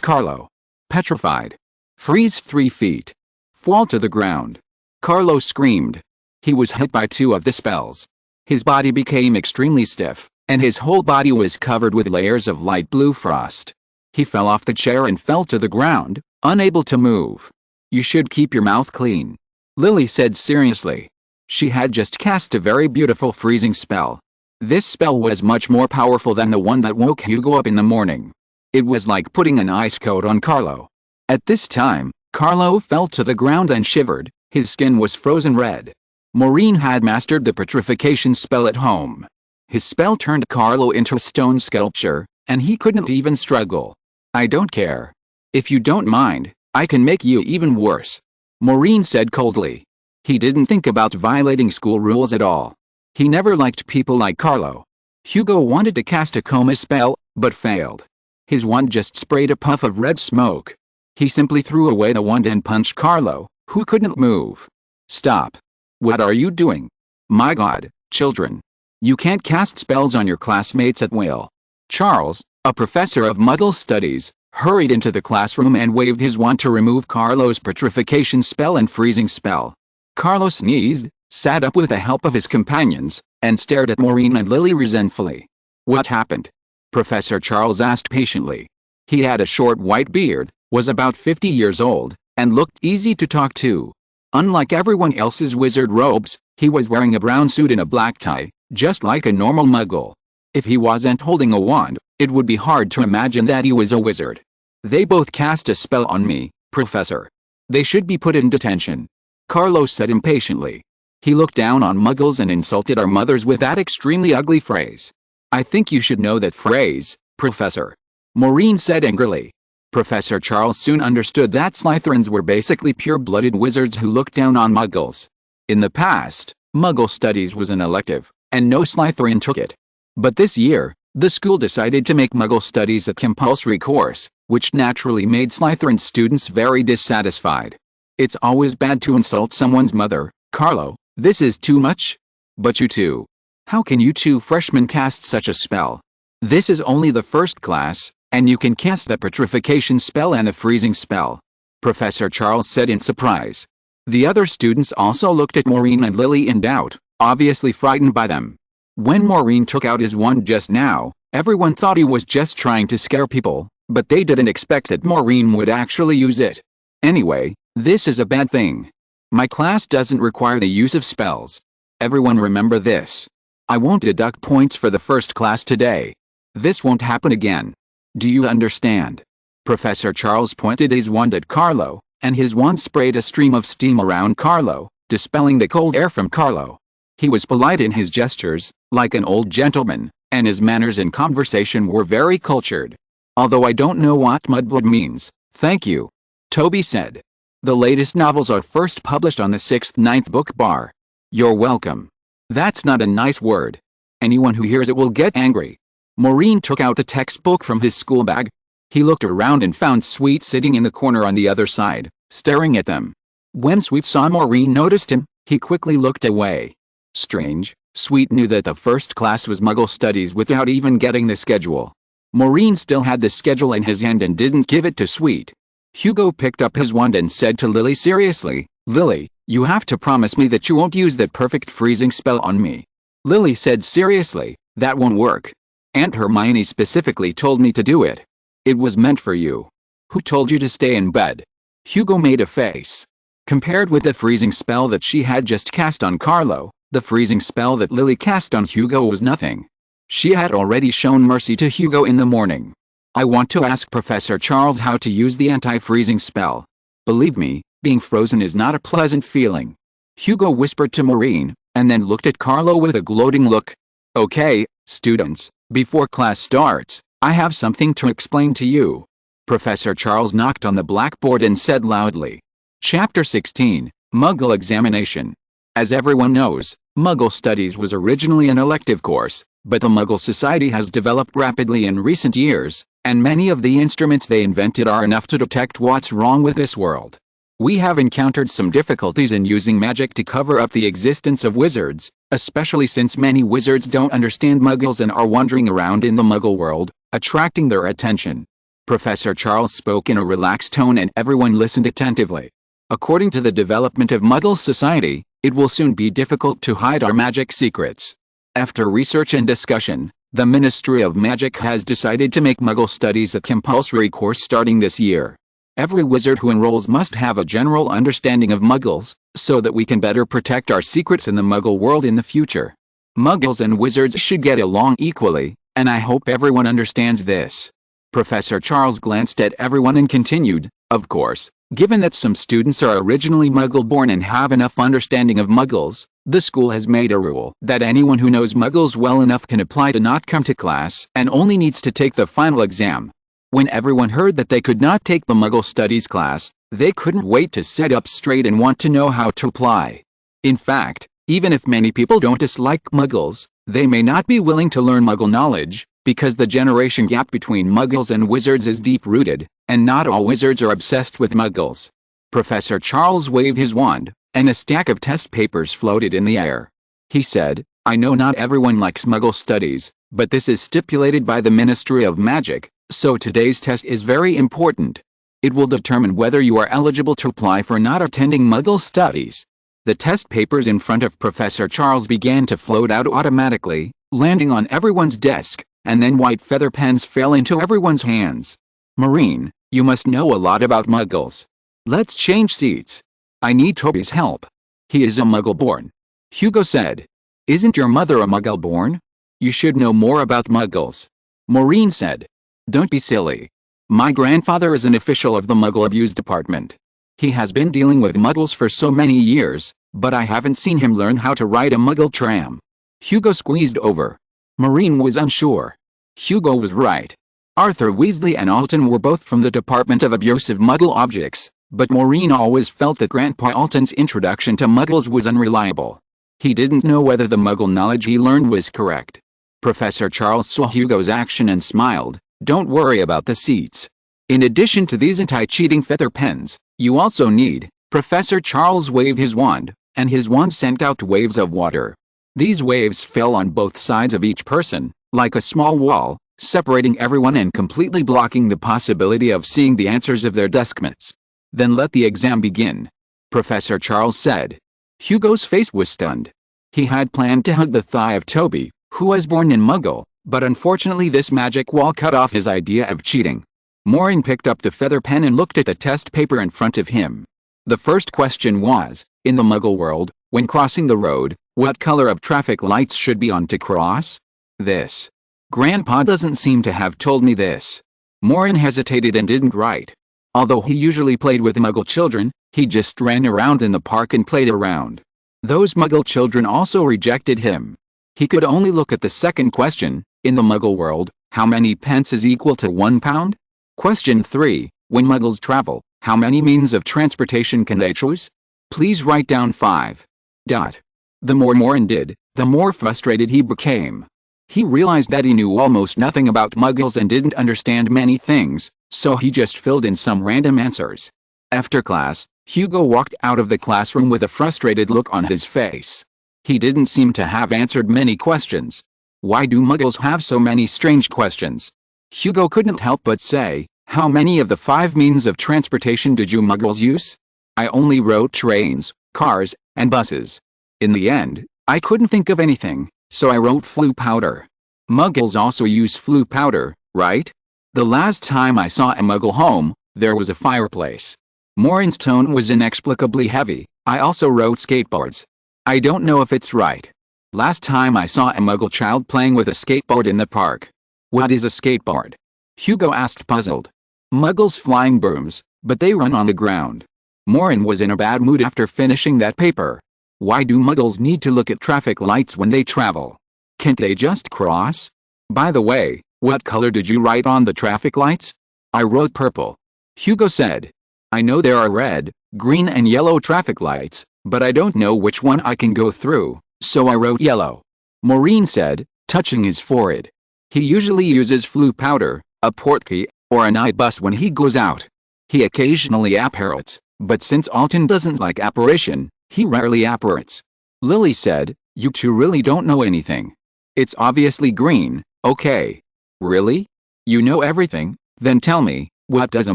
Carlo. Petrified. Freeze 3 feet. Fall to the ground. Carlo screamed. He was hit by 2 of the spells. His body became extremely stiff, and his whole body was covered with layers of light blue frost. He fell off the chair and fell to the ground, unable to move. "You should keep your mouth clean," Lily said seriously. She had just cast a very beautiful freezing spell. This spell was much more powerful than the one that woke Hugo up in the morning. It was like putting an ice coat on Carlo. At this time, Carlo fell to the ground and shivered. His skin was frozen red. Maureen had mastered the petrification spell at home. His spell turned Carlo into a stone sculpture, and he couldn't even struggle. "I don't care. If you don't mind, I can make you even worse," Maureen said coldly. He didn't think about violating school rules at all. He never liked people like Carlo. Hugo wanted to cast a coma spell, but failed. His wand just sprayed a puff of red smoke. He simply threw away the wand and punched Carlo, who couldn't move. "Stop. What are you doing? My God, children. You can't cast spells on your classmates at will." Charles, a professor of Muggle studies, hurried into the classroom and waved his wand to remove Carlo's petrification spell and freezing spell. Carlo sneezed, sat up with the help of his companions, and stared at Maureen and Lily resentfully. "What happened?" Professor Charles asked patiently. He had a short white beard, was about 50 years old, and looked easy to talk to. Unlike everyone else's wizard robes, he was wearing a brown suit and a black tie, just like a normal Muggle. If he wasn't holding a wand, it would be hard to imagine that he was a wizard. "They both cast a spell on me, Professor. They should be put in detention," Carlo said impatiently. He looked down on Muggles and insulted our mothers with that extremely ugly phrase. "I think you should know that phrase, Professor," Maureen said angrily. Professor Charles soon understood that Slytherins were basically pure-blooded wizards who looked down on Muggles. In the past, Muggle studies was an elective, and no Slytherin took it. But this year, the school decided to make Muggle studies a compulsory course, which naturally made Slytherin students very dissatisfied. "It's always bad to insult someone's mother, Carlo. This is too much. But you two. How can you two freshmen cast such a spell? This is only the first class, and you can cast the petrification spell and the freezing spell," Professor Charles said in surprise. The other students also looked at Maureen and Lily in doubt, obviously frightened by them. When Maureen took out his wand just now, everyone thought he was just trying to scare people, but they didn't expect that Maureen would actually use it. "Anyway, this is a bad thing. My class doesn't require the use of spells. Everyone remember this. I won't deduct points for the first class today. This won't happen again. Do you understand?" Professor Charles pointed his wand at Carlo, and his wand sprayed a stream of steam around Carlo, dispelling the cold air from Carlo. He was polite in his gestures, like an old gentleman, and his manners in conversation were very cultured. "Although I don't know what mudblood means, thank you," Toby said. "The latest novels are first published on the 6th-9th book bar." "You're welcome." "That's not a nice word. Anyone who hears it will get angry." Maureen took out the textbook from his school bag. He looked around and found Sweet sitting in the corner on the other side, staring at them. When Sweet saw Maureen noticed him, he quickly looked away. Strange, Sweet knew that the first class was Muggle studies without even getting the schedule. Maureen still had the schedule in his hand and didn't give it to Sweet. Hugo picked up his wand and said to Lily seriously, "Lily, you have to promise me that you won't use that perfect freezing spell on me." Lily said seriously, "That won't work. Aunt Hermione specifically told me to do it. It was meant for you." "Who told you to stay in bed?" Hugo made a face. Compared with the freezing spell that she had just cast on Carlo, the freezing spell that Lily cast on Hugo was nothing. She had already shown mercy to Hugo in the morning. "I want to ask Professor Charles how to use the anti-freezing spell. Believe me, being frozen is not a pleasant feeling," Hugo whispered to Maureen, and then looked at Carlo with a gloating look. "Okay, students, before class starts, I have something to explain to you." Professor Charles knocked on the blackboard and said loudly. Chapter 16, Muggle Examination. As everyone knows, Muggle Studies was originally an elective course, but the Muggle Society has developed rapidly in recent years, and many of the instruments they invented are enough to detect what's wrong with this world. We have encountered some difficulties in using magic to cover up the existence of wizards, especially since many wizards don't understand Muggles and are wandering around in the Muggle world, attracting their attention. Professor Charles spoke in a relaxed tone and everyone listened attentively. According to the development of Muggle society, it will soon be difficult to hide our magic secrets. After research and discussion, The Ministry of Magic has decided to make Muggle Studies a compulsory course starting this year. Every wizard who enrolls must have a general understanding of Muggles, so that we can better protect our secrets in the Muggle world in the future. Muggles and wizards should get along equally, and I hope everyone understands this. Professor Charles glanced at everyone and continued, of course, given that some students are originally Muggle-born and have enough understanding of Muggles, the school has made a rule that anyone who knows Muggles well enough can apply to not come to class and only needs to take the final exam. When everyone heard that they could not take the Muggle Studies class, they couldn't wait to sit up straight and want to know how to apply. In fact, even if many people don't dislike Muggles, they may not be willing to learn Muggle knowledge, because the generation gap between Muggles and wizards is deep-rooted, and not all wizards are obsessed with Muggles. Professor Charles waved his wand, and a stack of test papers floated in the air. He said, I know not everyone likes Muggle studies, but this is stipulated by the Ministry of Magic, so today's test is very important. It will determine whether you are eligible to apply for not attending Muggle studies. The test papers in front of Professor Charles began to float out automatically, landing on everyone's desk, and then white feather pens fell into everyone's hands. Maureen, you must know a lot about Muggles. Let's change seats. I need Toby's help. He is a Muggle-born. Hugo said. Isn't your mother a Muggle-born? You should know more about Muggles. Maureen said. Don't be silly. My grandfather is an official of the Muggle Abuse Department. He has been dealing with Muggles for so many years, but I haven't seen him learn how to ride a Muggle tram. Hugo squeezed over. Maureen was unsure. Hugo was right. Arthur Weasley and Alton were both from the Department of Abusive Muggle Objects, but Maureen always felt that Grandpa Alton's introduction to Muggles was unreliable. He didn't know whether the Muggle knowledge he learned was correct. Professor Charles saw Hugo's action and smiled. Don't worry about the seats. In addition to these anti-cheating feather pens, you also need. Professor Charles waved his wand, and his wand sent out waves of water. These waves fell on both sides of each person, like a small wall, separating everyone and completely blocking the possibility of seeing the answers of their deskmates. Then let the exam begin. Professor Charles said. Hugo's face was stunned. He had planned to hug the thigh of Toby, who was born in Muggle, but unfortunately this magic wall cut off his idea of cheating. Maureen picked up the feather pen and looked at the test paper in front of him. The first question was, in the Muggle world, when crossing the road, what color of traffic lights should be on to cross? This. Grandpa doesn't seem to have told me this. Maureen hesitated and didn't write. Although he usually played with Muggle children, he just ran around in the park and played around. Those Muggle children also rejected him. He could only look at the second question, in the Muggle world, how many pence is equal to 1 pound? Question 3, when Muggles travel, how many means of transportation can they choose? Please write down 5. The more Maureen did, the more frustrated he became. He realized that he knew almost nothing about Muggles and didn't understand many things, so he just filled in some random answers. After class, Hugo walked out of the classroom with a frustrated look on his face. He didn't seem to have answered many questions. Why do Muggles have so many strange questions? Hugo couldn't help but say, how many of the 5 means of transportation did you Muggles use? I only wrote trains, cars, and buses. In the end, I couldn't think of anything, so I wrote flue powder. Muggles also use flue powder, right? The last time I saw a Muggle home, there was a fireplace. Maureen's tone was inexplicably heavy. I also wrote skateboards. I don't know if it's right. Last time I saw a Muggle child playing with a skateboard in the park. What is a skateboard? Hugo asked, puzzled. Muggles flying brooms, but they run on the ground. Maureen was in a bad mood after finishing that paper. Why do Muggles need to look at traffic lights when they travel? Can't they just cross? By the way, what color did you write on the traffic lights? I wrote purple. Hugo said. I know there are red, green and yellow traffic lights, but I don't know which one I can go through, so I wrote yellow. Maureen said, touching his forehead. He usually uses flue powder, a portkey, or a night bus when he goes out. He occasionally apparates, but since Alton doesn't like apparition, he rarely apparates. Lily said, you two really don't know anything. It's obviously green, okay. Really? You know everything? Then tell me, what does a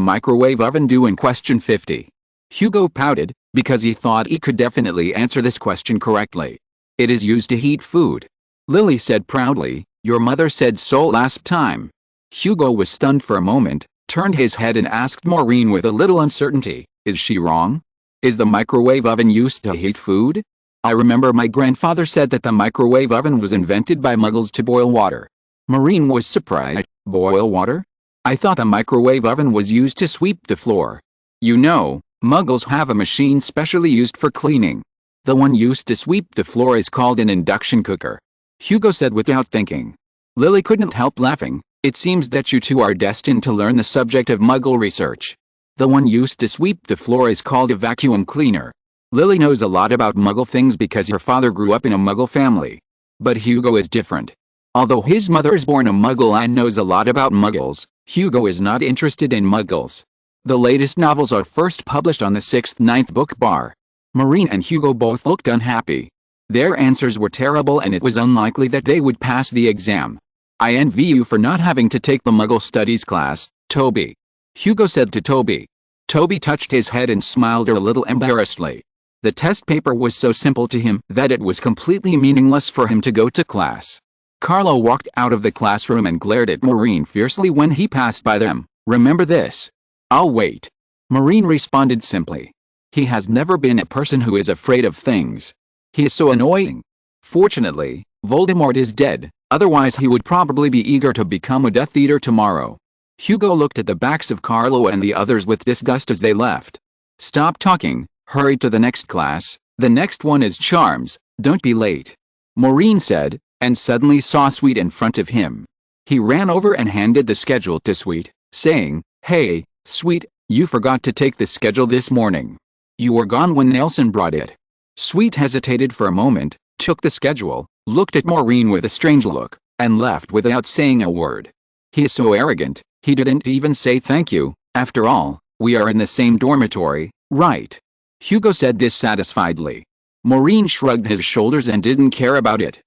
microwave oven do in question 50? Hugo pouted, because he thought he could definitely answer this question correctly. It is used to heat food. Lily said proudly, Your mother said so last time. Hugo was stunned for a moment, turned his head and asked Maureen with a little uncertainty, is she wrong? Is the microwave oven used to heat food? I remember my grandfather said that the microwave oven was invented by Muggles to boil water. Maureen was surprised. Boil water? I thought the microwave oven was used to sweep the floor. You know, Muggles have a machine specially used for cleaning. The one used to sweep the floor is called an induction cooker, Hugo said without thinking. Lily couldn't help laughing. It seems that you two are destined to learn the subject of Muggle research. The one used to sweep the floor is called a vacuum cleaner. Lily knows a lot about Muggle things because her father grew up in a Muggle family. But Hugo is different. Although his mother is born a Muggle and knows a lot about Muggles, Hugo is not interested in Muggles. The latest novels are first published on the 6th-9th book bar. Maureen and Hugo both looked unhappy. Their answers were terrible and it was unlikely that they would pass the exam. I envy you for not having to take the Muggle Studies class, Toby, Hugo said to Toby. Toby touched his head and smiled a little embarrassedly. The test paper was so simple to him that it was completely meaningless for him to go to class. Carlo walked out of the classroom and glared at Maureen fiercely when he passed by them. Remember this. I'll wait. Maureen responded simply. He has never been a person who is afraid of things. He is so annoying. Fortunately, Voldemort is dead, otherwise he would probably be eager to become a Death Eater tomorrow. Hugo looked at the backs of Carlo and the others with disgust as they left. Stop talking, hurry to the next class, the next one is Charms, don't be late. Maureen said, and suddenly saw Sweet in front of him. He ran over and handed the schedule to Sweet, saying, Hey, Sweet, you forgot to take the schedule this morning. You were gone when Nelson brought it. Sweet hesitated for a moment, took the schedule, looked at Maureen with a strange look, and left without saying a word. He is so arrogant, he didn't even say thank you. After all, we are in the same dormitory, right? Hugo said dissatisfiedly. Maureen shrugged his shoulders and didn't care about it.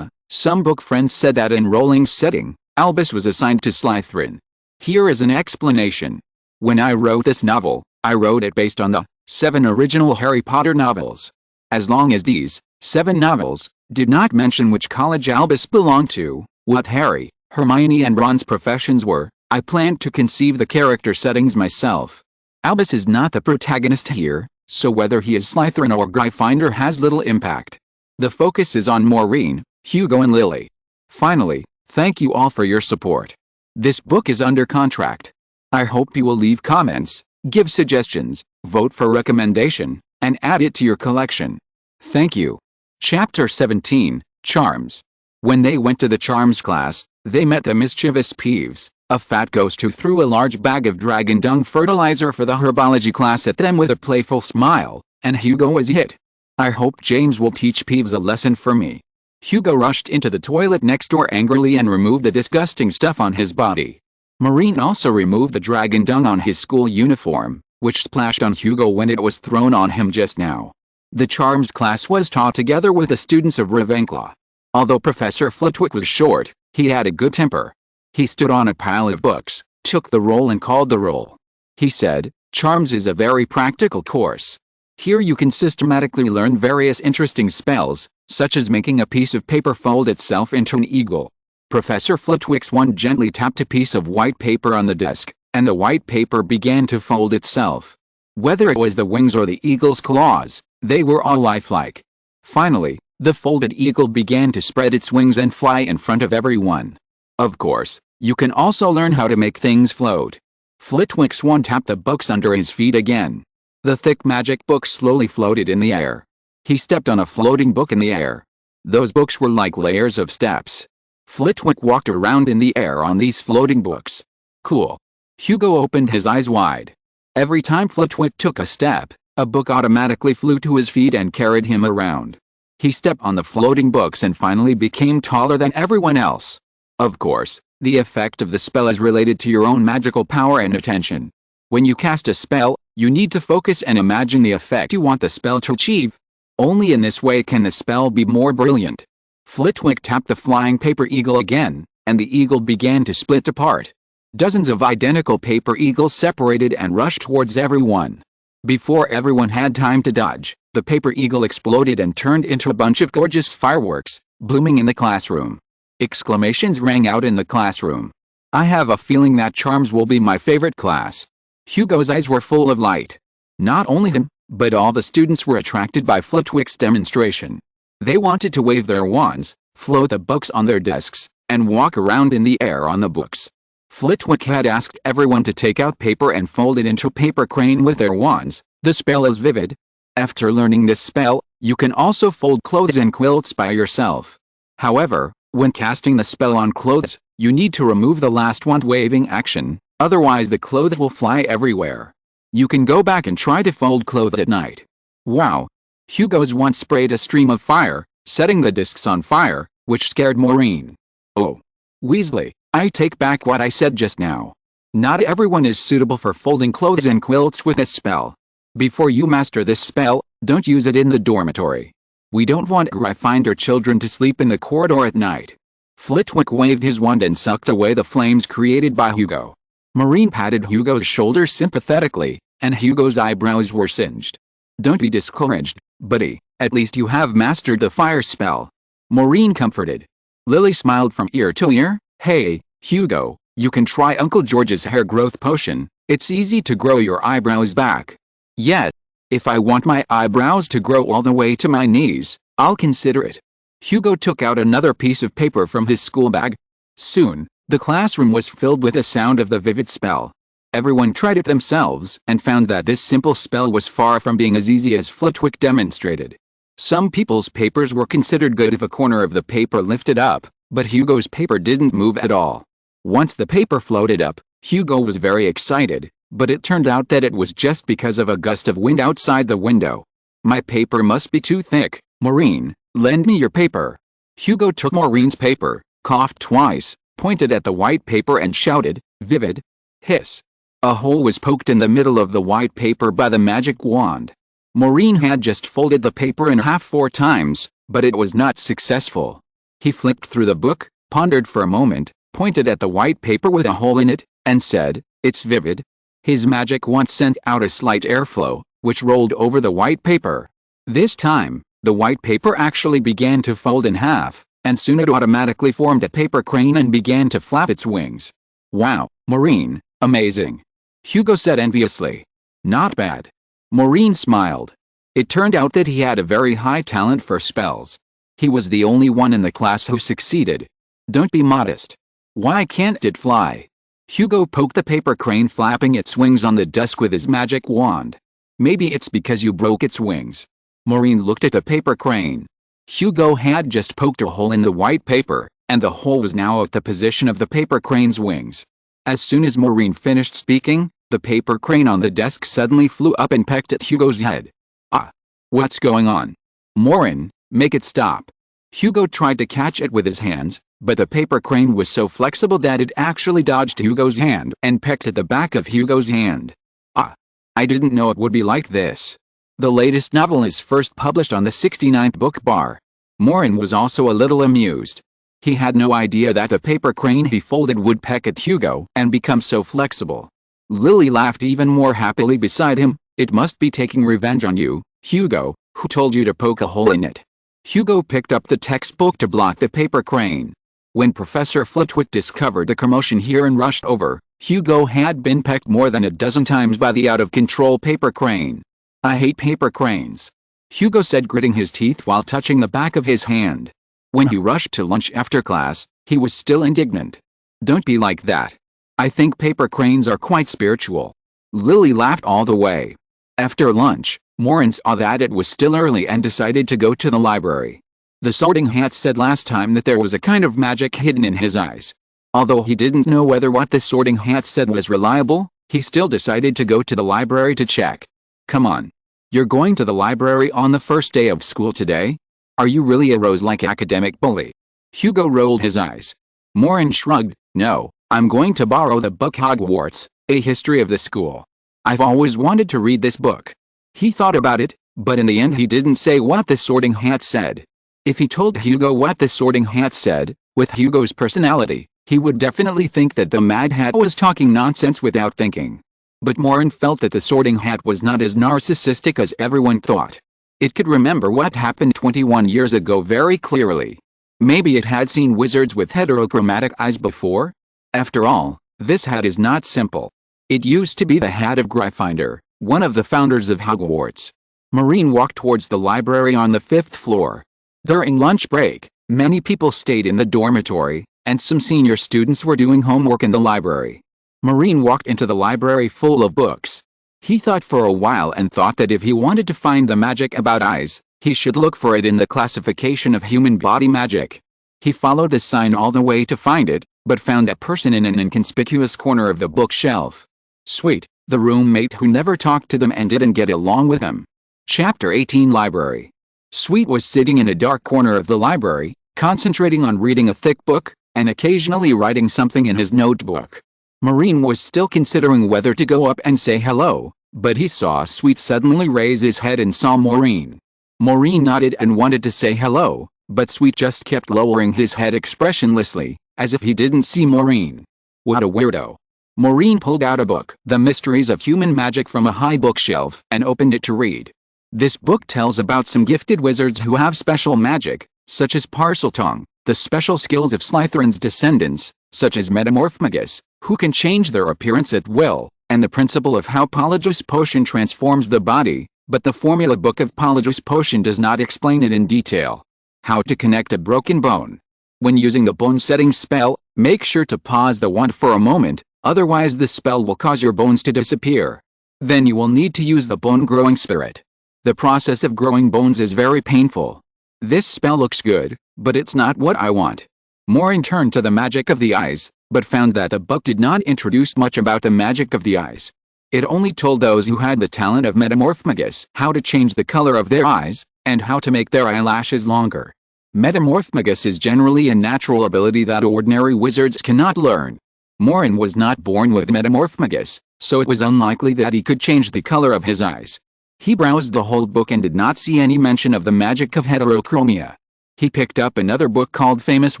Some book friends said that in Rowling's setting, Albus was assigned to Slytherin. Here is an explanation. When I wrote this novel, I wrote it based on the 7 original Harry Potter novels. As long as these 7 novels did not mention which college Albus belonged to, what Harry, Hermione and Ron's professions were, I planned to conceive the character settings myself. Albus is not the protagonist here, so whether he is Slytherin or Gryffindor has little impact. The focus is on Maureen, Hugo and Lily. Finally, thank you all for your support. This book is under contract. I hope you will leave comments, give suggestions, vote for recommendation, and add it to your collection. Thank you. Chapter 17, Charms. When they went to the Charms class, they met the mischievous Peeves, a fat ghost who threw a large bag of dragon dung fertilizer for the herbology class at them with a playful smile, and Hugo was hit. I hope James will teach Peeves a lesson for me. Hugo rushed into the toilet next door angrily and removed the disgusting stuff on his body. Maureen also removed the dragon dung on his school uniform, which splashed on Hugo when it was thrown on him just now. The Charms class was taught together with the students of Ravenclaw. Although Professor Flitwick was short, he had a good temper. He stood on a pile of books, took the roll and called the roll. He said, Charms is a very practical course. Here you can systematically learn various interesting spells, such as making a piece of paper fold itself into an eagle. Professor Flitwick's wand gently tapped a piece of white paper on the desk, and the white paper began to fold itself. Whether it was the wings or the eagle's claws, they were all lifelike. Finally, the folded eagle began to spread its wings and fly in front of everyone. Of course, you can also learn how to make things float. Flitwick's wand tapped the books under his feet again. The thick magic books slowly floated in the air. He stepped on a floating book in the air. Those books were like layers of steps. Flitwick walked around in the air on these floating books. Cool. Hugo opened his eyes wide. Every time Flitwick took a step, a book automatically flew to his feet and carried him around. He stepped on the floating books and finally became taller than everyone else. Of course, the effect of the spell is related to your own magical power and attention. When you cast a spell, you need to focus and imagine the effect you want the spell to achieve. Only in this way can the spell be more brilliant. Flitwick tapped the flying paper eagle again, and the eagle began to split apart. Dozens of identical paper eagles separated and rushed towards everyone. Before everyone had time to dodge, the paper eagle exploded and turned into a bunch of gorgeous fireworks, blooming in the classroom. Exclamations rang out in the classroom. I have a feeling that charms will be my favorite class. Hugo's eyes were full of light. Not only him, but all the students were attracted by Flitwick's demonstration. They wanted to wave their wands, float the books on their desks, and walk around in the air on the books. Flitwick had asked everyone to take out paper and fold it into a paper crane with their wands. The spell is vivid. After learning this spell, you can also fold clothes and quilts by yourself. However, when casting the spell on clothes, you need to remove the last wand waving action, otherwise the clothes will fly everywhere. You can go back and try to fold clothes at night. Wow! Hugo's wand sprayed a stream of fire, setting the discs on fire, which scared Maureen. Oh! Weasley, I take back what I said just now. Not everyone is suitable for folding clothes and quilts with this spell. Before you master this spell, don't use it in the dormitory. We don't want Gryffindor children to sleep in the corridor at night. Flitwick waved his wand and sucked away the flames created by Hugo. Maureen patted Hugo's shoulder sympathetically, and Hugo's eyebrows were singed. Don't be discouraged, buddy, at least you have mastered the fire spell. Maureen comforted. Lily smiled from ear to ear. Hey, Hugo, you can try Uncle George's hair growth potion. It's easy to grow your eyebrows back. Yet, if I want my eyebrows to grow all the way to my knees, I'll consider it. Hugo took out another piece of paper from his school bag. Soon, the classroom was filled with the sound of the vivid spell. Everyone tried it themselves and found that this simple spell was far from being as easy as Flitwick demonstrated. Some people's papers were considered good if a corner of the paper lifted up, but Hugo's paper didn't move at all. Once the paper floated up, Hugo was very excited, but it turned out that it was just because of a gust of wind outside the window. My paper must be too thick. Maureen, lend me your paper. Hugo took Maureen's paper, coughed twice, pointed at the white paper and shouted, vivid. Hiss. A hole was poked in the middle of the white paper by the magic wand. Maureen had just folded the paper in half 4 times, but it was not successful. He flipped through the book, pondered for a moment, pointed at the white paper with a hole in it, and said, it's vivid. His magic wand sent out a slight airflow, which rolled over the white paper. This time, the white paper actually began to fold in half, and soon it automatically formed a paper crane and began to flap its wings. Wow, Maureen, amazing. Hugo said enviously. Not bad. Maureen smiled. It turned out that he had a very high talent for spells. He was the only one in the class who succeeded. Don't be modest. Why can't it fly? Hugo poked the paper crane flapping its wings on the desk with his magic wand. Maybe it's because you broke its wings. Maureen looked at the paper crane. Hugo had just poked a hole in the white paper, and the hole was now at the position of the paper crane's wings. As soon as Maureen finished speaking, the paper crane on the desk suddenly flew up and pecked at Hugo's head. Ah! What's going on? Maureen, make it stop. Hugo tried to catch it with his hands, but the paper crane was so flexible that it actually dodged Hugo's hand and pecked at the back of Hugo's hand. Ah! I didn't know it would be like this. The latest novel is first published on the 69th book bar. Maureen was also a little amused. He had no idea that the paper crane he folded would peck at Hugo and become so flexible. Lily laughed even more happily beside him. It must be taking revenge on you, Hugo, who told you to poke a hole in it. Hugo picked up the textbook to block the paper crane. When Professor Flitwick discovered the commotion here and rushed over, Hugo had been pecked more than a dozen times by the out-of-control paper crane. I hate paper cranes, Hugo said, gritting his teeth while touching the back of his hand. When he rushed to lunch after class, he was still indignant. Don't be like that. I think paper cranes are quite spiritual. Lily laughed all the way. After lunch, Maureen saw that it was still early and decided to go to the library. The Sorting Hat said last time that there was a kind of magic hidden in his eyes. Although he didn't know whether what the Sorting Hat said was reliable, he still decided to go to the library to check. Come on. You're going to the library on the first day of school today? Are you really a rose-like academic bully? Hugo rolled his eyes. Maureen shrugged. No, I'm going to borrow the book Hogwarts, A History of the School. I've always wanted to read this book. He thought about it, but in the end he didn't say what the Sorting Hat said. If he told Hugo what the Sorting Hat said, with Hugo's personality, he would definitely think that the Mad Hat was talking nonsense without thinking. But Maureen felt that the Sorting Hat was not as narcissistic as everyone thought. It could remember what happened 21 years ago very clearly. Maybe it had seen wizards with heterochromatic eyes before? After all, this hat is not simple. It used to be the hat of Gryffindor, one of the founders of Hogwarts. Maureen walked towards the library on the 5th floor. During lunch break, many people stayed in the dormitory, and some senior students were doing homework in the library. Maureen walked into the library full of books. He thought for a while and thought that if he wanted to find the magic about eyes, he should look for it in the classification of human body magic. He followed the sign all the way to find it, but found a person in an inconspicuous corner of the bookshelf. Sweet, the roommate who never talked to them and didn't get along with him. Chapter 18 Library. Sweet was sitting in a dark corner of the library, concentrating on reading a thick book, and occasionally writing something in his notebook. Maureen was still considering whether to go up and say hello, but he saw Sweet suddenly raise his head and saw Maureen. Maureen nodded and wanted to say hello, but Sweet just kept lowering his head expressionlessly, as if he didn't see Maureen. What a weirdo. Maureen pulled out a book, The Mysteries of Human Magic, from a high bookshelf and opened it to read. This book tells about some gifted wizards who have special magic, such as Parseltongue, the special skills of Slytherin's descendants, such as Metamorphmagus, who can change their appearance at will, and the principle of how Polyjuice Potion transforms the body, but the formula book of Polyjuice Potion does not explain it in detail. How to connect a broken bone. When using the bone setting spell, make sure to pause the wand for a moment, otherwise the spell will cause your bones to disappear. Then you will need to use the bone growing spirit. The process of growing bones is very painful. This spell looks good, but it's not what I want. Maureen turned to the magic of the eyes, but found that the book did not introduce much about the magic of the eyes. It only told those who had the talent of Metamorphmagus how to change the color of their eyes, and how to make their eyelashes longer. Metamorphmagus is generally a natural ability that ordinary wizards cannot learn. Maureen was not born with Metamorphmagus, so it was unlikely that he could change the color of his eyes. He browsed the whole book and did not see any mention of the magic of heterochromia. He picked up another book called Famous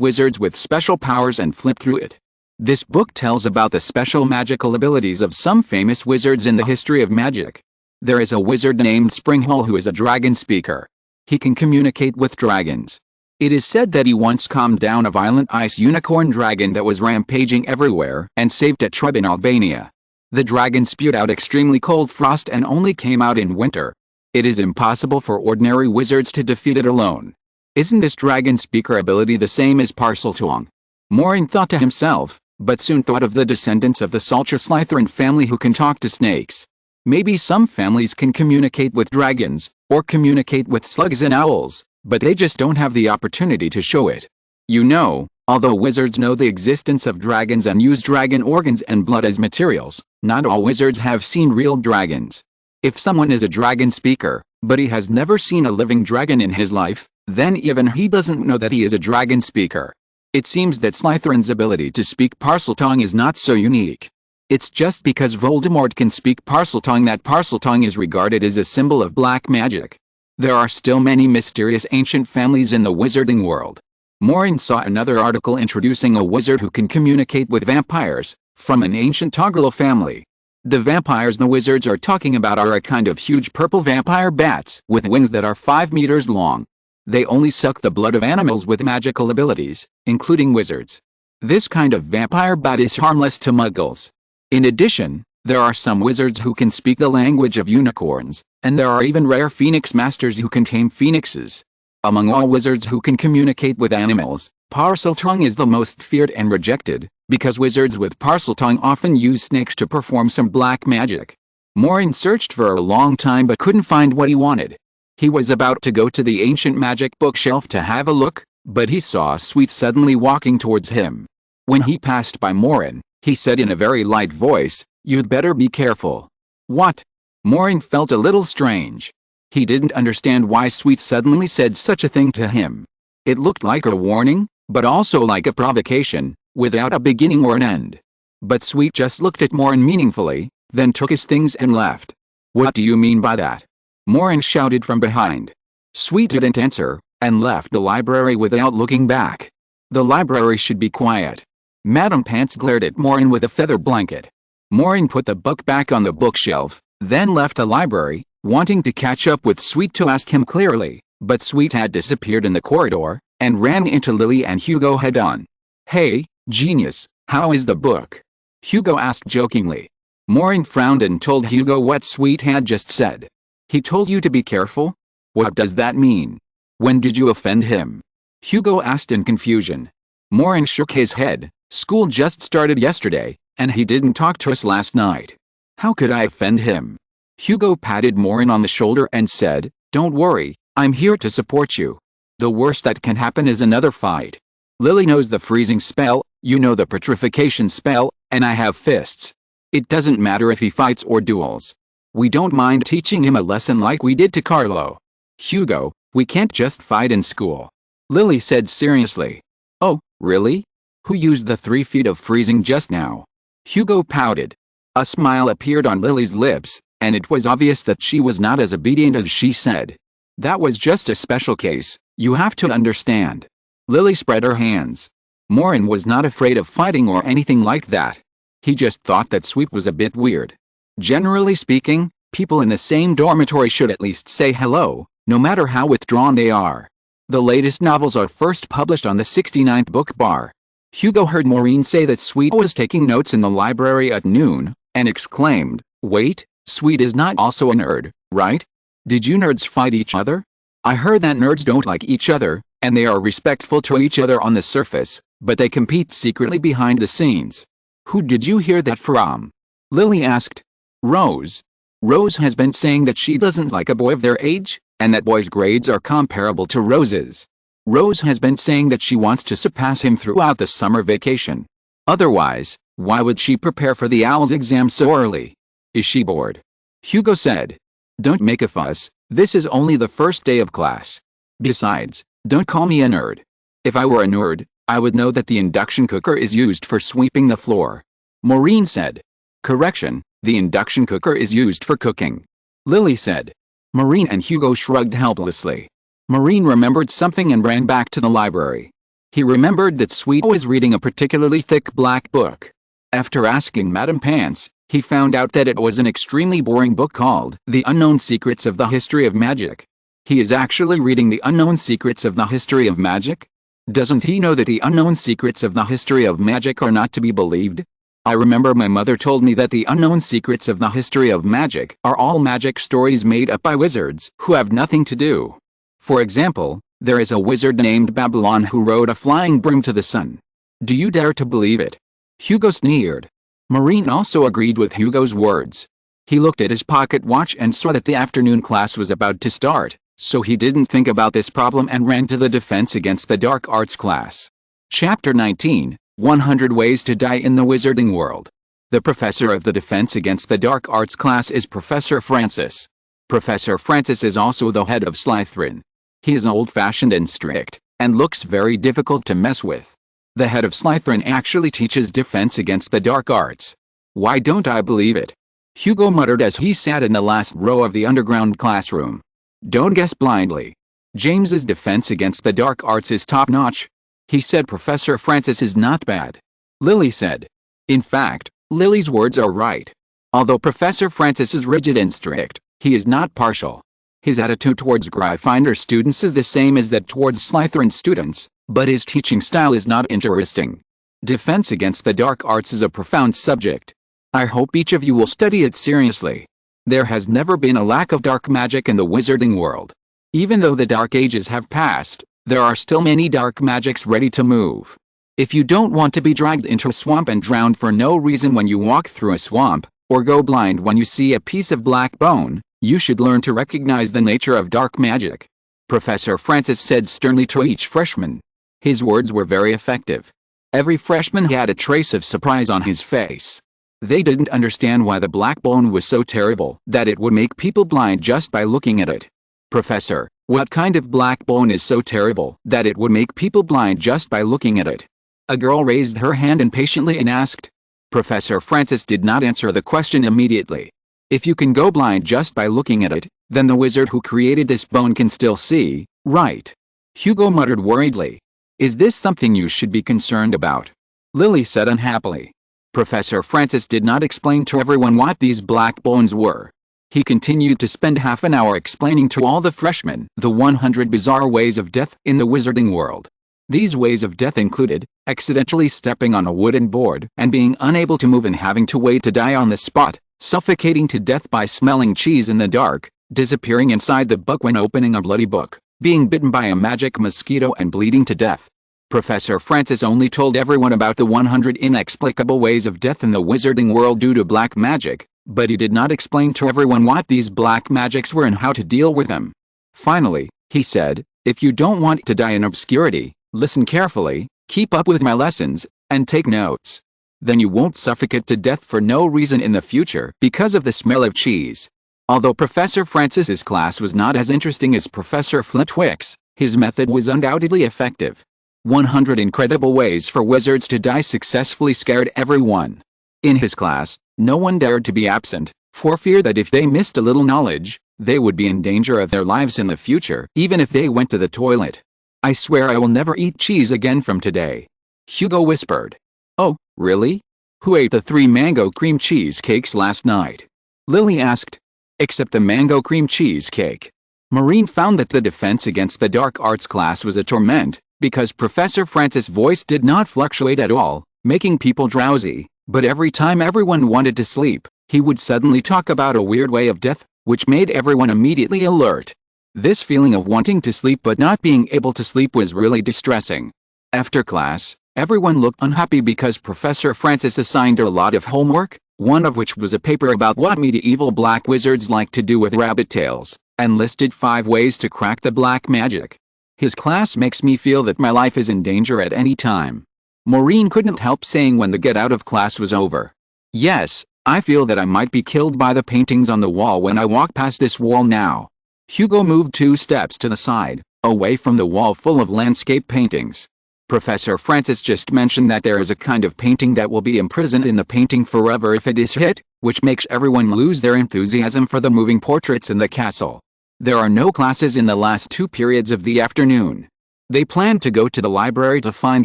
Wizards with Special Powers and flipped through it. This book tells about the special magical abilities of some famous wizards in the history of magic. There is a wizard named Springhole who is a dragon speaker. He can communicate with dragons. It is said that he once calmed down a violent ice unicorn dragon that was rampaging everywhere and saved a tribe in Albania. The dragon spewed out extremely cold frost and only came out in winter. It is impossible for ordinary wizards to defeat it alone. Isn't this dragon speaker ability the same as Parseltongue? Maureen thought to himself, but soon thought of the descendants of the Salcher Slytherin family who can talk to snakes. Maybe some families can communicate with dragons, or communicate with slugs and owls, but they just don't have the opportunity to show it. You know, although wizards know the existence of dragons and use dragon organs and blood as materials, not all wizards have seen real dragons. If someone is a dragon speaker, but he has never seen a living dragon in his life, then even he doesn't know that he is a dragon speaker. It seems that Slytherin's ability to speak Parseltongue is not so unique. It's just because Voldemort can speak Parseltongue that Parseltongue is regarded as a symbol of black magic. There are still many mysterious ancient families in the wizarding world. Maureen saw another article introducing a wizard who can communicate with vampires, from an ancient Toggle family. The vampires the wizards are talking about are a kind of huge purple vampire bats with wings that are 5 meters long. They only suck the blood of animals with magical abilities, including wizards. This kind of vampire bat is harmless to muggles. In addition, there are some wizards who can speak the language of unicorns, and there are even rare phoenix masters who can tame phoenixes. Among all wizards who can communicate with animals, Parseltongue is the most feared and rejected, because wizards with Parseltongue often use snakes to perform some black magic. Maureen searched for a long time but couldn't find what he wanted. He was about to go to the ancient magic bookshelf to have a look, but he saw Sweet suddenly walking towards him. When he passed by Maureen, he said in a very light voice, "You'd better be careful." What? Maureen felt a little strange. He didn't understand why Sweet suddenly said such a thing to him. It looked like a warning, but also like a provocation, without a beginning or an end. But Sweet just looked at Maureen meaningfully, then took his things and left. "What do you mean by that?" Maureen shouted from behind. Sweet didn't answer, and left the library without looking back. The library should be quiet. Madame Pants glared at Maureen with a feather blanket. Maureen put the book back on the bookshelf, then left the library, wanting to catch up with Sweet to ask him clearly, but Sweet had disappeared in the corridor, and ran into Lily and Hugo head-on. "Hey, genius, how is the book?" Hugo asked jokingly. Maureen frowned and told Hugo what Sweet had just said. "He told you to be careful? What does that mean? When did you offend him?" Hugo asked in confusion. Maureen shook his head. "School just started yesterday, and he didn't talk to us last night. How could I offend him?" Hugo patted Maureen on the shoulder and said, "Don't worry, I'm here to support you. The worst that can happen is another fight. Lily knows the freezing spell, you know the petrification spell, and I have fists. It doesn't matter if he fights or duels. We don't mind teaching him a lesson like we did to Carlo." "Hugo, we can't just fight in school," Lily said seriously. "Oh, really? Who used the 3 feet of freezing just now?" Hugo pouted. A smile appeared on Lily's lips, and it was obvious that she was not as obedient as she said. "That was just a special case, you have to understand." Lily spread her hands. Maureen was not afraid of fighting or anything like that. He just thought that Sweet was a bit weird. Generally speaking, people in the same dormitory should at least say hello, no matter how withdrawn they are. The latest novels are first published on the 69th book bar. Hugo heard Maureen say that Sweet was taking notes in the library at noon, and exclaimed, "Wait, Sweet is not also a nerd, right? Did you nerds fight each other? I heard that nerds don't like each other, and they are respectful to each other on the surface, but they compete secretly behind the scenes." "Who did you hear that from?" Lily asked. "Rose. Rose has been saying that she doesn't like a boy of their age, and that boys' grades are comparable to Rose's. Rose has been saying that she wants to surpass him throughout the summer vacation. Otherwise, why would she prepare for the OWL's exam so early? Is she bored?" Hugo said. "Don't make a fuss, this is only the first day of class. Besides, don't call me a nerd. If I were a nerd, I would know that the induction cooker is used for sweeping the floor." Maureen said. "Correction, the induction cooker is used for cooking," Lily said. Maureen and Hugo shrugged helplessly. Maureen remembered something and ran back to the library. He remembered that Sweet was reading a particularly thick black book. After asking Madame Pants, he found out that it was an extremely boring book called The Unknown Secrets of the History of Magic. He is actually reading The Unknown Secrets of the History of Magic? Doesn't he know that the unknown secrets of the history of magic are not to be believed? I remember my mother told me that the unknown secrets of the history of magic are all magic stories made up by wizards who have nothing to do. For example, there is a wizard named Babylon who rode a flying broom to the sun. Do you dare to believe it?" Hugo sneered. Maureen also agreed with Hugo's words. He looked at his pocket watch and saw that the afternoon class was about to start, so he didn't think about this problem and ran to the Defense Against the Dark Arts class. Chapter 19, 100 Ways to Die in the Wizarding World. The professor of the Defense Against the Dark Arts class is Professor Francis. Professor Francis is also the head of Slytherin. He is old-fashioned and strict, and looks very difficult to mess with. The head of Slytherin actually teaches defense against the dark arts. Why don't I believe it? Hugo muttered as he sat in the last row of the underground classroom. Don't guess blindly. James's defense against the dark arts is top-notch. He said Professor Francis is not bad. Lily said. In fact, Lily's words are right. Although Professor Francis is rigid and strict, he is not partial. His attitude towards Gryffindor students is the same as that towards Slytherin students, but his teaching style is not interesting. Defense against the dark arts is a profound subject. I hope each of you will study it seriously. There has never been a lack of dark magic in the wizarding world. Even though the Dark Ages have passed, there are still many dark magics ready to move. If you don't want to be dragged into a swamp and drowned for no reason when you walk through a swamp, or go blind when you see a piece of black bone, you should learn to recognize the nature of dark magic. Professor Francis said sternly to each freshman. His words were very effective. Every freshman had a trace of surprise on his face. They didn't understand why the black bone was so terrible that it would make people blind just by looking at it. Professor, what kind of black bone is so terrible that it would make people blind just by looking at it? A girl raised her hand impatiently and asked. Professor Francis did not answer the question immediately. If you can go blind just by looking at it, then the wizard who created this bone can still see, right? Hugo muttered worriedly. Is this something you should be concerned about? Lily said unhappily. Professor Francis did not explain to everyone what these black bones were. He continued to spend half an hour explaining to all the freshmen the 100 bizarre ways of death in the wizarding world. These ways of death included accidentally stepping on a wooden board and being unable to move and having to wait to die on the spot, suffocating to death by smelling cheese in the dark, disappearing inside the book when opening a bloody book, being bitten by a magic mosquito and bleeding to death. Professor Francis only told everyone about the 100 inexplicable ways of death in the wizarding world due to black magic, but he did not explain to everyone what these black magics were and how to deal with them. Finally, he said, "If you don't want to die in obscurity, listen carefully, keep up with my lessons, and take notes. Then you won't suffocate to death for no reason in the future because of the smell of cheese." Although Professor Francis's class was not as interesting as Professor Flitwick's, his method was undoubtedly effective. 100 incredible ways for wizards to die successfully scared everyone. In his class, no one dared to be absent, for fear that if they missed a little knowledge, they would be in danger of their lives in the future, even if they went to the toilet. "I swear I will never eat cheese again from today," Hugo whispered. "Oh, really? Who ate the 3 mango cream cheesecakes last night?" Lily asked. "Except the mango cream cheesecake." Maureen found that the defense against the dark arts class was a torment, because Professor Francis' voice did not fluctuate at all, making people drowsy, but every time everyone wanted to sleep, he would suddenly talk about a weird way of death, which made everyone immediately alert. This feeling of wanting to sleep but not being able to sleep was really distressing. After class, everyone looked unhappy because Professor Francis assigned a lot of homework, one of which was a paper about what medieval black wizards like to do with rabbit tails, and listed 5 ways to crack the black magic. His class makes me feel that my life is in danger at any time. Maureen couldn't help saying when the get out of class was over. "Yes, I feel that I might be killed by the paintings on the wall when I walk past this wall now." Hugo moved 2 steps to the side, away from the wall full of landscape paintings. "Professor Francis just mentioned that there is a kind of painting that will be imprisoned in the painting forever if it is hit, which makes everyone lose their enthusiasm for the moving portraits in the castle. There are no classes in the last 2 periods of the afternoon. They planned to go to the library to find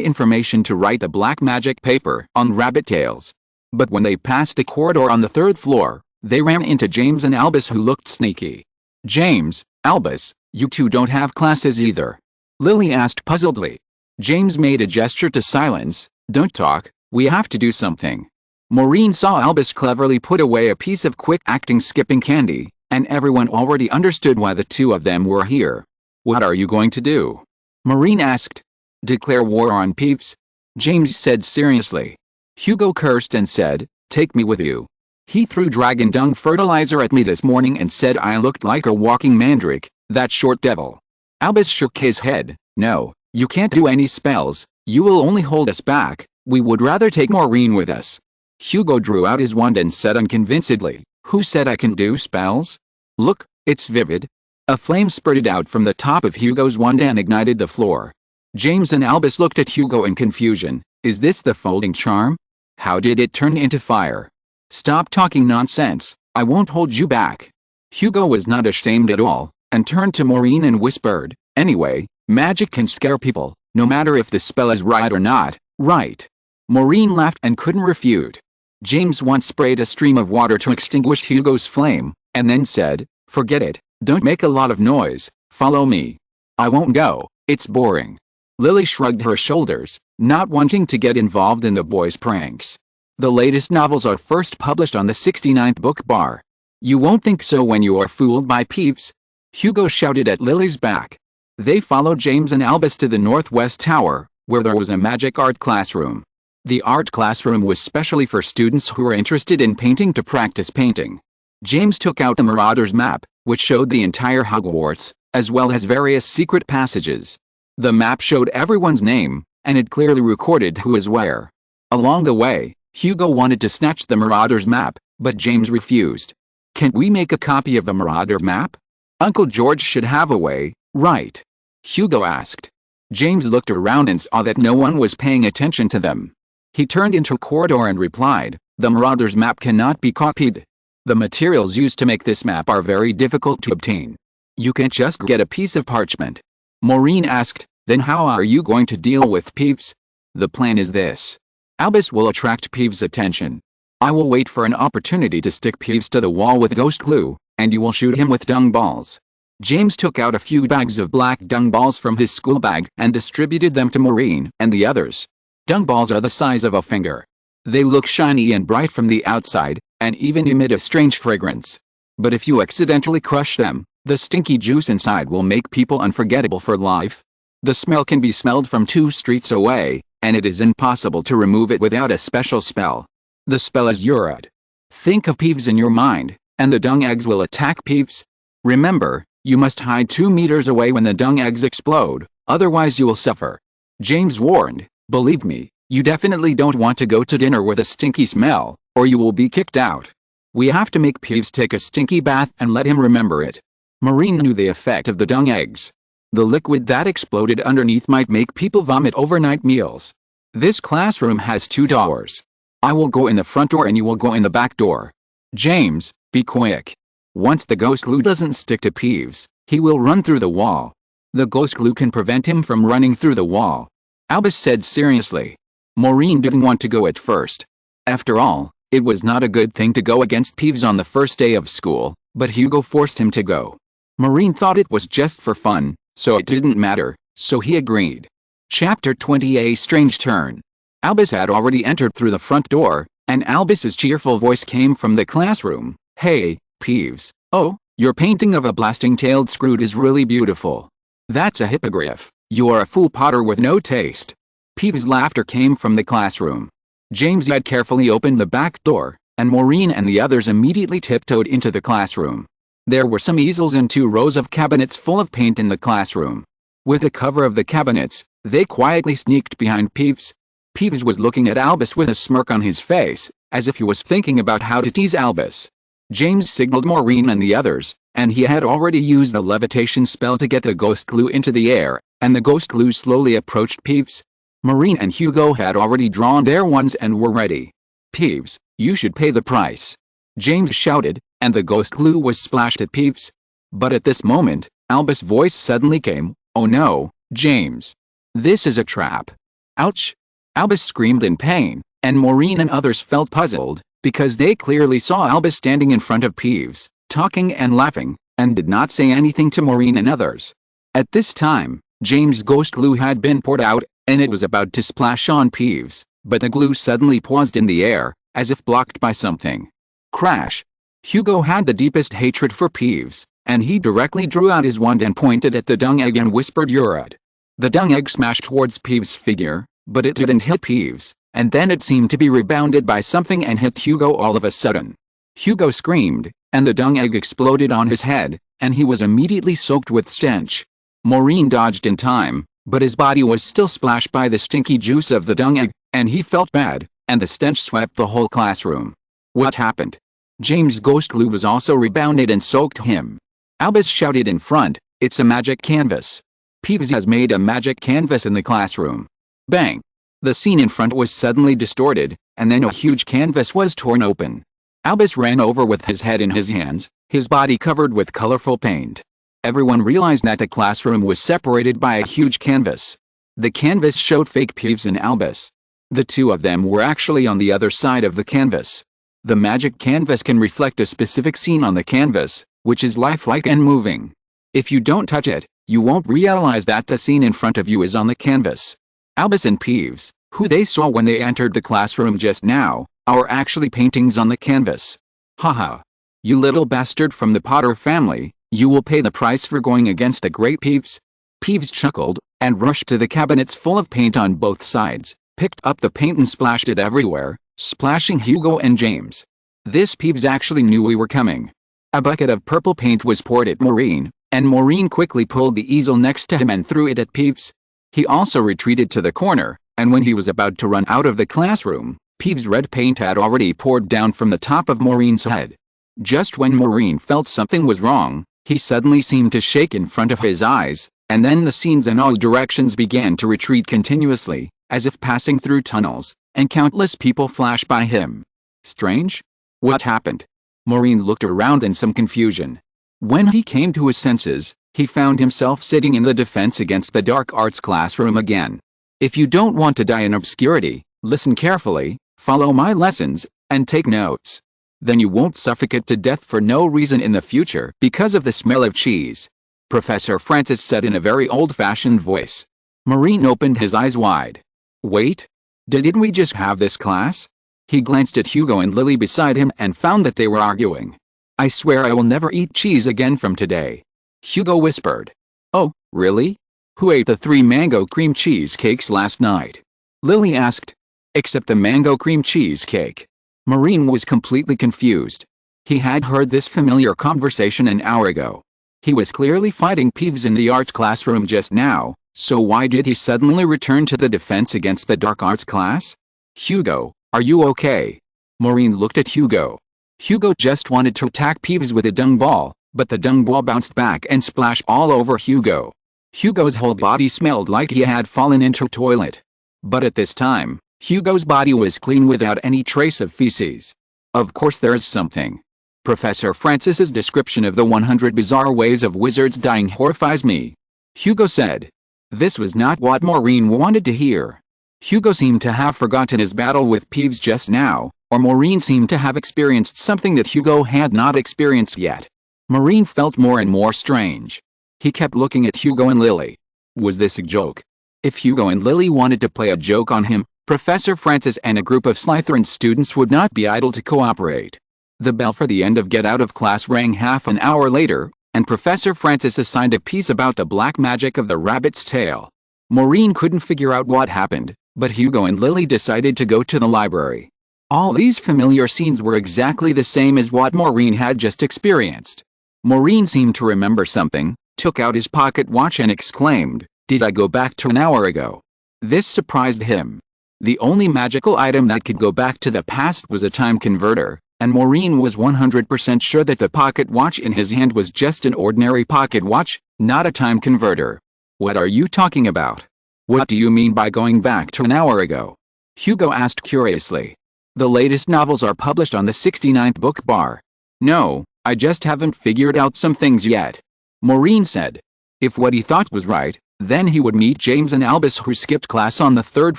information to write the black magic paper on rabbit tails. But when they passed a corridor on the 3rd floor, they ran into James and Albus, who looked sneaky. "James, Albus, you 2 don't have classes either?" Lily asked puzzledly. James made a gesture to silence. "Don't talk, we have to do something." Maureen saw Albus cleverly put away a piece of quick-acting skipping candy, and everyone already understood why the 2 of them were here. "What are you going to do?" Maureen asked. "Declare war on Peeves," James said seriously. Hugo cursed and said, "Take me with you. He threw dragon dung fertilizer at me this morning and said I looked like a walking mandrake, that short devil." Albus shook his head. "No, you can't do any spells, you will only hold us back, we would rather take Maureen with us." Hugo drew out his wand and said unconvincedly, "Who said I can do spells? Look, it's vivid." A flame spurted out from the top of Hugo's wand and ignited the floor. James and Albus looked at Hugo in confusion. "Is this the folding charm? How did it turn into fire?" "Stop talking nonsense, I won't hold you back." Hugo was not ashamed at all, and turned to Maureen and whispered, "Anyway, magic can scare people, no matter if the spell is right or not, right?" Maureen laughed and couldn't refute. James once sprayed a stream of water to extinguish Hugo's flame, and then said, "Forget it, don't make a lot of noise, follow me." "I won't go, it's boring." Lily shrugged her shoulders, not wanting to get involved in the boys' pranks. "The latest novels are first published on the 69th book bar. You won't think so when you are fooled by Peeves," Hugo shouted at Lily's back. They followed James and Albus to the northwest tower, where there was a magic art classroom. The art classroom was specially for students who were interested in painting to practice painting. James took out the Marauder's map, which showed the entire Hogwarts, as well as various secret passages. The map showed everyone's name, and it clearly recorded who was where. Along the way, Hugo wanted to snatch the Marauder's map, but James refused. "Can't we make a copy of the Marauder map? Uncle George should have a way, right?" Hugo asked. James looked around and saw that no one was paying attention to them. He turned into a corridor and replied, "The Marauder's map cannot be copied. The materials used to make this map are very difficult to obtain. You can't just get a piece of parchment." Maureen asked, "Then how are you going to deal with Peeves?" "The plan is this. Albus will attract Peeves' attention. I will wait for an opportunity to stick Peeves to the wall with ghost glue, and you will shoot him with dung balls. James took out a few bags of black dung balls from his school bag and distributed them to Maureen and the others. Dung balls are the size of a finger. They look shiny and bright from the outside, and even emit a strange fragrance. But if you accidentally crush them, the stinky juice inside will make people unforgettable for life. The smell can be smelled from 2 streets away, and it is impossible to remove it without a special spell. The spell is Urad. Think of Peeves in your mind, and the dung eggs will attack Peeves. Remember, you must hide 2 meters away when the dung eggs explode, otherwise you will suffer. James warned, believe me, you definitely don't want to go to dinner with a stinky smell, or you will be kicked out. We have to make Peeves take a stinky bath and let him remember it. Maureen knew the effect of the dung eggs. The liquid that exploded underneath might make people vomit overnight meals. This classroom has 2 doors. I will go in the front door and you will go in the back door. James, be quick. Once the ghost glue doesn't stick to Peeves, he will run through the wall. The ghost glue can prevent him from running through the wall. Albus said seriously. Maureen didn't want to go at first. After all, it was not a good thing to go against Peeves on the first day of school, but Hugo forced him to go. Maureen thought it was just for fun, so it didn't matter, so he agreed. Chapter 20: A Strange Turn. Albus had already entered through the front door, and Albus's cheerful voice came from the classroom. Hey, Peeves. Oh, your painting of a blasting-tailed Scroot is really beautiful. That's a hippogriff. You are a fool Potter with no taste. Peeves' laughter came from the classroom. James had carefully opened the back door, and Maureen and the others immediately tiptoed into the classroom. There were some easels and 2 rows of cabinets full of paint in the classroom. With the cover of the cabinets, they quietly sneaked behind Peeves. Peeves was looking at Albus with a smirk on his face, as if he was thinking about how to tease Albus. James signaled Maureen and the others, and he had already used the levitation spell to get the ghost glue into the air, and the ghost glue slowly approached Peeves. Maureen and Hugo had already drawn their wands and were ready. Peeves, you should pay the price. James shouted, and the ghost glue was splashed at Peeves. But at this moment, Albus' voice suddenly came, oh no, James. This is a trap. Ouch. Albus screamed in pain, and Maureen and others felt puzzled, because they clearly saw Albus standing in front of Peeves, talking and laughing, and did not say anything to Maureen and others. At this time, James' ghost glue had been poured out, and it was about to splash on Peeves, but the glue suddenly paused in the air, as if blocked by something. Crash. Hugo had the deepest hatred for Peeves, and he directly drew out his wand and pointed at the dung egg and whispered Urad. The dung egg smashed towards Peeves' figure, but it didn't hit Peeves, and then it seemed to be rebounded by something and hit Hugo all of a sudden. Hugo screamed, and the dung egg exploded on his head, and he was immediately soaked with stench. Maureen dodged in time, but his body was still splashed by the stinky juice of the dung egg, and he felt bad, and the stench swept the whole classroom. What happened? James' ghost glue was also rebounded and soaked him. Albus shouted in front, it's a magic canvas. Peeves has made a magic canvas in the classroom. Bang! The scene in front was suddenly distorted, and then a huge canvas was torn open. Albus ran over with his head in his hands, his body covered with colorful paint. Everyone realized that the classroom was separated by a huge canvas. The canvas showed fake Peeves and Albus. The 2 of them were actually on the other side of the canvas. The magic canvas can reflect a specific scene on the canvas, which is lifelike and moving. If you don't touch it, you won't realize that the scene in front of you is on the canvas. Albus and Peeves, who they saw when they entered the classroom just now, are actually paintings on the canvas. Haha. You little bastard from the Potter family, you will pay the price for going against the great Peeves. Peeves chuckled, and rushed to the cabinets full of paint on both sides, picked up the paint and splashed it everywhere, splashing Hugo and James. This Peeves actually knew we were coming. A bucket of purple paint was poured at Maureen, and Maureen quickly pulled the easel next to him and threw it at Peeves. He also retreated to the corner, and when he was about to run out of the classroom, Peeves' red paint had already poured down from the top of Maureen's head. Just when Maureen felt something was wrong, he suddenly seemed to shake in front of his eyes, and then the scenes in all directions began to retreat continuously, as if passing through tunnels, and countless people flashed by him. Strange? What happened? Maureen looked around in some confusion. When he came to his senses, he found himself sitting in the Defense Against the Dark Arts classroom again. If you don't want to die in obscurity, listen carefully, follow my lessons, and take notes. Then you won't suffocate to death for no reason in the future because of the smell of cheese," Professor Francis said in a very old-fashioned voice. Maureen opened his eyes wide. "Wait? Didn't we just have this class?" He glanced at Hugo and Lily beside him and found that they were arguing. "I swear I will never eat cheese again from today," Hugo whispered. "Oh, really? Who ate the 3 mango cream cheesecakes last night?" Lily asked. "Except the mango cream cheesecake." Maureen was completely confused. He had heard this familiar conversation an hour ago. He was clearly fighting Peeves in the art classroom just now, so why did he suddenly return to the defense against the dark arts class? "Hugo, are you okay?" Maureen looked at Hugo. Hugo just wanted to attack Peeves with a dung ball, but the dung ball bounced back and splashed all over Hugo. Hugo's whole body smelled like he had fallen into a toilet. But at this time, Hugo's body was clean without any trace of feces. "Of course there's something. Professor Francis's description of the 100 bizarre ways of wizards dying horrifies me," Hugo said. This was not what Maureen wanted to hear. Hugo seemed to have forgotten his battle with Peeves just now, or Maureen seemed to have experienced something that Hugo had not experienced yet. Maureen felt more and more strange. He kept looking at Hugo and Lily. Was this a joke? If Hugo and Lily wanted to play a joke on him, Professor Francis and a group of Slytherin students would not be idle to cooperate. The bell for the end of Get Out of Class rang half an hour later, and Professor Francis assigned a piece about the black magic of the rabbit's tail. Maureen couldn't figure out what happened, but Hugo and Lily decided to go to the library. All these familiar scenes were exactly the same as what Maureen had just experienced. Maureen seemed to remember something, took out his pocket watch and exclaimed, "Did I go back to an hour ago?" This surprised him. The only magical item that could go back to the past was a time converter, and Maureen was 100% sure that the pocket watch in his hand was just an ordinary pocket watch, not a time converter. "What are you talking about? What do you mean by going back to an hour ago?" Hugo asked curiously. "The latest novels are published on the 69th book bar." "No, I just haven't figured out some things yet," Maureen said. If what he thought was right, then he would meet James and Albus, who skipped class on the 3rd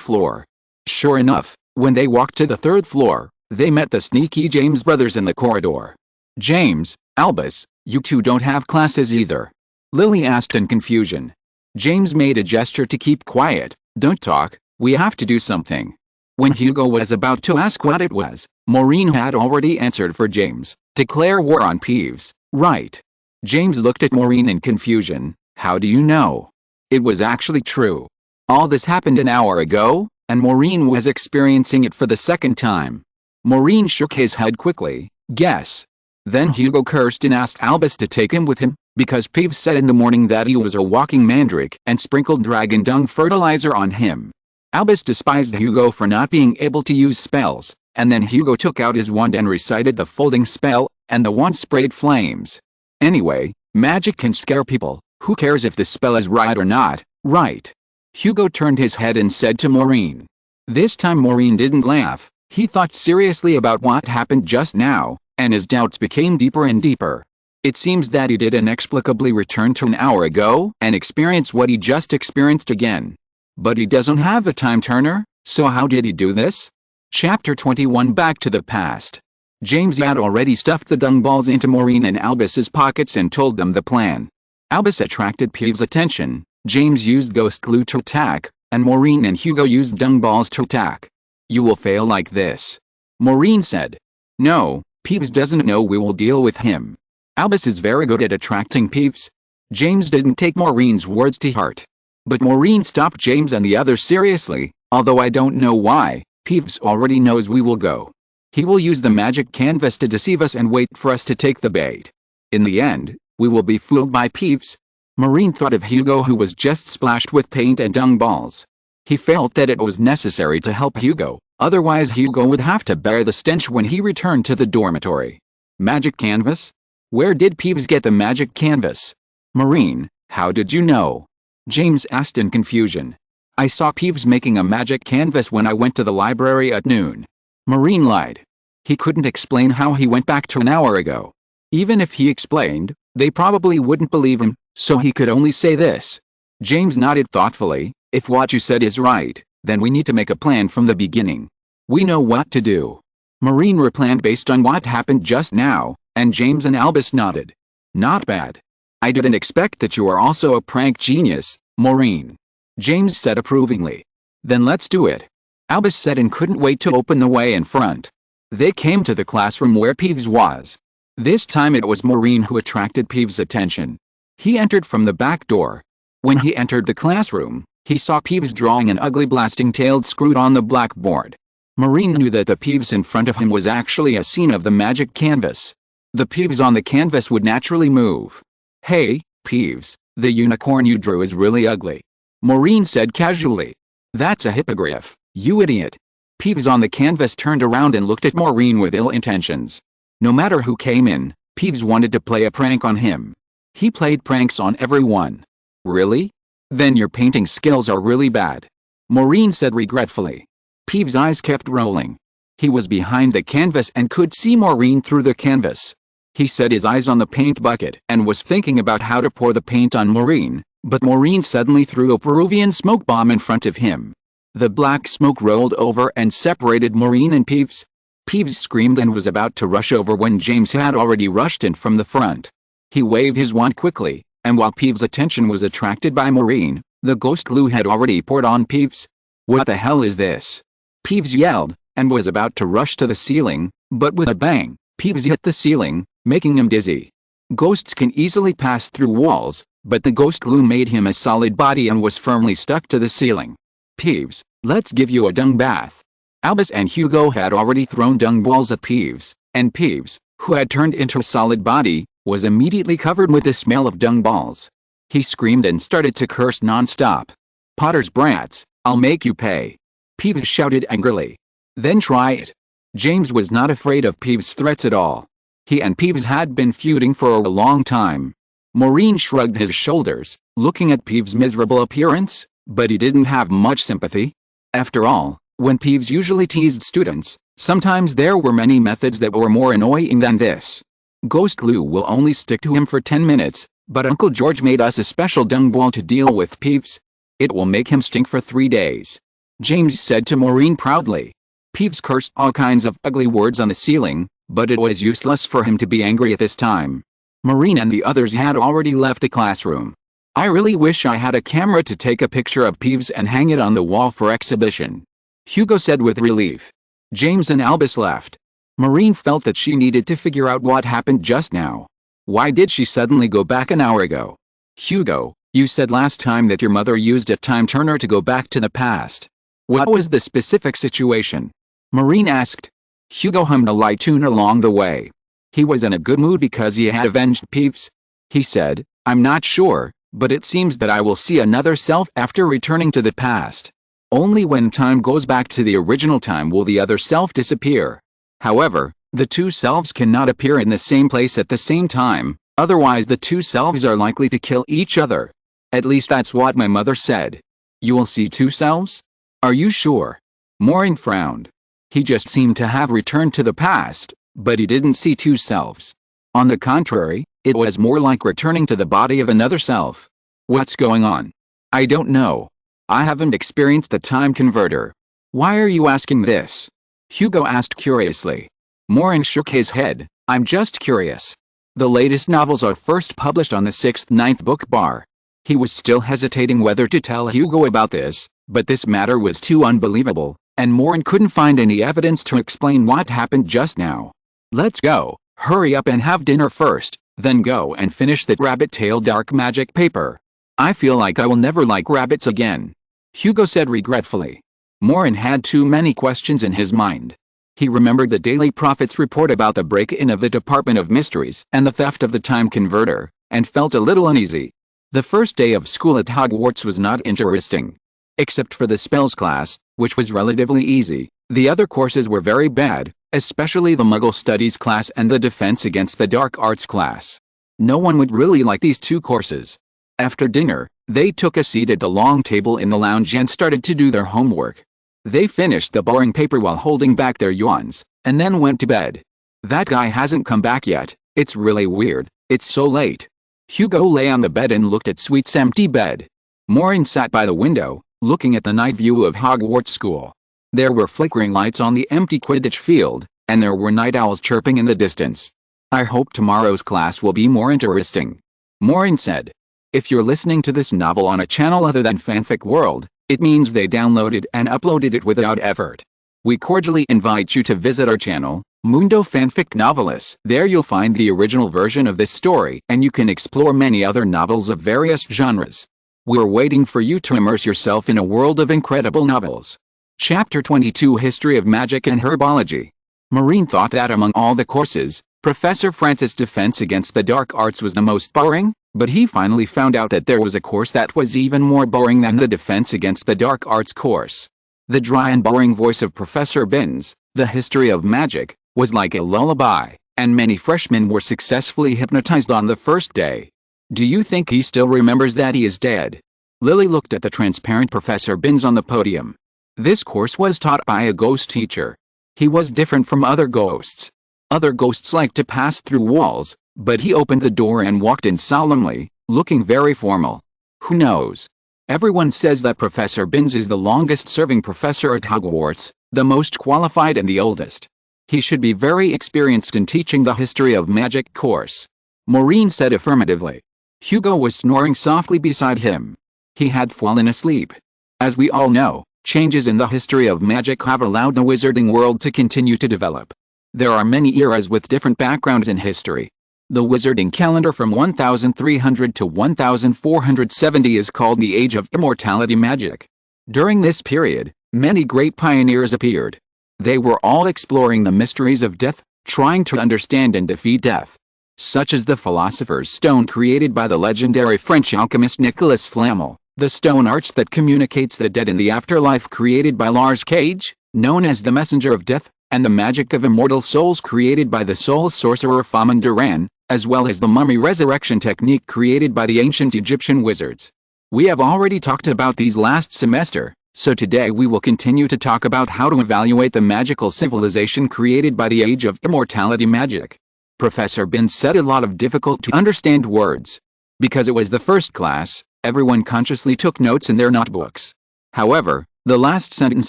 floor. Sure enough, when they walked to the 3rd floor, they met the sneaky James brothers in the corridor. "James, Albus, you two don't have classes either?" Lily asked in confusion. James made a gesture to keep quiet. "Don't talk, we have to do something." When Hugo was about to ask what it was, Maureen had already answered for James. "Declare war on Peeves, right?" James looked at Maureen in confusion. "How do you know?" It was actually true. All this happened an hour ago, and Maureen was experiencing it for the second time. Maureen shook his head quickly. "Guess." Then Hugo cursed and asked Albus to take him with him, because Peeves said in the morning that he was a walking mandrake and sprinkled dragon dung fertilizer on him. Albus despised Hugo for not being able to use spells, and then Hugo took out his wand and recited the folding spell, and the wand sprayed flames. Anyway, magic can scare people. Who cares if the spell is right or not, right? Hugo turned his head and said to Maureen. This time Maureen didn't laugh. He thought seriously about what happened just now, and his doubts became deeper and deeper. It seems that he did inexplicably return to an hour ago and experience what he just experienced again. But he doesn't have a time turner, so how did he do this? Chapter 21 Back to the Past. James had already stuffed the dung balls into Maureen and Albus's pockets and told them the plan. Albus attracted Peeves' attention, James used ghost glue to attack, and Maureen and Hugo used dung balls to attack. You will fail like this, Maureen said. No, Peeves doesn't know we will deal with him. Albus is very good at attracting Peeves. James didn't take Maureen's words to heart. But Maureen stopped James and the others seriously, although I don't know why. Peeves already knows we will go. He will use the magic canvas to deceive us and wait for us to take the bait. In the end, we will be fooled by Peeves. Maureen thought of Hugo, who was just splashed with paint and dung balls. He felt that it was necessary to help Hugo, otherwise Hugo would have to bear the stench when he returned to the dormitory. Magic canvas? Where did Peeves get the magic canvas? Maureen, how did you know? James asked in confusion. I saw Peeves making a magic canvas when I went to the library at noon. Maureen lied. He couldn't explain how he went back to an hour ago. Even if he explained, they probably wouldn't believe him, so he could only say this. James nodded thoughtfully. If what you said is right, then we need to make a plan from the beginning. We know what to do. Maureen replanned based on what happened just now, and James and Albus nodded. Not bad. I didn't expect that you are also a prank genius, Maureen. James said approvingly. Then let's do it. Albus said and couldn't wait to open the way in front. They came to the classroom where Peeves was. This time it was Maureen who attracted Peeves' attention. He entered from the back door. When he entered the classroom, he saw Peeves drawing an ugly blasting-tailed Scroot on the blackboard. Maureen knew that the Peeves in front of him was actually a scene of the magic canvas. The Peeves on the canvas would naturally move. Hey, Peeves, the unicorn you drew is really ugly. Maureen said casually. That's a hippogriff, you idiot. Peeves on the canvas turned around and looked at Maureen with ill intentions. No matter who came in, Peeves wanted to play a prank on him. He played pranks on everyone. Really? Then your painting skills are really bad. Maureen said regretfully. Peeves' eyes kept rolling. He was behind the canvas and could see Maureen through the canvas. He set his eyes on the paint bucket and was thinking about how to pour the paint on Maureen, but Maureen suddenly threw a Peruvian smoke bomb in front of him. The black smoke rolled over and separated Maureen and Peeves. Peeves screamed and was about to rush over when James had already rushed in from the front. He waved his wand quickly, and while Peeves' attention was attracted by Maureen, the ghost glue had already poured on Peeves. What the hell is this? Peeves yelled, and was about to rush to the ceiling, but with a bang, Peeves hit the ceiling, making him dizzy. Ghosts can easily pass through walls, but the ghost glue made him a solid body and was firmly stuck to the ceiling. Peeves, let's give you a dung bath. Albus and Hugo had already thrown dung balls at Peeves, and Peeves, who had turned into a solid body, was immediately covered with the smell of dung balls. He screamed and started to curse non-stop. Potter's brats, I'll make you pay. Peeves shouted angrily. Then try it. James was not afraid of Peeves' threats at all. He and Peeves had been feuding for a long time. Maureen shrugged his shoulders, looking at Peeves' miserable appearance, but he didn't have much sympathy. After all, when Peeves usually teased students, sometimes there were many methods that were more annoying than this. Ghost glue will only stick to him for 10 minutes, but Uncle George made us a special dung ball to deal with Peeves. It will make him stink for 3 days. James said to Maureen proudly. Peeves cursed all kinds of ugly words on the ceiling, but it was useless for him to be angry at this time. Maureen and the others had already left the classroom. I really wish I had a camera to take a picture of Peeves and hang it on the wall for exhibition. Hugo said with relief. James and Albus left. Maureen felt that she needed to figure out what happened just now. Why did she suddenly go back an hour ago? Hugo, you said last time that your mother used a time turner to go back to the past. What was the specific situation? Maureen asked. Hugo hummed a light tune along the way. He was in a good mood because he had avenged Peeves. He said, I'm not sure, but it seems that I will see another self after returning to the past. Only when time goes back to the original time will the other self disappear. However, the two selves cannot appear in the same place at the same time, otherwise the two selves are likely to kill each other. At least that's what my mother said. You will see two selves? Are you sure? Maureen frowned. He just seemed to have returned to the past, but he didn't see two selves. On the contrary, it was more like returning to the body of another self. What's going on? I don't know. I haven't experienced the time converter. Why are you asking this? Hugo asked curiously. Maureen shook his head. I'm just curious. The latest novels are first published on the 6th-9th book bar. He was still hesitating whether to tell Hugo about this, but this matter was too unbelievable, and Maureen couldn't find any evidence to explain what happened just now. Let's go, hurry up and have dinner first, then go and finish that rabbit-tailed dark magic paper. I feel like I will never like rabbits again. Hugo said regretfully. Maureen had too many questions in his mind. He remembered the Daily Prophet's report about the break-in of the Department of Mysteries and the theft of the time converter, and felt a little uneasy. The first day of school at Hogwarts was not interesting. Except for the spells class, which was relatively easy, the other courses were very bad, especially the Muggle Studies class and the Defense Against the Dark Arts class. No one would really like these two courses. After dinner, they took a seat at the long table in the lounge and started to do their homework. They finished the boring paper while holding back their yawns, and then went to bed. That guy hasn't come back yet. It's really weird. It's so late. Hugo lay on the bed and looked at Sweet's empty bed. Maureen sat by the window, looking at the night view of Hogwarts School. There were flickering lights on the empty Quidditch field, and there were night owls chirping in the distance. I hope tomorrow's class will be more interesting. Maureen said. If you're listening to this novel on a channel other than Fanfic World, it means they downloaded and uploaded it without effort. We cordially invite you to visit our channel, Mundo Fanfic Novelis. There you'll find the original version of this story, and you can explore many other novels of various genres. We're waiting for you to immerse yourself in a world of incredible novels. Chapter 22 History of Magic and Herbology. Maureen thought that among all the courses, Professor Francis' Defense Against the Dark Arts was the most boring, but he finally found out that there was a course that was even more boring than the Defense Against the Dark Arts course. The dry and boring voice of Professor Binns, the history of magic, was like a lullaby, and many freshmen were successfully hypnotized on the first day. Do you think he still remembers that he is dead? Lily looked at the transparent Professor Binns on the podium. This course was taught by a ghost teacher. He was different from other ghosts. Other ghosts like to pass through walls, but he opened the door and walked in solemnly, looking very formal. Who knows? Everyone says that Professor Binns is the longest-serving professor at Hogwarts, the most qualified and the oldest. He should be very experienced in teaching the History of Magic course. Maureen said affirmatively. Hugo was snoring softly beside him. He had fallen asleep. As we all know, changes in the history of magic have allowed the wizarding world to continue to develop. There are many eras with different backgrounds in history. The wizarding calendar from 1300 to 1470 is called the Age of Immortality Magic. During this period, many great pioneers appeared. They were all exploring the mysteries of death, trying to understand and defeat death. Such as the Philosopher's Stone created by the legendary French alchemist Nicolas Flamel, the stone arch that communicates the dead in the afterlife created by Lars Cage, known as the Messenger of Death, and the magic of immortal souls created by the soul sorcerer Faman Duran, as well as the mummy resurrection technique created by the ancient Egyptian wizards. We have already talked about these last semester, so today we will continue to talk about how to evaluate the magical civilization created by the Age of Immortality Magic. Professor Binns said a lot of difficult to understand words. Because it was the first class, everyone consciously took notes in their notebooks. However, the last sentence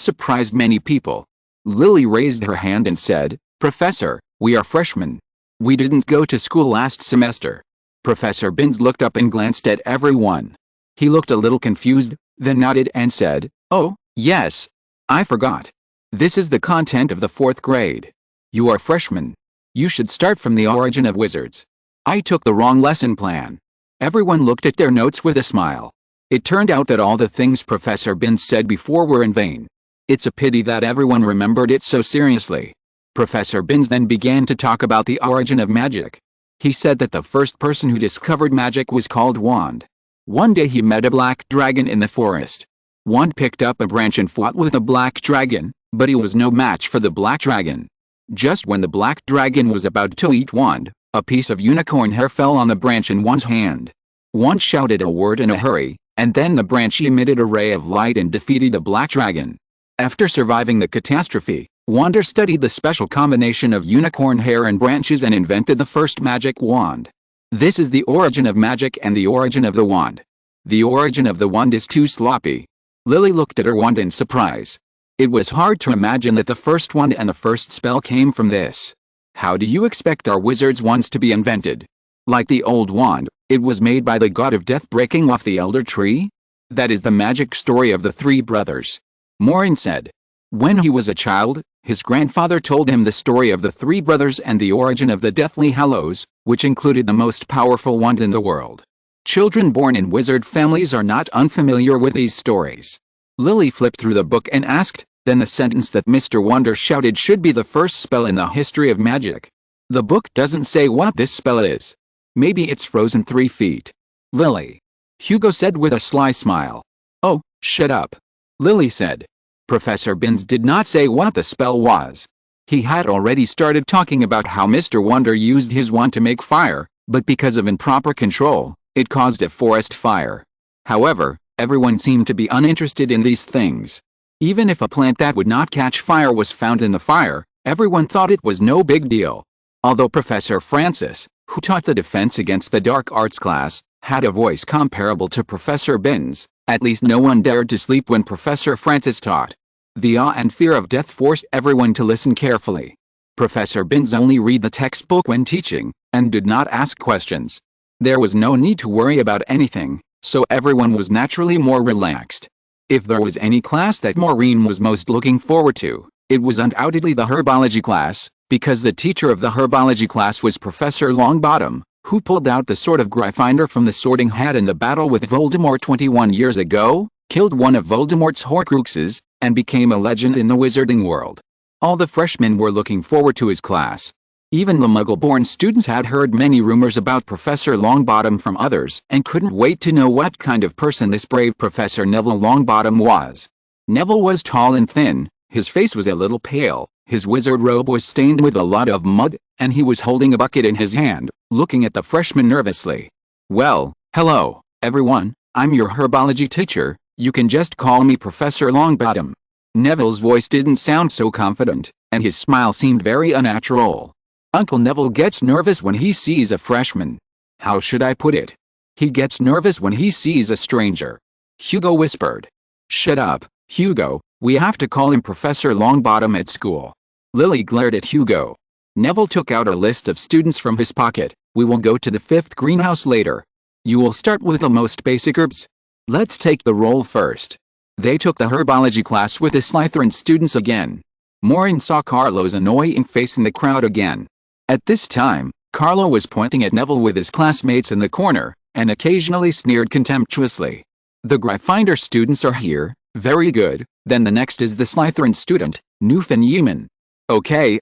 surprised many people. Lily raised her hand and said, "Professor, we are freshmen. We didn't go to school last semester." Professor Binns looked up and glanced at everyone. He looked a little confused, then nodded and said, "Oh, yes. I forgot. This is the content of the 4th grade. You are freshmen. You should start from the origin of wizards. I took the wrong lesson plan." Everyone looked at their notes with a smile. It turned out that all the things Professor Binns said before were in vain. It's a pity that everyone remembered it so seriously. Professor Binns then began to talk about the origin of magic. He said that the first person who discovered magic was called Wand. One day he met a black dragon in the forest. Wand picked up a branch and fought with the black dragon, but he was no match for the black dragon. Just when the black dragon was about to eat Wand, a piece of unicorn hair fell on the branch in Wand's hand. Wand shouted a word in a hurry, and then the branch emitted a ray of light and defeated the black dragon. After surviving the catastrophe, Wander studied the special combination of unicorn hair and branches and invented the first magic wand. This is the origin of magic and the origin of the wand. The origin of the wand is too sloppy. Lily looked at her wand in surprise. It was hard to imagine that the first wand and the first spell came from this. How do you expect our wizard's wands to be invented? Like the old wand, it was made by the god of death breaking off the elder tree? That is the magic story of the 3 brothers. Maureen said. When he was a child, his grandfather told him the story of the 3 brothers and the origin of the Deathly Hallows, which included the most powerful wand in the world. Children born in wizard families are not unfamiliar with these stories. Lily flipped through the book and asked, then the sentence that Mr. Wonder shouted should be the first spell in the history of magic. The book doesn't say what this spell is. Maybe it's frozen 3 feet. Lily. Hugo said with a sly smile. Oh, shut up. Lily said. Professor Binns did not say what the spell was. He had already started talking about how Mr. Wonder used his wand to make fire, but because of improper control, it caused a forest fire. However, everyone seemed to be uninterested in these things. Even if a plant that would not catch fire was found in the fire, everyone thought it was no big deal. Although Professor Francis, who taught the Defense Against the Dark Arts class, had a voice comparable to Professor Binns, at least no one dared to sleep when Professor Francis taught. The awe and fear of death forced everyone to listen carefully. Professor Binns only read the textbook when teaching, and did not ask questions. There was no need to worry about anything, so everyone was naturally more relaxed. If there was any class that Maureen was most looking forward to, it was undoubtedly the herbology class, because the teacher of the herbology class was Professor Longbottom, who pulled out the sword of Gryffindor from the sorting hat in the battle with Voldemort 21 years ago, killed one of Voldemort's Horcruxes, and became a legend in the wizarding world. All the freshmen were looking forward to his class. Even the Muggle-born students had heard many rumors about Professor Longbottom from others and couldn't wait to know what kind of person this brave Professor Neville Longbottom was. Neville was tall and thin, his face was a little pale, his wizard robe was stained with a lot of mud, and he was holding a bucket in his hand, looking at the freshmen nervously. "Well, hello, everyone, I'm your herbology teacher, you can just call me Professor Longbottom." Neville's voice didn't sound so confident, and his smile seemed very unnatural. Uncle Neville gets nervous when he sees a freshman. How should I put it? He gets nervous when he sees a stranger. Hugo whispered. "Shut up, Hugo, we have to call him Professor Longbottom at school." Lily glared at Hugo. Neville took out a list of students from his pocket. "We will go to the 5th greenhouse later. You will start with the most basic herbs. Let's take the roll first." They took the herbology class with the Slytherin students again. Maureen saw Carlo's annoying face in the crowd again. At this time, Carlo was pointing at Neville with his classmates in the corner, and occasionally sneered contemptuously. "The Gryffindor students are here, very good, then the next is the Slytherin student, Newfen-Yeoman." "Okay,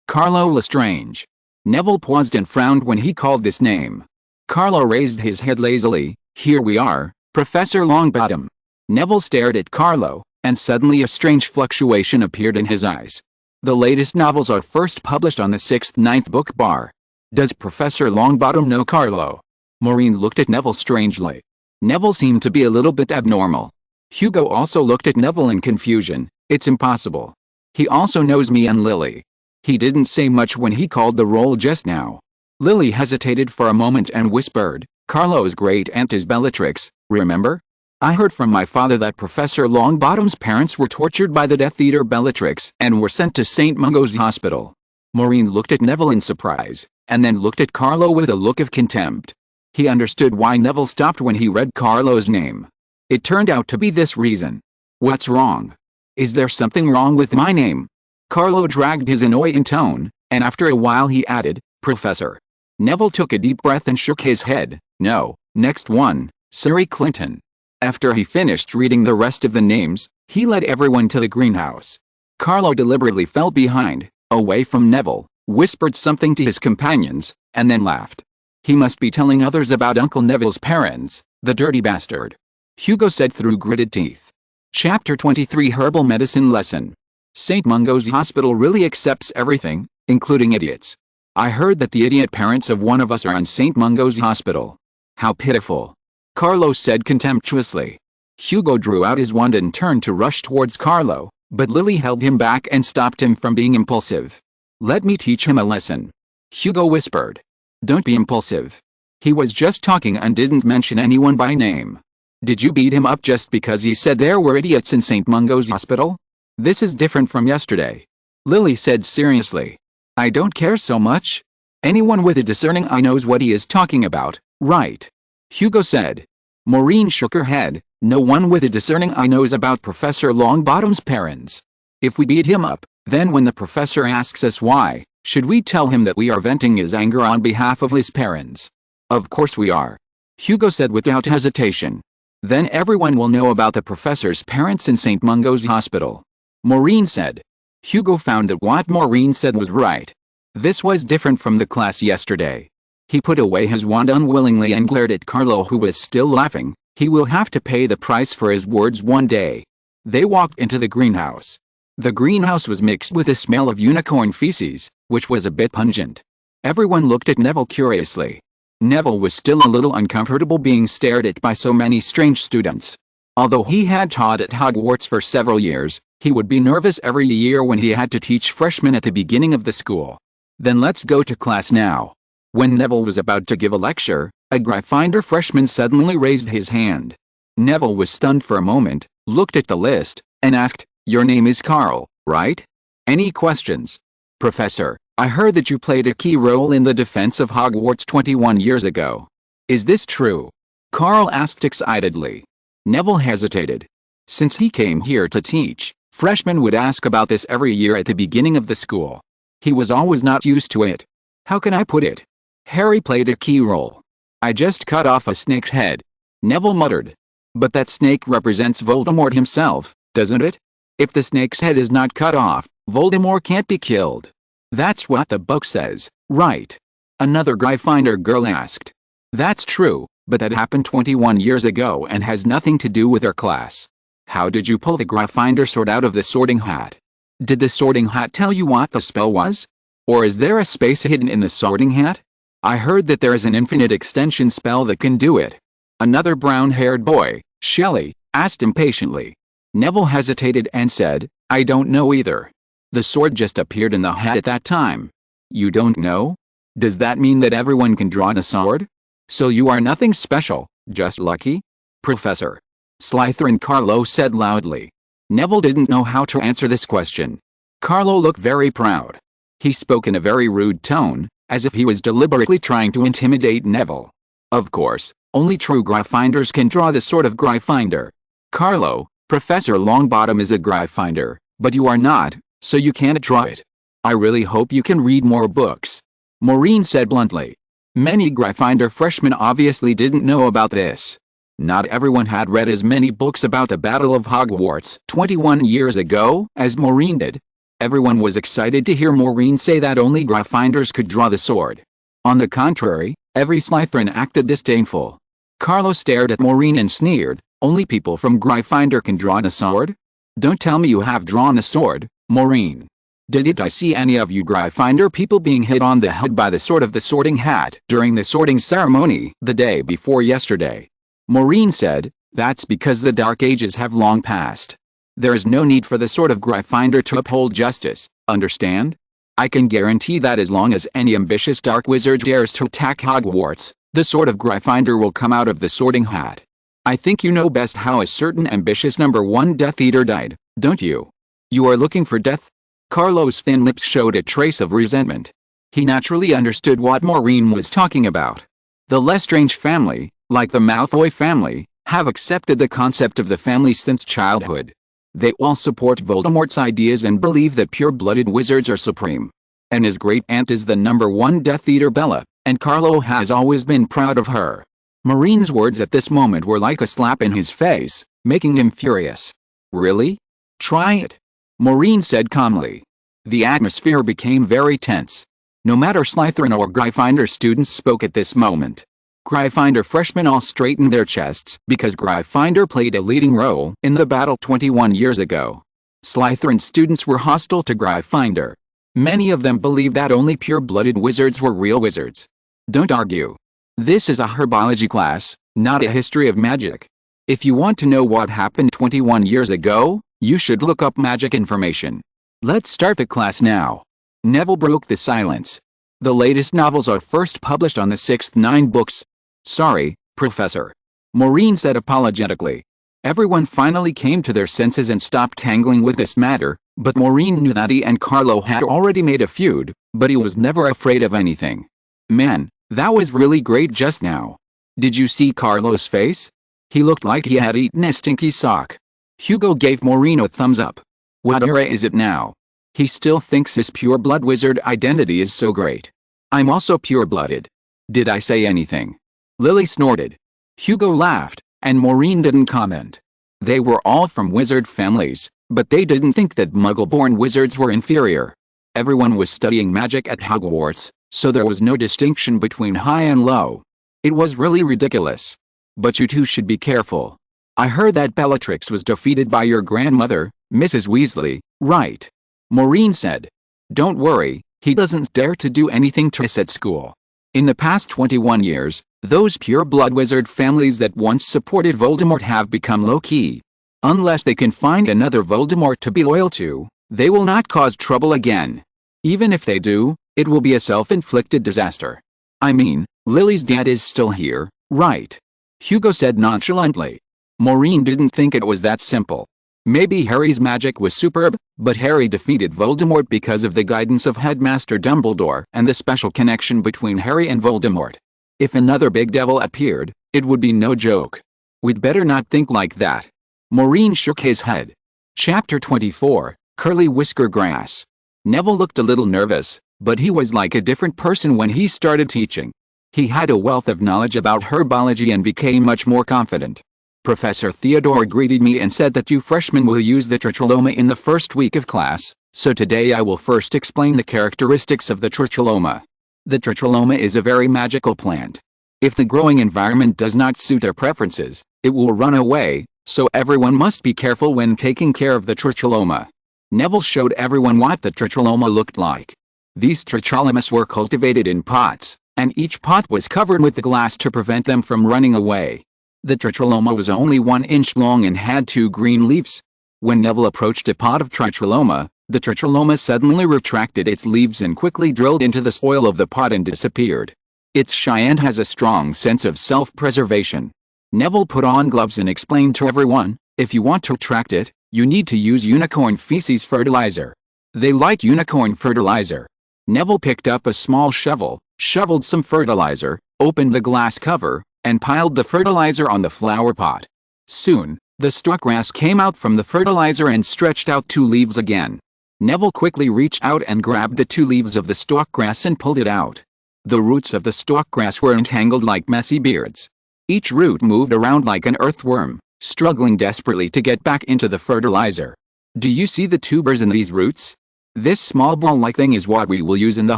Carlo Lestrange." Neville paused and frowned when he called this name. Carlo raised his head lazily. "Here we are, Professor Longbottom." Neville stared at Carlo, and suddenly a strange fluctuation appeared in his eyes. "The latest novels are first published on the 6th-9th book bar. Does Professor Longbottom know Carlo?" Maureen looked at Neville strangely. Neville seemed to be a little bit abnormal. Hugo also looked at Neville in confusion. "It's impossible. He also knows me and Lily. He didn't say much when he called the roll just now." Lily hesitated for a moment and whispered, "Carlo's great-aunt is Bellatrix, remember? I heard from my father that Professor Longbottom's parents were tortured by the Death Eater Bellatrix and were sent to St. Mungo's Hospital." Maureen looked at Neville in surprise, and then looked at Carlo with a look of contempt. He understood why Neville stopped when he read Carlo's name. It turned out to be this reason. "What's wrong? Is there something wrong with my name?" Carlo dragged his annoying tone, and after a while he added, "Professor." Neville took a deep breath and shook his head. "No, next one, Surrey Clinton." After he finished reading the rest of the names, he led everyone to the greenhouse. Carlo deliberately fell behind, away from Neville, whispered something to his companions, and then laughed. "He must be telling others about Uncle Neville's parents, the dirty bastard," Hugo said through gritted teeth. Chapter 23 Herbal Medicine Lesson. St. Mungo's Hospital really accepts everything, including idiots. I heard that the idiot parents of one of us are in St. Mungo's Hospital. How pitiful. Carlo said contemptuously. Hugo drew out his wand and turned to rush towards Carlo, but Lily held him back and stopped him from being impulsive. "Let me teach him a lesson," Hugo whispered. "Don't be impulsive. He was just talking and didn't mention anyone by name. Did you beat him up just because he said there were idiots in St. Mungo's Hospital? This is different from yesterday," Lily said seriously. "I don't care so much. Anyone with a discerning eye knows what he is talking about, right?" Hugo said. Maureen shook her head. "No one with a discerning eye knows about Professor Longbottom's parents. If we beat him up, then when the professor asks us why, should we tell him that we are venting his anger on behalf of his parents?" "Of course we are," Hugo said without hesitation. "Then everyone will know about the professor's parents in St. Mungo's Hospital," Maureen said. Hugo found that what Maureen said was right. This was different from the class yesterday. He put away his wand unwillingly and glared at Carlo, who was still laughing. He will have to pay the price for his words one day. They walked into the greenhouse. The greenhouse was mixed with the smell of unicorn feces, which was a bit pungent. Everyone looked at Neville curiously. Neville was still a little uncomfortable being stared at by so many strange students. Although he had taught at Hogwarts for several years, he would be nervous every year when he had to teach freshmen at the beginning of the school. "Then let's go to class now." When Neville was about to give a lecture, a Gryffindor freshman suddenly raised his hand. Neville was stunned for a moment, looked at the list, and asked, "Your name is Carl, right? Any questions?" Professor, I heard that you played a key role in the defense of Hogwarts 21 years ago. Is this true? Carl asked excitedly. Neville hesitated. Since he came here to teach, freshmen would ask about this every year at the beginning of the school. He was always not used to it. How can I put it? Harry played a key role. I just cut off a snake's head. Neville muttered. But that snake represents Voldemort himself, doesn't it? If the snake's head is not cut off, Voldemort can't be killed. That's what the book says, right? Another Gryffindor girl asked. That's true, but that happened 21 years ago and has nothing to do with our class. How did you pull the Gryffindor sword out of the sorting hat? Did the sorting hat tell you what the spell was? Or is there a space hidden in the sorting hat? I heard that there is an infinite extension spell that can do it. Another brown-haired boy, Shelley, asked impatiently. Neville hesitated and said, I don't know either. The sword just appeared in the hat at that time. You don't know? Does that mean that everyone can draw the sword? So you are nothing special, just lucky? Professor. Slytherin Carlo said loudly. Neville didn't know how to answer this question. Carlo looked very proud. He spoke in a very rude tone, as if he was deliberately trying to intimidate Neville. Of course, only true Gryffindors can draw the sword of Gryffindor. Carlo, Professor Longbottom is a Gryffindor, but you are not, so you can't draw it. I really hope you can read more books. Maureen said bluntly. Many Gryffindor freshmen obviously didn't know about this. Not everyone had read as many books about the Battle of Hogwarts 21 years ago as Maureen did. Everyone was excited to hear Maureen say that only Gryffindors could draw the sword. On the contrary, every Slytherin acted disdainful. Carlo stared at Maureen and sneered, only people from Gryffindor can draw the sword? Don't tell me you have drawn the sword, Maureen. Didn't I see any of you Gryffindor people being hit on the head by the sword of the sorting hat during the sorting ceremony the day before yesterday? Maureen said, that's because the Dark Ages have long passed. There is no need for the sword of Gryffindor to uphold justice, understand? I can guarantee that as long as any ambitious dark wizard dares to attack Hogwarts, the sword of Gryffindor will come out of the sorting hat. I think you know best how a certain ambitious number 1 Death Eater died, don't you? You are looking for death? Carlo's thin lips showed a trace of resentment. He naturally understood what Maureen was talking about. The Lestrange family, like the Malfoy family, have accepted the concept of the family since childhood. They all support Voldemort's ideas and believe that pure-blooded wizards are supreme. And his great-aunt is the number 1 Death Eater Bella, and Carlo has always been proud of her. Maureen's words at this moment were like a slap in his face, making him furious. Really? Try it. Maureen said calmly. The atmosphere became very tense. No matter Slytherin or Gryffindor students spoke at this moment. Gryffindor freshmen all straightened their chests because Gryffindor played a leading role in the battle 21 years ago. Slytherin students were hostile to Gryffindor. Many of them believed that only pure-blooded wizards were real wizards. Don't argue. This is a herbology class, not a history of magic. If you want to know what happened 21 years ago, you should look up magic information. Let's start the class now. Neville broke the silence. The latest novels are first published on the 6th 9 books. Sorry, Professor. Maureen said apologetically. Everyone finally came to their senses and stopped tangling with this matter, but Maureen knew that he and Carlo had already made a feud, but he was never afraid of anything. Man, that was really great just now. Did you see Carlo's face? He looked like he had eaten a stinky sock. Hugo gave Maureen a thumbs up. What era is it now? He still thinks his pure-blood wizard identity is so great. I'm also pure-blooded. Did I say anything? Lily snorted. Hugo laughed, and Maureen didn't comment. They were all from wizard families, but they didn't think that Muggle-born wizards were inferior. Everyone was studying magic at Hogwarts, so there was no distinction between high and low. It was really ridiculous. But you two should be careful. I heard that Bellatrix was defeated by your grandmother, Mrs. Weasley, right? Maureen said. Don't worry, he doesn't dare to do anything to us at school. In the past 21 years, those pure-blood wizard families that once supported Voldemort have become low-key. Unless they can find another Voldemort to be loyal to, they will not cause trouble again. Even if they do, it will be a self-inflicted disaster. I mean, Lily's dad is still here, right? Hugo said nonchalantly. Maureen didn't think it was that simple. Maybe Harry's magic was superb, but Harry defeated Voldemort because of the guidance of Headmaster Dumbledore and the special connection between Harry and Voldemort. If another big devil appeared, it would be no joke. We'd better not think like that. Maureen shook his head. Chapter 24, Curly Whisker Grass. Neville looked a little nervous, but he was like a different person when he started teaching. He had a wealth of knowledge about herbology and became much more confident. Professor Theodore greeted me and said that you freshmen will use the Tricholoma in the first week of class, so today I will first explain the characteristics of the Tricholoma. The Tricholoma is a very magical plant. If the growing environment does not suit their preferences, it will run away, so everyone must be careful when taking care of the Tricholoma. Neville showed everyone what the Tricholoma looked like. These Tricholomas were cultivated in pots, and each pot was covered with glass to prevent them from running away. The Tricholoma was only 1 inch long and had 2 green leaves. When Neville approached a pot of Tricholoma, the Tricholoma suddenly retracted its leaves and quickly drilled into the soil of the pot and disappeared. It's shy and has a strong sense of self-preservation. Neville put on gloves and explained to everyone, if you want to attract it, you need to use unicorn feces fertilizer. They like unicorn fertilizer. Neville picked up a small shovel, shoveled some fertilizer, opened the glass cover, and piled the fertilizer on the flower pot. Soon, the stalk grass came out from the fertilizer and stretched out 2 leaves again. Neville quickly reached out and grabbed the 2 leaves of the stalk grass and pulled it out. The roots of the stalk grass were entangled like messy beards. Each root moved around like an earthworm, struggling desperately to get back into the fertilizer. Do you see the tubers in these roots? This small ball-like thing is what we will use in the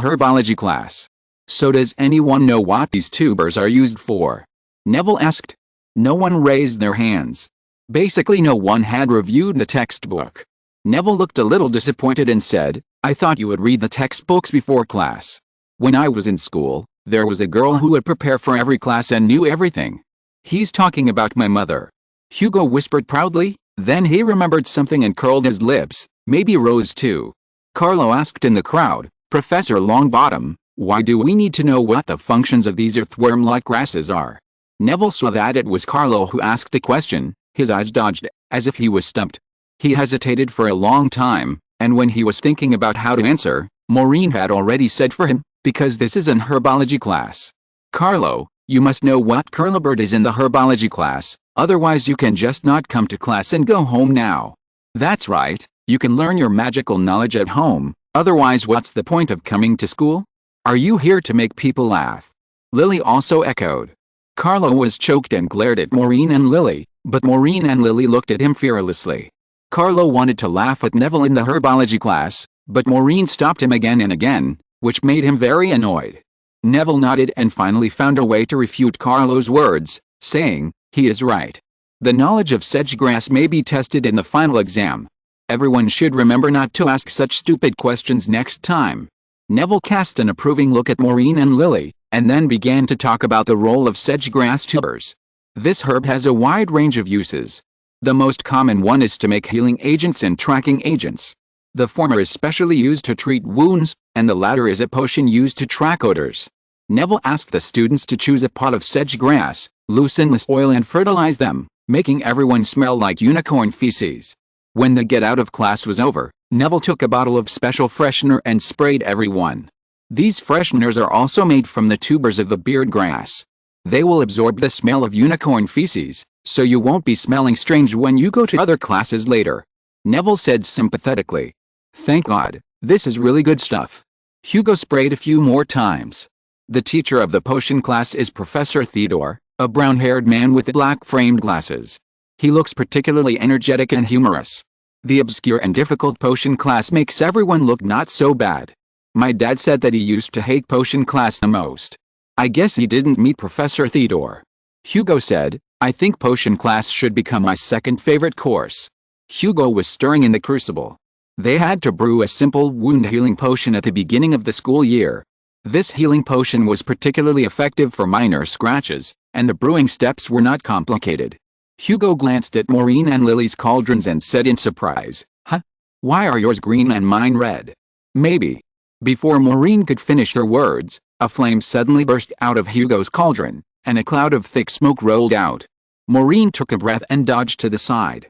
herbology class. So does anyone know what these tubers are used for? Neville asked. No one raised their hands. Basically no one had reviewed the textbook. Neville looked a little disappointed and said, I thought you would read the textbooks before class. When I was in school, there was a girl who would prepare for every class and knew everything. He's talking about my mother. Hugo whispered proudly, then he remembered something and curled his lips, maybe Rose too. Carlo asked in the crowd, Professor Longbottom, why do we need to know what the functions of these earthworm-like grasses are? Neville saw that it was Carlo who asked the question. His eyes dodged, as if he was stumped. He hesitated for a long time, and when he was thinking about how to answer, Maureen had already said for him, because this is an herbology class. Carlo, you must know what Curlibird is in the herbology class, otherwise you can just not come to class and go home now. That's right, you can learn your magical knowledge at home, otherwise what's the point of coming to school? Are you here to make people laugh? Lily also echoed. Carlo was choked and glared at Maureen and Lily, but Maureen and Lily looked at him fearlessly. Carlo wanted to laugh at Neville in the herbology class, but Maureen stopped him again and again, which made him very annoyed. Neville nodded and finally found a way to refute Carlo's words, saying, he is right. The knowledge of sedgegrass may be tested in the final exam. Everyone should remember not to ask such stupid questions next time. Neville cast an approving look at Maureen and Lily, and then began to talk about the role of sedgegrass tubers. This herb has a wide range of uses. The most common one is to make healing agents and tracking agents. The former is specially used to treat wounds, and the latter is a potion used to track odors. Neville asked the students to choose a pot of sedgegrass, loosen the soil and fertilize them, making everyone smell like unicorn feces. When the get out of class was over, Neville took a bottle of special freshener and sprayed everyone. These fresheners are also made from the tubers of the beard grass. They will absorb the smell of unicorn feces, so you won't be smelling strange when you go to other classes later. Neville said sympathetically. Thank God, this is really good stuff. Hugo sprayed a few more times. The teacher of the potion class is Professor Theodore, a brown-haired man with black-framed glasses. He looks particularly energetic and humorous. The obscure and difficult potion class makes everyone look not so bad. My dad said that he used to hate potion class the most. I guess he didn't meet Professor Theodore. Hugo said, I think potion class should become my second favorite course. Hugo was stirring in the crucible. They had to brew a simple wound healing potion at the beginning of the school year. This healing potion was particularly effective for minor scratches, and the brewing steps were not complicated. Hugo glanced at Maureen and Lily's cauldrons and said in surprise, Huh? Why are yours green and mine red? Maybe. Before Maureen could finish her words, a flame suddenly burst out of Hugo's cauldron, and a cloud of thick smoke rolled out. Maureen took a breath and dodged to the side.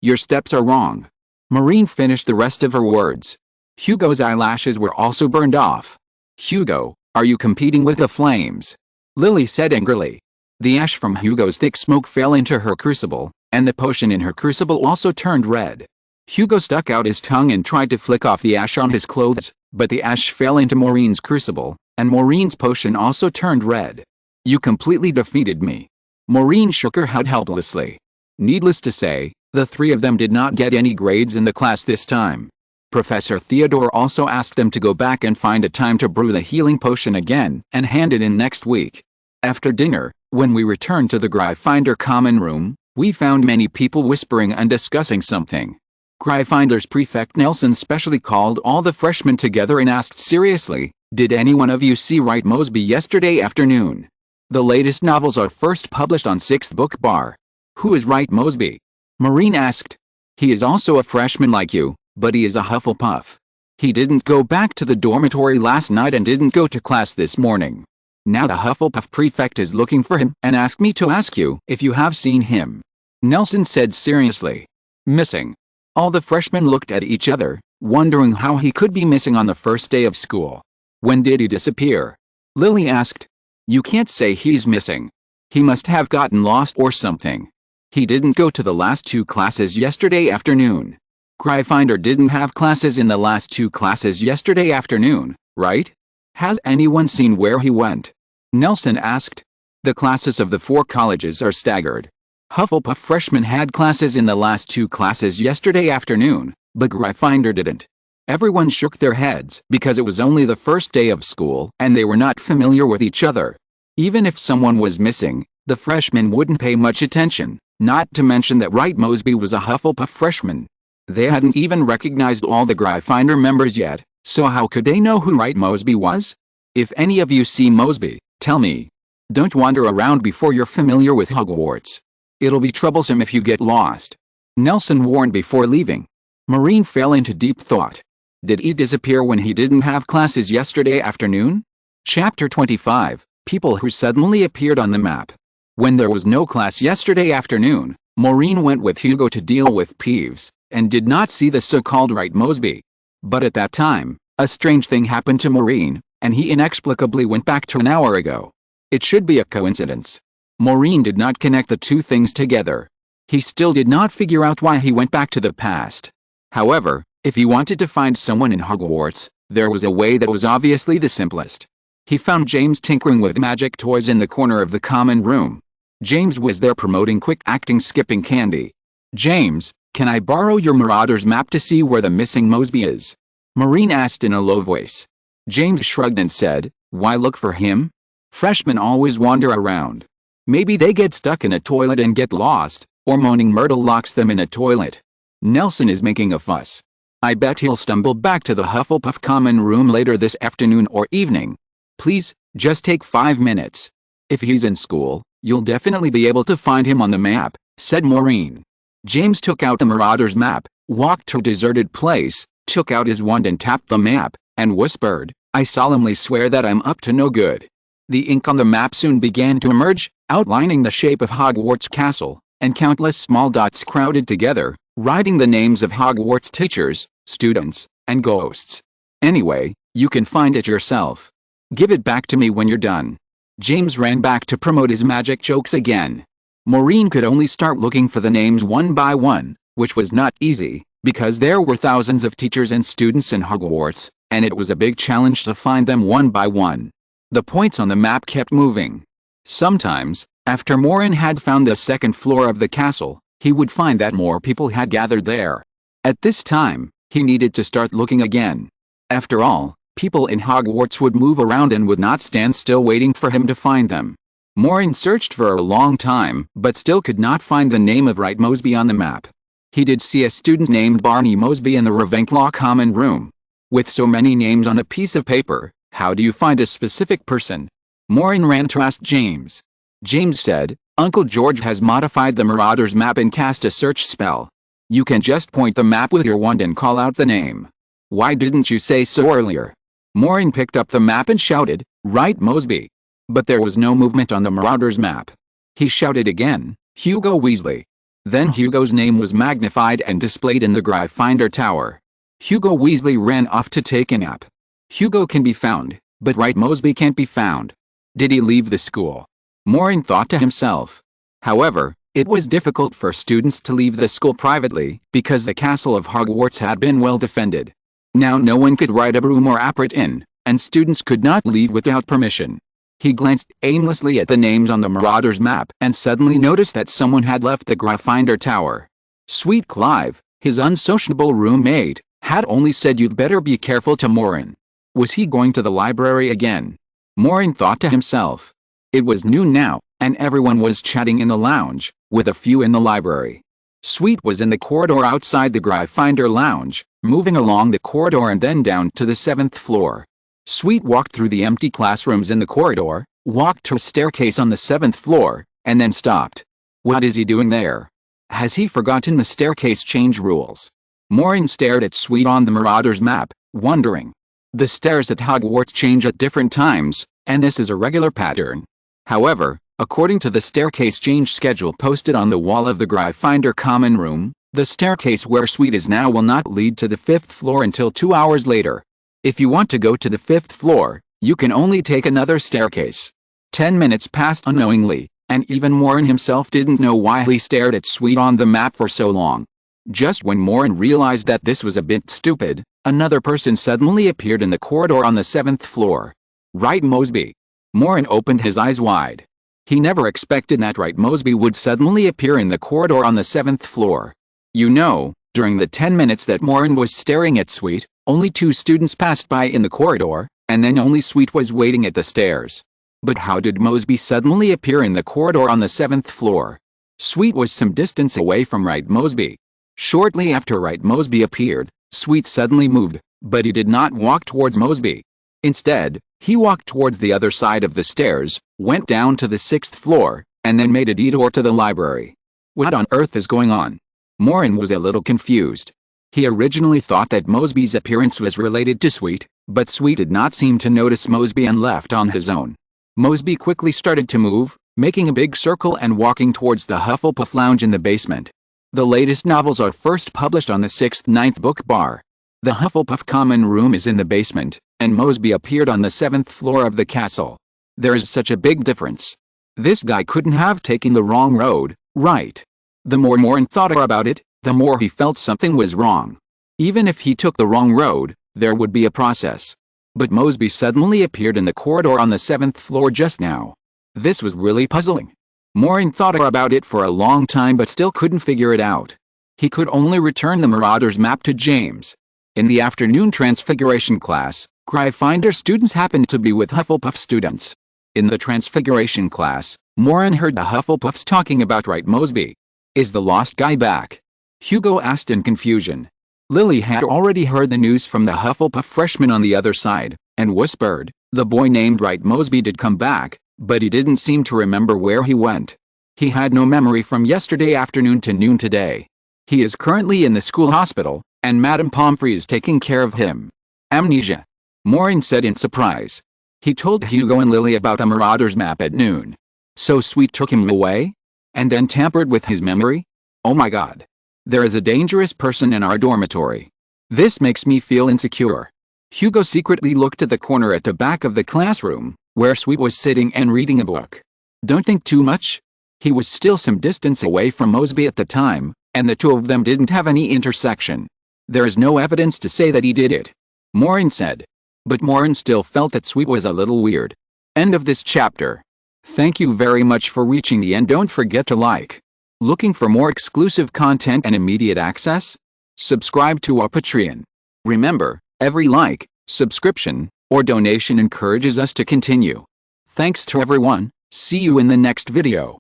Your steps are wrong." Maureen finished the rest of her words. Hugo's eyelashes were also burned off. "Hugo, are you competing with the flames?" Lily said angrily. The ash from Hugo's thick smoke fell into her crucible, and the potion in her crucible also turned red. Hugo stuck out his tongue and tried to flick off the ash on his clothes, but the ash fell into Maureen's crucible, and Maureen's potion also turned red. "You completely defeated me." Maureen shook her head helplessly. Needless to say, the three of them did not get any grades in the class this time. Professor Theodore also asked them to go back and find a time to brew the healing potion again and hand it in next week. After dinner, when we returned to the Gryffindor common room, we found many people whispering and discussing something. Gryffindor's prefect Nelson specially called all the freshmen together and asked seriously, "Did any one of you see Wright Mosby yesterday afternoon? The latest novels are first published on 6th Book Bar." "Who is Wright Mosby?" Maureen asked. "He is also a freshman like you, but he is a Hufflepuff. He didn't go back to the dormitory last night and didn't go to class this morning. Now the Hufflepuff prefect is looking for him and asked me to ask you if you have seen him," Nelson said seriously. "Missing?" All the freshmen looked at each other, wondering how he could be missing on the first day of school. "When did he disappear?" Lily asked. "You can't say he's missing. He must have gotten lost or something. He didn't go to the last 2 classes yesterday afternoon." "Gryffindor didn't have classes in the last 2 classes yesterday afternoon, right? Has anyone seen where he went?" Nelson asked. "The classes of the 4 colleges are staggered. Hufflepuff freshmen had classes in the last 2 classes yesterday afternoon, but Gryffindor didn't." Everyone shook their heads because it was only the first day of school and they were not familiar with each other. Even if someone was missing, the freshmen wouldn't pay much attention, not to mention that Wright Mosby was a Hufflepuff freshman. They hadn't even recognized all the Gryffindor members yet, so how could they know who Wright Mosby was? "If any of you see Mosby, tell me. Don't wander around before you're familiar with Hogwarts. It'll be troublesome if you get lost," Nelson warned before leaving. Maureen fell into deep thought. Did he disappear when he didn't have classes yesterday afternoon? Chapter 25, People Who Suddenly Appeared on the Map. When there was no class yesterday afternoon, Maureen went with Hugo to deal with Peeves, and did not see the so-called Wright Mosby. But at that time, a strange thing happened to Maureen, and he inexplicably went back to an hour ago. It should be a coincidence. Maureen did not connect the two things together. He still did not figure out why he went back to the past. However, if he wanted to find someone in Hogwarts, there was a way that was obviously the simplest. He found James tinkering with magic toys in the corner of the common room. James was there promoting quick-acting skipping candy. "James, can I borrow your Marauder's map to see where the missing Mosby is?" Maureen asked in a low voice. James shrugged and said, "Why look for him? Freshmen always wander around. Maybe they get stuck in a toilet and get lost, or Moaning Myrtle locks them in a toilet. Nelson is making a fuss. I bet he'll stumble back to the Hufflepuff common room later this afternoon or evening. Please, just take 5 minutes. If he's in school, you'll definitely be able to find him on the map," said Maureen. James took out the Marauder's map, walked to a deserted place, took out his wand and tapped the map, and whispered, "I solemnly swear that I'm up to no good." The ink on the map soon began to emerge, outlining the shape of Hogwarts Castle, and countless small dots crowded together, writing the names of Hogwarts teachers, students, and ghosts. "Anyway, you can find it yourself. Give it back to me when you're done." James ran back to promote his magic jokes again. Maureen could only start looking for the names one by one, which was not easy, because there were thousands of teachers and students in Hogwarts, and it was a big challenge to find them one by one. The points on the map kept moving. Sometimes, after Maureen had found the second floor of the castle, he would find that more people had gathered there. At this time, he needed to start looking again. After all, people in Hogwarts would move around and would not stand still waiting for him to find them. Maureen searched for a long time but still could not find the name of Wright Mosby on the map. He did see a student named Barney Mosby in the Ravenclaw common room. With so many names on a piece of paper, how do you find a specific person? Maureen ran to ask James. James said, "Uncle George has modified the Marauder's map and cast a search spell. You can just point the map with your wand and call out the name. Why didn't you say so earlier?" Maureen picked up the map and shouted, "Wright Mosby." But there was no movement on the Marauder's map. He shouted again, "Hugo Weasley." Then Hugo's name was magnified and displayed in the Gryffindor Tower. Hugo Weasley ran off to take a nap. Hugo can be found, but Wright Mosby can't be found. Did he leave the school? Maureen thought to himself. However, it was difficult for students to leave the school privately because the castle of Hogwarts had been well defended. Now no one could ride a broom or apron in, and students could not leave without permission. He glanced aimlessly at the names on the Marauders map and suddenly noticed that someone had left the Gryffindor Tower. Sweet Clive, his unsociable roommate, had only said you'd better be careful to Maureen. Was he going to the library again? Maureen thought to himself. It was noon now, and everyone was chatting in the lounge, with a few in the library. Sweet was in the corridor outside the Gryffindor lounge, moving along the corridor and then down to the 7th floor. Sweet walked through the empty classrooms in the corridor, walked to a staircase on the 7th floor, and then stopped. What is he doing there? Has he forgotten the staircase change rules? Maureen stared at Sweet on the Marauders map, wondering. The stairs at Hogwarts change at different times, and this is a regular pattern. However, according to the staircase change schedule posted on the wall of the Gryffindor common room, the staircase where Sweet is now will not lead to the 5th floor until 2 hours later. If you want to go to the 5th floor, you can only take another staircase. 10 minutes passed unknowingly, and even Maureen himself didn't know why he stared at Sweet on the map for so long. Just when Maureen realized that this was a bit stupid, another person suddenly appeared in the corridor on the 7th floor. Wright Mosby. Maureen opened his eyes wide. He never expected that Wright Mosby would suddenly appear in the corridor on the 7th floor. You know, during the 10 minutes that Maureen was staring at Sweet, only 2 students passed by in the corridor, and then only Sweet was waiting at the stairs. But how did Mosby suddenly appear in the corridor on the 7th floor? Sweet was some distance away from Wright Mosby. Shortly after Wright Mosby appeared, Sweet suddenly moved, but he did not walk towards Mosby. Instead, he walked towards the other side of the stairs, went down to the 6th floor, and then made a detour to the library. What on earth is going on? Maureen was a little confused. He originally thought that Mosby's appearance was related to Sweet, but Sweet did not seem to notice Mosby and left on his own. Mosby quickly started to move, making a big circle and walking towards the Hufflepuff lounge in the basement. The latest novels are first published on the 6th-9th book bar. The Hufflepuff common room is in the basement, and Mosby appeared on the 7th floor of the castle. There is such a big difference. This guy couldn't have taken the wrong road, right? The more Maureen thought about it, the more he felt something was wrong. Even if he took the wrong road, there would be a process. But Mosby suddenly appeared in the corridor on the 7th floor just now. This was really puzzling. Maureen thought about it for a long time but still couldn't figure it out. He could only return the Marauders map to James. In the afternoon Transfiguration class, Gryffindor students happened to be with Hufflepuff students. In the Transfiguration class, Maureen heard the Hufflepuffs talking about Wright Mosby. Is the lost guy back? Hugo asked in confusion. Lily had already heard the news from the Hufflepuff freshman on the other side, and whispered, the boy named Wright Mosby did come back, but he didn't seem to remember where he went. He had no memory from yesterday afternoon to noon today. He is currently in the school hospital, and Madame Pomfrey is taking care of him. Amnesia. Maureen said in surprise. He told Hugo and Lily about the Marauders map at noon. So Sweet took him away? And then tampered with his memory? Oh my god. There is a dangerous person in our dormitory. This makes me feel insecure. Hugo secretly looked at the corner at the back of the classroom, where Sweet was sitting and reading a book. Don't think too much. He was still some distance away from Mosby at the time, and the two of them didn't have any intersection. There is no evidence to say that he did it. Maureen said. But Maureen still felt that Sweet was a little weird. End of this chapter. Thank you very much for reaching the end. Don't forget to like. Looking for more exclusive content and immediate access? Subscribe to our Patreon. Remember, every like, subscription, or donation encourages us to continue. Thanks to everyone. See you in the next video.